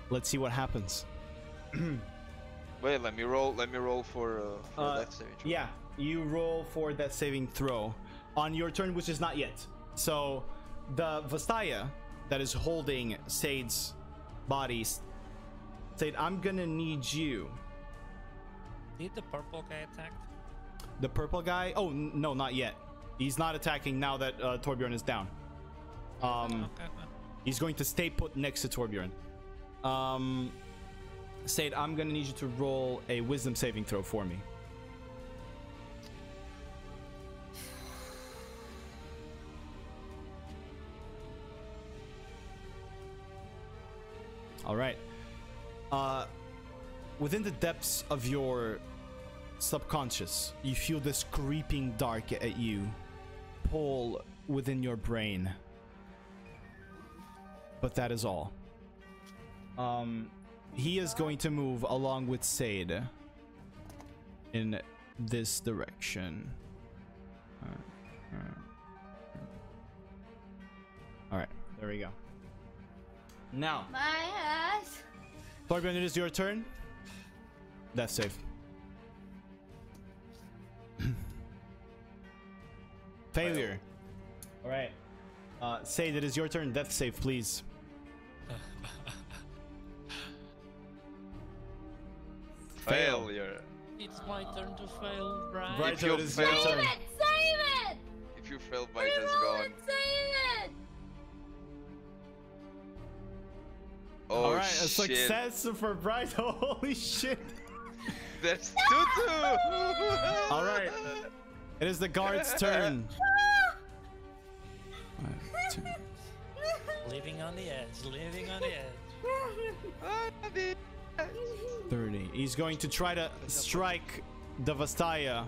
Let's see what happens. Wait, let me roll. Let me roll for death saving throw. Yeah, you roll for that saving throw on your turn, which is not yet. So the Vastaya that is holding Sade's body, Sade, I'm gonna need you. Did the purple guy attack? The purple guy? Oh, no, not yet. He's not attacking now that Torbjorn is down. Okay. He's going to stay put next to Torbjorn. Sade, I'm gonna need you to roll a wisdom saving throw for me. All right. Within the depths of your subconscious, you feel this creeping dark at you pull within your brain. But that is all. He is going to move along with Sade in this direction. All right, there we go. Now, My ass. Torbjorn, it is your turn. Death save. Failure. All right. Sade, it is your turn. Death save, please. Failure. It's my turn to fail, right? Right, If so you it is your fail- Save turn. it! Save it! If you fail, bite has Reroll gone. it! Save it! Oh All right, a shit. success for Bright. Holy shit. That's 2-2. All right. It is the guard's turn. 5, 2. Living on the edge, living on the edge. 30. He's going to try to strike the Vastaya.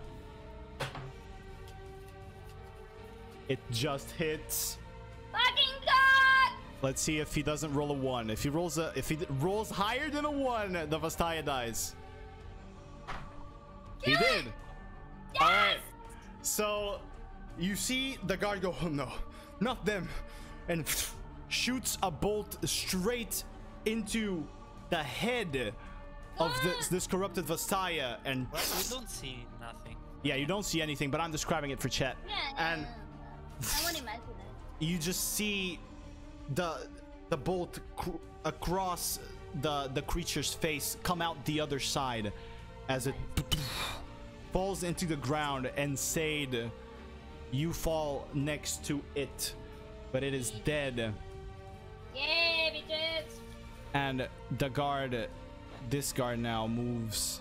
It just hits. Fucking God! Let's see if he doesn't roll a 1. If he rolls higher than a 1, the Vastaya dies. He did. All right. So you see the guard go, oh no, not them, and shoots a bolt straight into the head of this corrupted Vastaya, and Right, we don't see nothing. yeah, you don't see anything, but I'm describing it for chat. Yeah, And I won't imagine it. you just see the bolt across the creature's face come out the other side as it falls into the ground, and Sade, you fall next to it, but it is dead. Yeah, bitches! And the guard, this guard now moves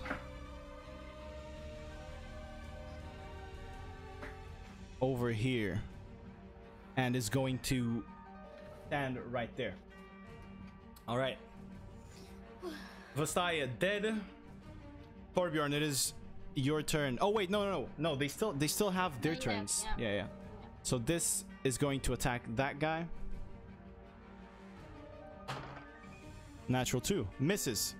over here and is going to stand right there. All right. Vastaya dead. Torbjorn, it is your turn. Oh wait, no. They still have their They left, turns. yeah. Yeah. So this is going to attack that guy. Natural 2 misses.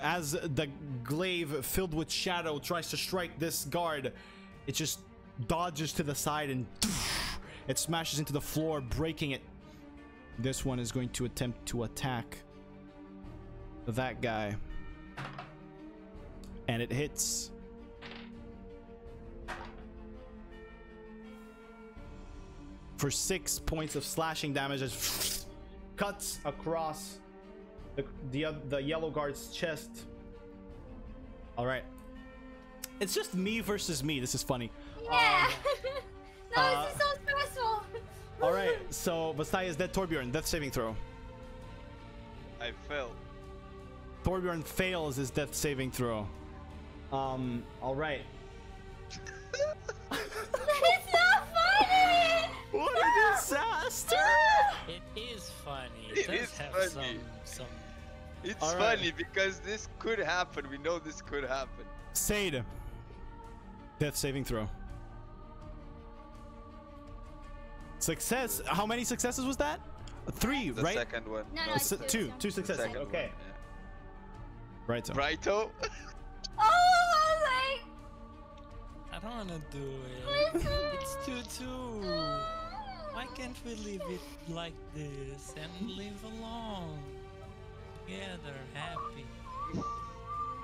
As the glaive filled with shadow tries to strike this guard, it just dodges to the side and it smashes into the floor, breaking it. This one is going to attempt to attack that guy, and it hits. For 6 points of slashing damage as cuts across the yellow guard's chest. All right, it's just me versus me. This is funny. Yeah! No, this is so stressful! All right, so Vastaya is dead. Torbjorn, death saving throw. I fell. Torbjorn fails his death saving throw. All right. master. It is funny. It does is have funny. some. It's All right. funny because this could happen. We know this could happen. Sade. Death saving throw. Success. How many successes was that? 3, The right? second one. No, no, it's the two. Two successes. second Okay. one, yeah. Right. So. Brighto. Oh, I I don't wanna do it. It's 2-2. Why can't we leave it like this and live alone? Together, happy.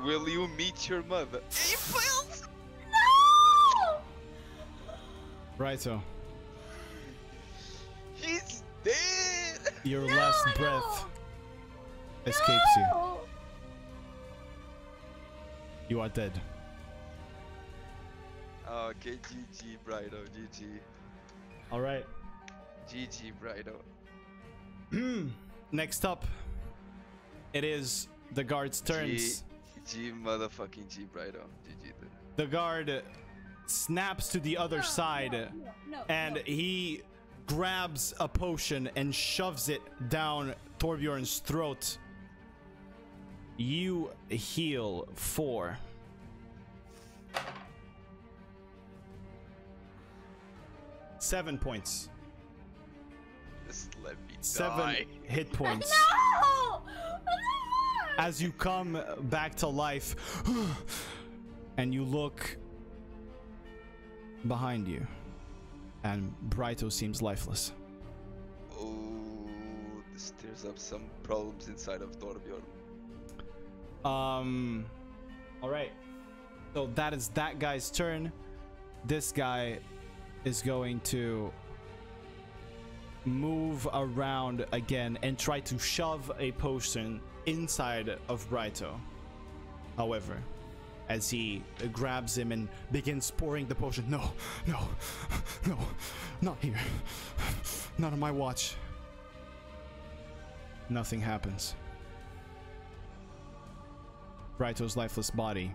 Will you meet your mother? No! Right. So. He's dead. Your No, last no. breath escapes you. No! You are dead. Okay, GG, Brighto, GG. All right. GG, Brighto. Next up, it is the guard's turns. G motherfucking G, Brighto. GG, dude. The guard snaps to the other side, and he grabs a potion and shoves it down Torbjorn's throat. You heal 4. Seven points. Just let me 7 die. hit points. No! As you come back to life, and you look behind you, and Brighto seems lifeless. Oh, this stirs up some problems inside of Torbjorn. All right. So that is that guy's turn. This guy is going to move around again and try to shove a potion inside of Brighto. However, as he grabs him and begins pouring the potion, no, not here, not on my watch. Nothing happens. Brighto's lifeless body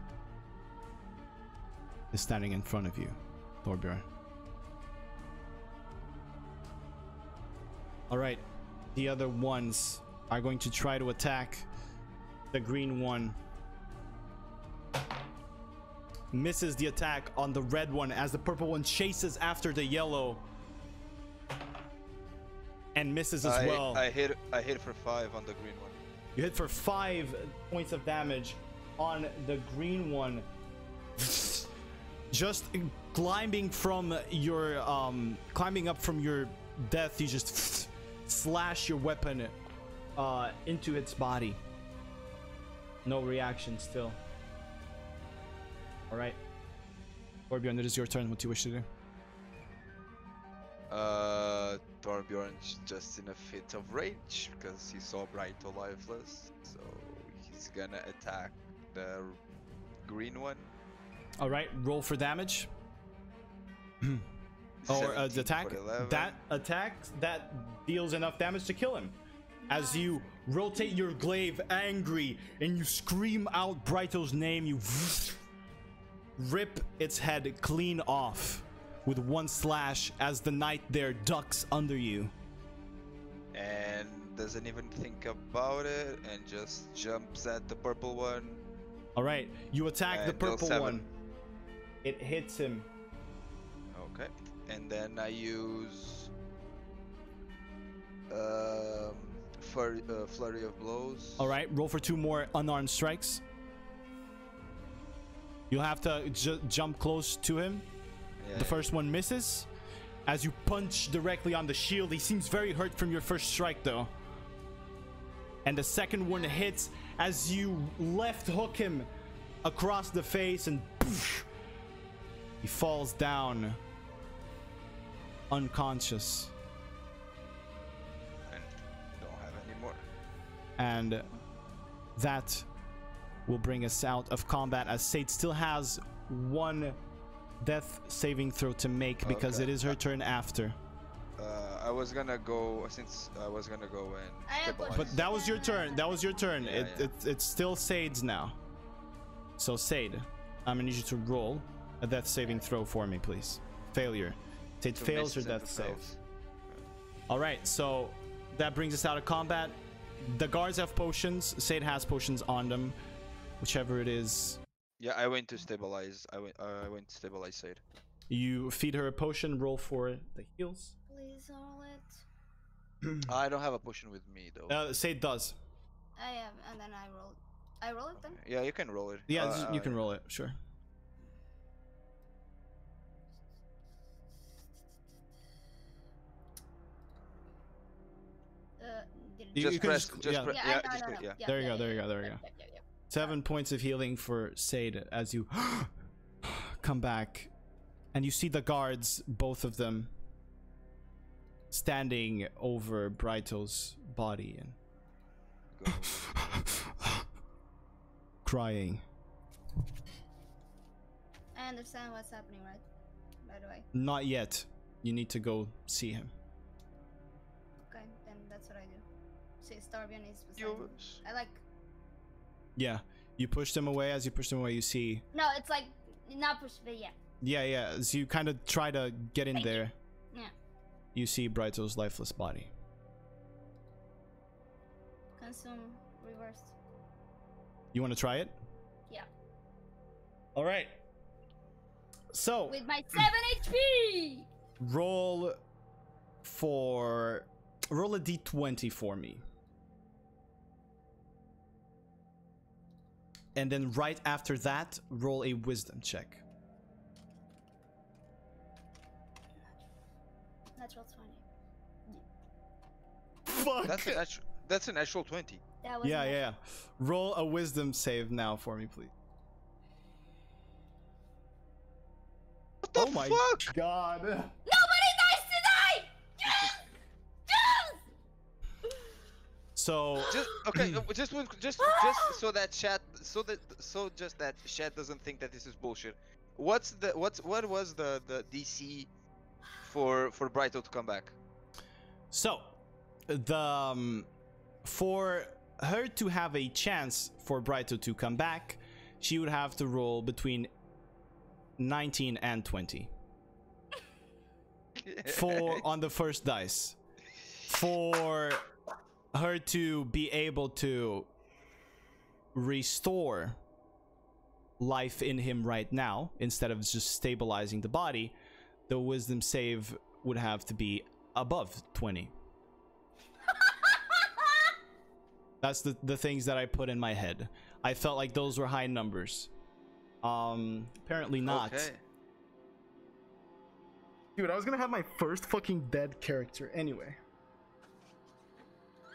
is standing in front of you, Torbjorn. Alright, the other ones are going to try to attack. The green one misses the attack on the red one as the purple one chases after the yellow and misses as well. I hit for 5 on the green one. You hit for 5 points of damage on the green one. Just climbing up from your death, you just slash your weapon into its body. No reaction still. All right, Torbjorn, it is your turn. What do you wish to do? Torbjorn's just in a fit of rage because he saw Brighto lifeless, so he's gonna attack the green one. All right, roll for damage. Or the 17 attack. for 11. That deals enough damage to kill him. As you rotate your glaive angry and you scream out Brighto's name, you rip its head clean off with one slash as the knight there ducks under you. And doesn't even think about it and just jumps at the purple one. All right, you attack the And deal purple 7. one. It hits him. Okay. And then I use flurry of blows. All right, roll for 2 more unarmed strikes. You'll have to jump close to him. Yeah, The first one misses. As you punch directly on the shield, he seems very hurt from your first strike though. And the second one hits as you left hook him across the face and poof, he falls down unconscious. And don't have any more. And that will bring us out of combat as Sade still has 1 death saving throw to make because Okay. it is her turn after. I was gonna go and stabilize. But that was your turn. That was your turn. Yeah, It's still Sade's now. So Sade, I'm gonna need you to roll a death saving throw for me, please. Failure. Sade So fails her misses and death fails. save. All right, so that brings us out of combat. The guards have potions. Sade has potions on them, whichever it is. Yeah, I went to stabilize. I went to stabilize Sade. You feed her a potion. Roll for the heals. Please roll it. I don't have a potion with me though. Sade does. I have, and then I roll. I roll it then. Yeah, you can roll it. Yeah, you can roll it. Sure. Just press. yeah. Yeah, Yeah, just no, press. no. Yeah. There you go, there you go, there you go. Yeah. 7 points of healing for Sade as you come back, and you see the guards, both of them, standing over Brighto's body and Go. crying. I understand what's happening, right? By the way. Not yet. You need to go see him. Okay, then that's what I do. See, Starbian is beside You. me. I like. Yeah, you pushed him away. As you pushed him away, you see. No, it's like not push, but yeah. Yeah. As you kind of try to get in Thank you. there, Yeah. you see Brighto's lifeless body. Consume reversed. You want to try it? Yeah. All right. So With my 7 HP. roll a d20 for me. And then right after that, roll a wisdom check. Natural 20. Fuck. That's an actual 20. That was Yeah. Roll a wisdom save now for me, please. What the Oh my fuck? god. Nobody dies tonight. Yes. So Just okay. Just so that chat, just that chat doesn't think that this is bullshit. What was the DC for Brighto to come back? So, for her to have a chance for Brighto to come back, she would have to roll between 19 and 20 on the first dice. For her to be able to restore life in him right now, instead of just stabilizing the body, the wisdom save would have to be above 20. That's the things that I put in my head. I felt like those were high numbers. Apparently not. Okay. Dude, I was gonna have my first fucking dead character anyway.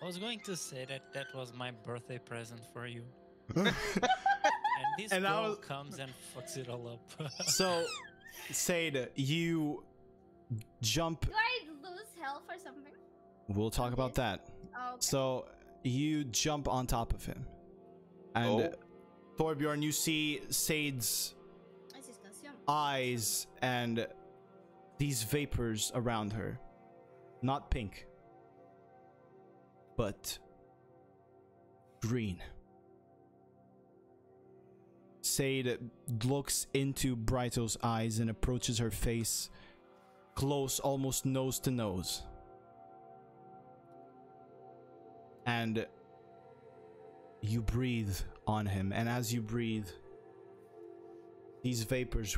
I was going to say that was my birthday present for you. And this And I girl was- comes and fucks it all up. So, Sade, you jump. Do I lose health or something? We'll talk about that. Oh, okay. So, you jump on top of him. And Torbjorn, you see Sade's This is consumed. eyes and these vapors around her. Not pink, but green. Sade looks into Brighto's eyes and approaches her face close, almost nose to nose. And you breathe on him, and as you breathe, these vapors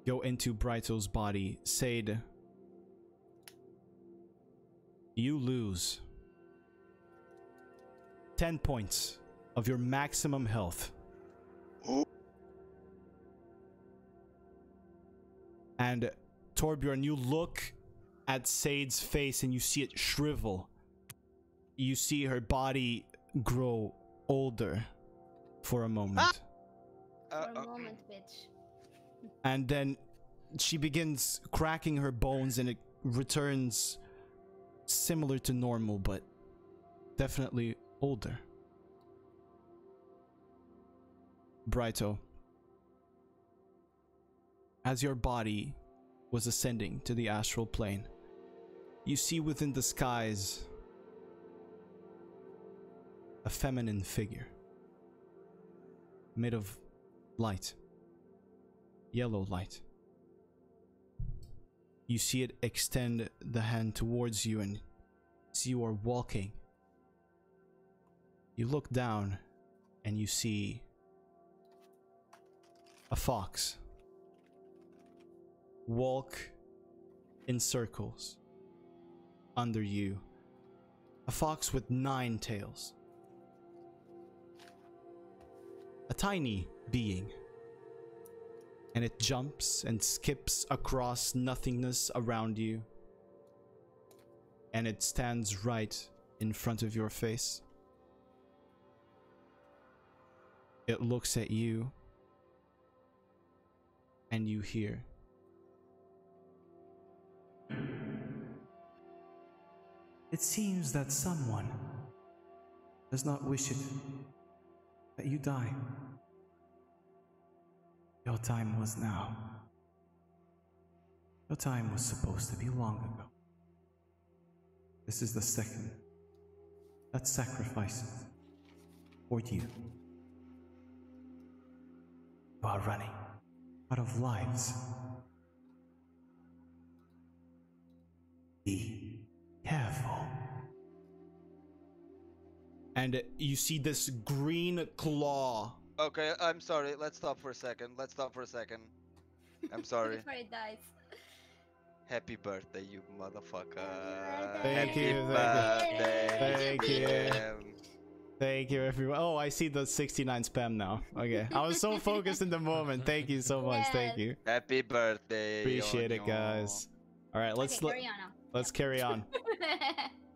go into Brighto's body. Sade, you lose 10 points of your maximum health. And Torbjorn, you look at Sade's face and you see it shrivel. You see her body grow older for a moment. For a moment, bitch. And then she begins cracking her bones and it returns similar to normal, but definitely older. Brighto, as your body was ascending to the astral plane, you see within the skies a feminine figure made of light, yellow light. You see it extend the hand towards you, and as you are walking, you look down and you see a fox walk in circles under you. A fox with 9 tails. A tiny being. And it jumps and skips across nothingness around you. And it stands right in front of your face. It looks at you. And you hear. It seems that someone does not wish it that you die. Your time was now. Your time was supposed to be long ago. This is the second that sacrifices for you. You are running out of lives. Be careful. And you see this green claw. Okay, I'm sorry. Let's stop for a second. I'm sorry. Before it dies. Happy birthday, you motherfucker. Thank Happy you, birthday, thank you. GM. Thank you, everyone. Oh, I see the 69 spam now. Okay. I was so focused in the moment. Thank you so much. Thank you. Happy birthday. Appreciate it, Onyo. guys. All right, let's Carry on now. let's carry on.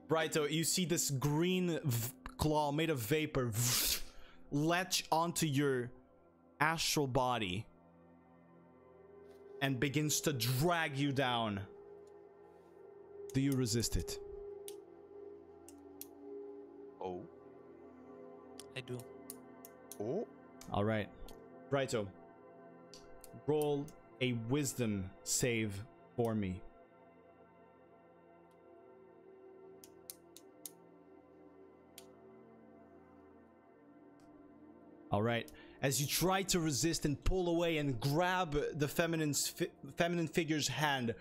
Brighto, you see this green claw made of vapor latch onto your astral body and begins to drag you down. Do you resist it? Oh. I do. Oh. All right. Brighto, roll a wisdom save for me. All right. As you try to resist and pull away and grab the feminine figure's hand,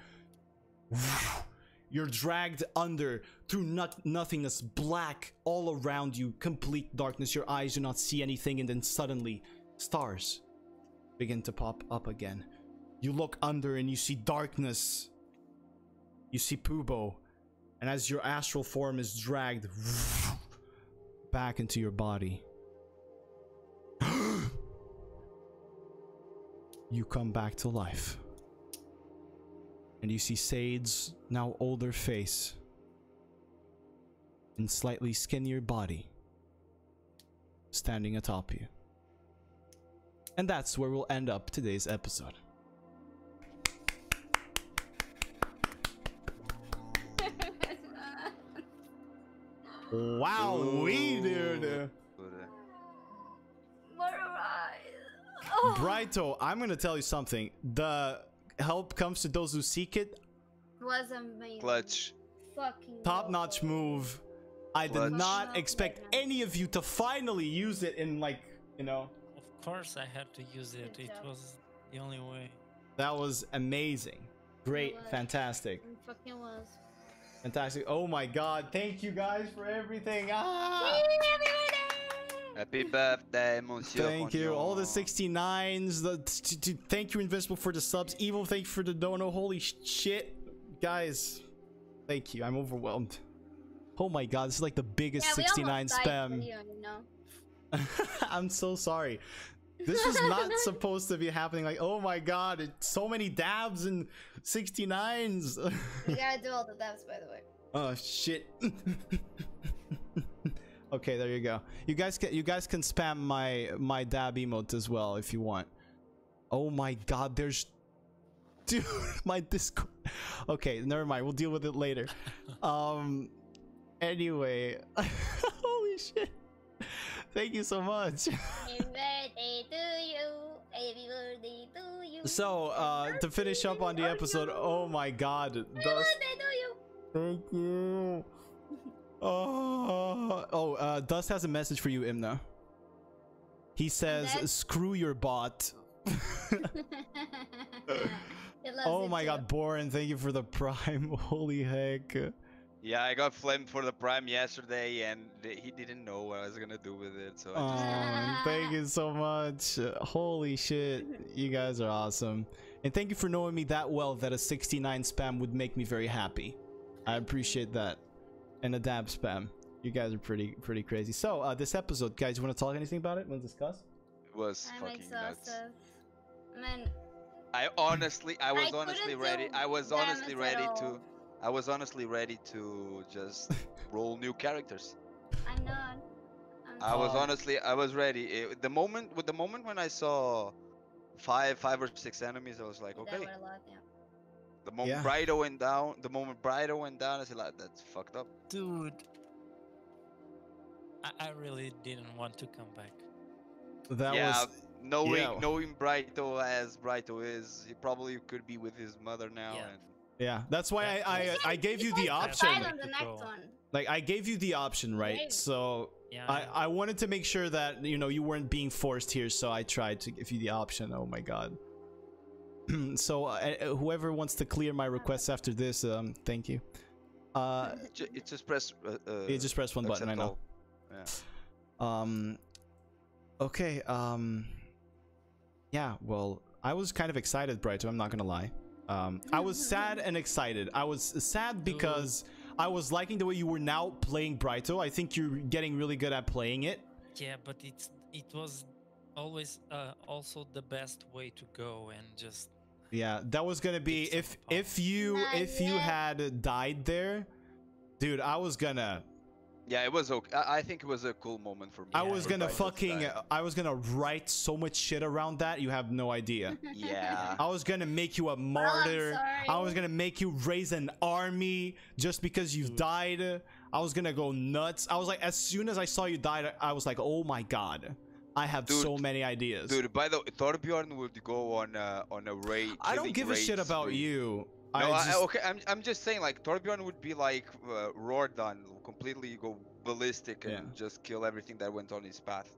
you're dragged under through nothingness, black all around you, complete darkness. Your eyes do not see anything, and then suddenly stars begin to pop up again. You look under and you see darkness. You see Pubo, and as your astral form is dragged back into your body, you come back to life. And you see Sade's now older face and slightly skinnier body standing atop you. And that's where we'll end up today's episode. Wow, we dude. Brighto, I'm gonna tell you something. The help comes to those who seek it. Was amazing. Clutch. Fucking Top-notch move. I did Clutch. not expect any of you to finally use it in, like, you know. Of course I had to use it. Good It job. was the only way. That was amazing. Great, It was. fantastic. It fucking was. Fantastic. Oh my god, thank you guys for everything. Ah! Happy birthday, Monsieur. Thank you. Onyo. All the 69s. Thank you, Invincible, for the subs. Evil, thank you for the dono. Holy shit. Guys, thank you. I'm overwhelmed. Oh my god, this is like the biggest Yeah, we 69 almost died for spam. you know? I'm so sorry. This was not supposed to be happening. Like, oh my god, it's so many dabs and 69s. We gotta do all the devs, by the way. Oh shit. Okay, there you go. You guys can spam my dab emote as well if you want. Oh my god, there's dude, my Discord. Okay, never mind. We'll deal with it later. Anyway, holy shit. Thank you so much. Happy birthday to you. Happy birthday to you. So, to finish up on the episode, oh my god. Happy birthday to you. Thank you. Dust has a message for you, Imna. He says, then? screw your bot. He loves Oh it my too. god, Boren, thank you for the prime. Holy heck. Yeah, I got flamed for the prime yesterday, and he didn't know what I was gonna do with it, so I just. Thank you so much. Holy shit. You guys are awesome. And thank you for knowing me that well that a 69 spam would make me very happy. I appreciate that. And a dab spam. You guys are pretty crazy. So, this episode, guys, you want to talk anything about it? Want to discuss? It was I'm fucking nuts. exhausted. Man, I was honestly couldn't ready. do I was honestly damage at ready all. to. I was honestly ready to just roll new characters. I'm not. I was ready. The moment when I saw five or six enemies, I was like, That okay. were a lot, yeah. The moment Brido went down, I said, like, that's fucked up. Dude, I really didn't want to come back. That yeah, was knowing Brido as Brido is, he probably could be with his mother now. Yeah. And yeah. That's why I gave you the option. Fight on the next one. Like I gave you the option, right? Right. So Yeah. I wanted to make sure that you weren't being forced here, so I tried to give you the option. Oh my god. So whoever wants to clear my requests after this, thank you. it just press. You just press one button. I know. Yeah. Okay. Yeah. Well, I was kind of excited, Brighto. I'm not gonna lie. I was sad and excited. I was sad because I was liking the way you were now playing Brighto. I think you're getting really good at playing it. Yeah, but it was always also the best way to go, and just Yeah, that was gonna be if you had died there, dude. I was gonna. Yeah, it was okay. I think it was a cool moment for me. I was for gonna Brido to die. I was gonna write so much shit around that. You have no idea. Yeah. I was gonna make you a martyr. sorry. I was gonna make you raise an army just because you've died. I was gonna go nuts. I was like, as soon as I saw you die, I was like, oh my god, I have so many ideas. Dude, by the way, Torbjorn would go on a raid. I don't give a shit about spree. you. No, I I'm just saying, like, Torbjorn would be like Rordan, completely go ballistic and just kill everything that went on his path.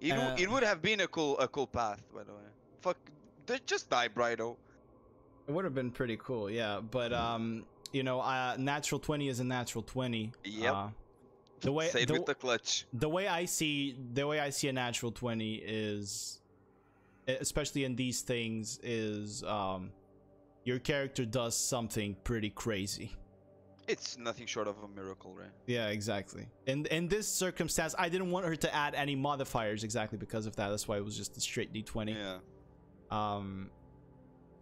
It would have been a cool path, by the way. Fuck, just die, Brido. It would have been pretty cool, yeah. But natural 20 is a natural 20. Yep. The way Save with the clutch. The way I see a natural 20 is, especially in these things, is your character does something pretty crazy. It's nothing short of a miracle, right? Yeah, exactly. In this circumstance, I didn't want her to add any modifiers exactly because of that. That's why it was just a straight D20. Yeah.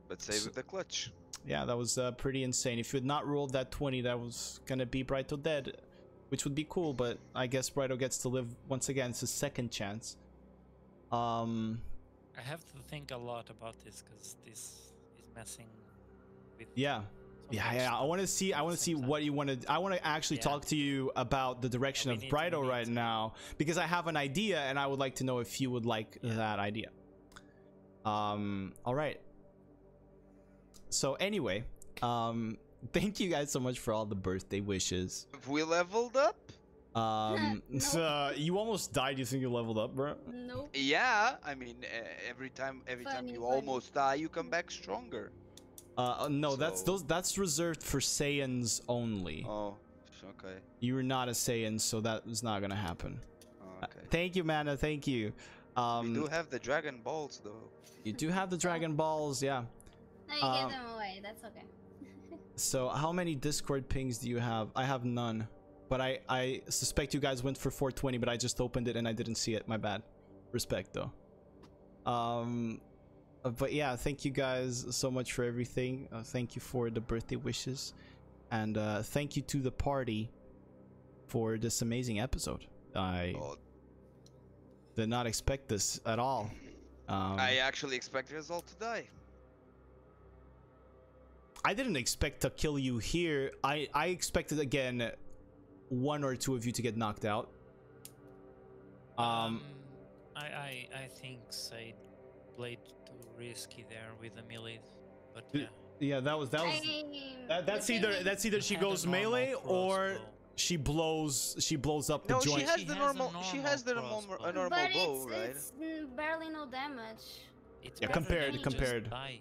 But save with the clutch. Yeah, that was pretty insane. If you had not rolled that 20, that was gonna be Brighto dead, which would be cool. But I guess Brighto gets to live once again. It's a second chance. I have to think a lot about this because this is messing with. Yeah. I want to see what you want to. I want to actually talk to you about the direction of Brighto right now, because I have an idea and I would like to know if you would like that idea. All right. So anyway, thank you guys so much for all the birthday wishes. Have we leveled up? So you almost died. You think you leveled up, bro? Nope. Yeah, I mean, every time you almost die, you come back stronger. No, that's reserved for Saiyans only. Oh, okay. You're not a Saiyan, so that is not gonna happen. Oh, okay. Thank you, Mana. Thank you. You do have the Dragon Balls, though. You do have the Dragon Balls, yeah. No, you get them away. That's okay. So, how many Discord pings do you have? I have none, but I suspect you guys went for 420, but I just opened it and I didn't see it. My bad. Respect, though. But yeah, thank you guys so much for everything. Thank you for the birthday wishes, and thank you to the party for this amazing episode. I did not expect this at all. I actually expected us all to die. I didn't expect to kill you here. I expected, again, one or two of you to get knocked out. I think Said played too risky there with the melee, but yeah. Yeah, that's either she goes melee or she blows up the joint. She has a normal bow, right? It's barely no damage. It's Yeah, better compared- than compared. Just die.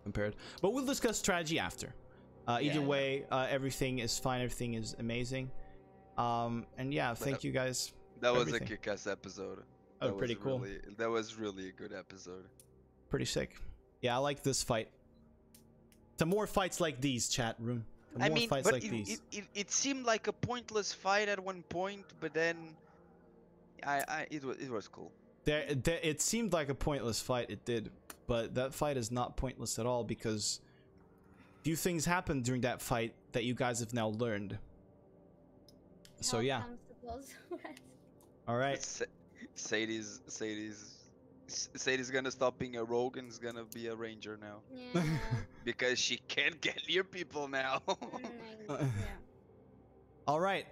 compared. But we'll discuss strategy after. Either Yeah. way, everything is fine. Everything is amazing. And yeah, thank you guys. That for was everything. a kick-ass episode. Oh, That pretty was cool. That was really a good episode. Pretty sick. Yeah, I like this fight. To more fights like these, chat room. To I more mean, fights but like these. it seemed like a pointless fight at one point, but then it was cool. It seemed like a pointless fight. It did, but that fight is not pointless at all because few things happened during that fight that you guys have now learned. So How yeah. comes to those words? All right. Sadie's gonna stop being a rogue and is gonna be a ranger now Yeah. because she can't get near people now. Yeah. All right.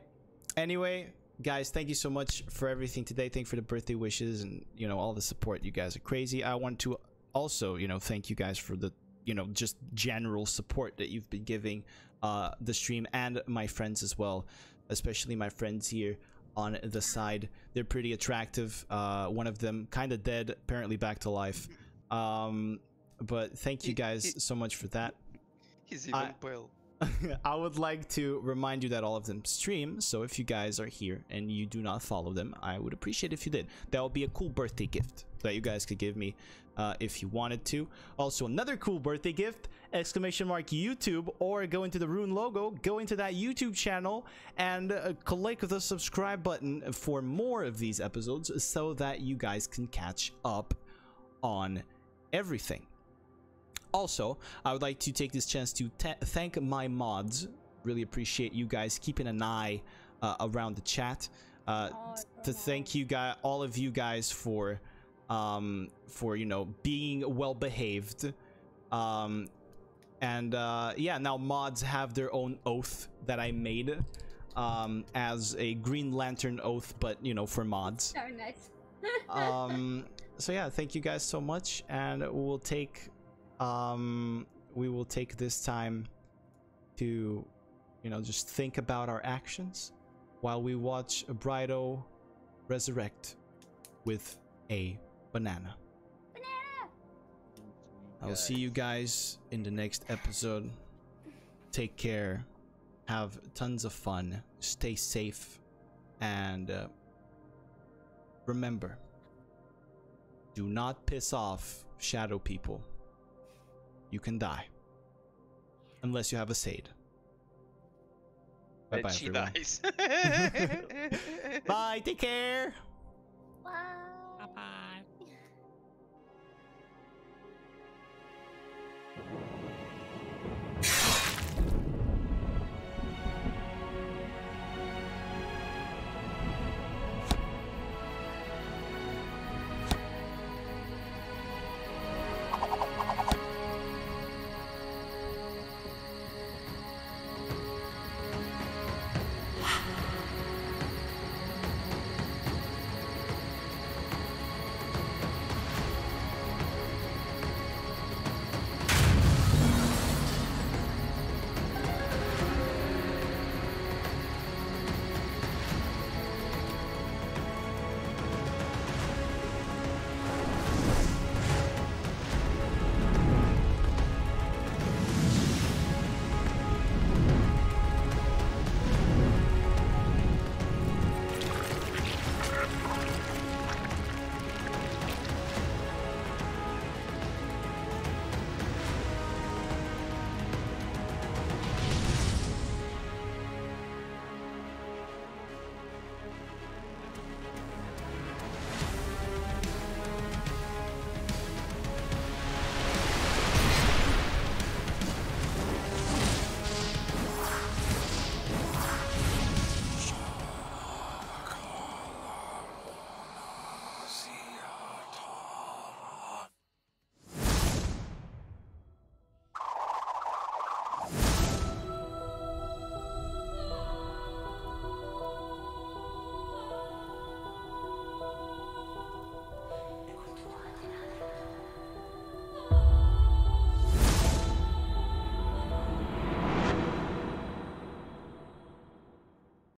Anyway, guys, thank you so much for everything today. Thank you for the birthday wishes and, you know, all the support. You guys are crazy. I want to also, you know, thank you guys for the, you know, just general support that you've been giving the stream and my friends as well, especially my friends here on the side. They're pretty attractive. One of them kind of dead, apparently back to life. But thank you guys so much for that. He's even pale. I would like to remind you that all of them stream, so if you guys are here and you do not follow them, I would appreciate if you did. That would be a cool birthday gift that you guys could give me if you wanted to. Also, another cool birthday gift, exclamation mark YouTube, or go into the Rune logo, go into that YouTube channel, and click the subscribe button for more of these episodes so that you guys can catch up on everything. Also, I would like to take this chance to thank my mods. Really appreciate you guys keeping an eye around the chat. To thank you guys, all of you guys for you know, being well behaved. Yeah, now mods have their own oath that I made as a Green Lantern oath, but you know, for mods. Oh, nice. So yeah, thank you guys so much, and we will take this time to, you know, just think about our actions while we watch Brido resurrect with a banana. I will see you guys in the next episode. Take care, have tons of fun, stay safe, and remember, do not piss off shadow people. You can die. Unless you have a Sade. Bye-bye, And she everyone. dies. Bye, take care!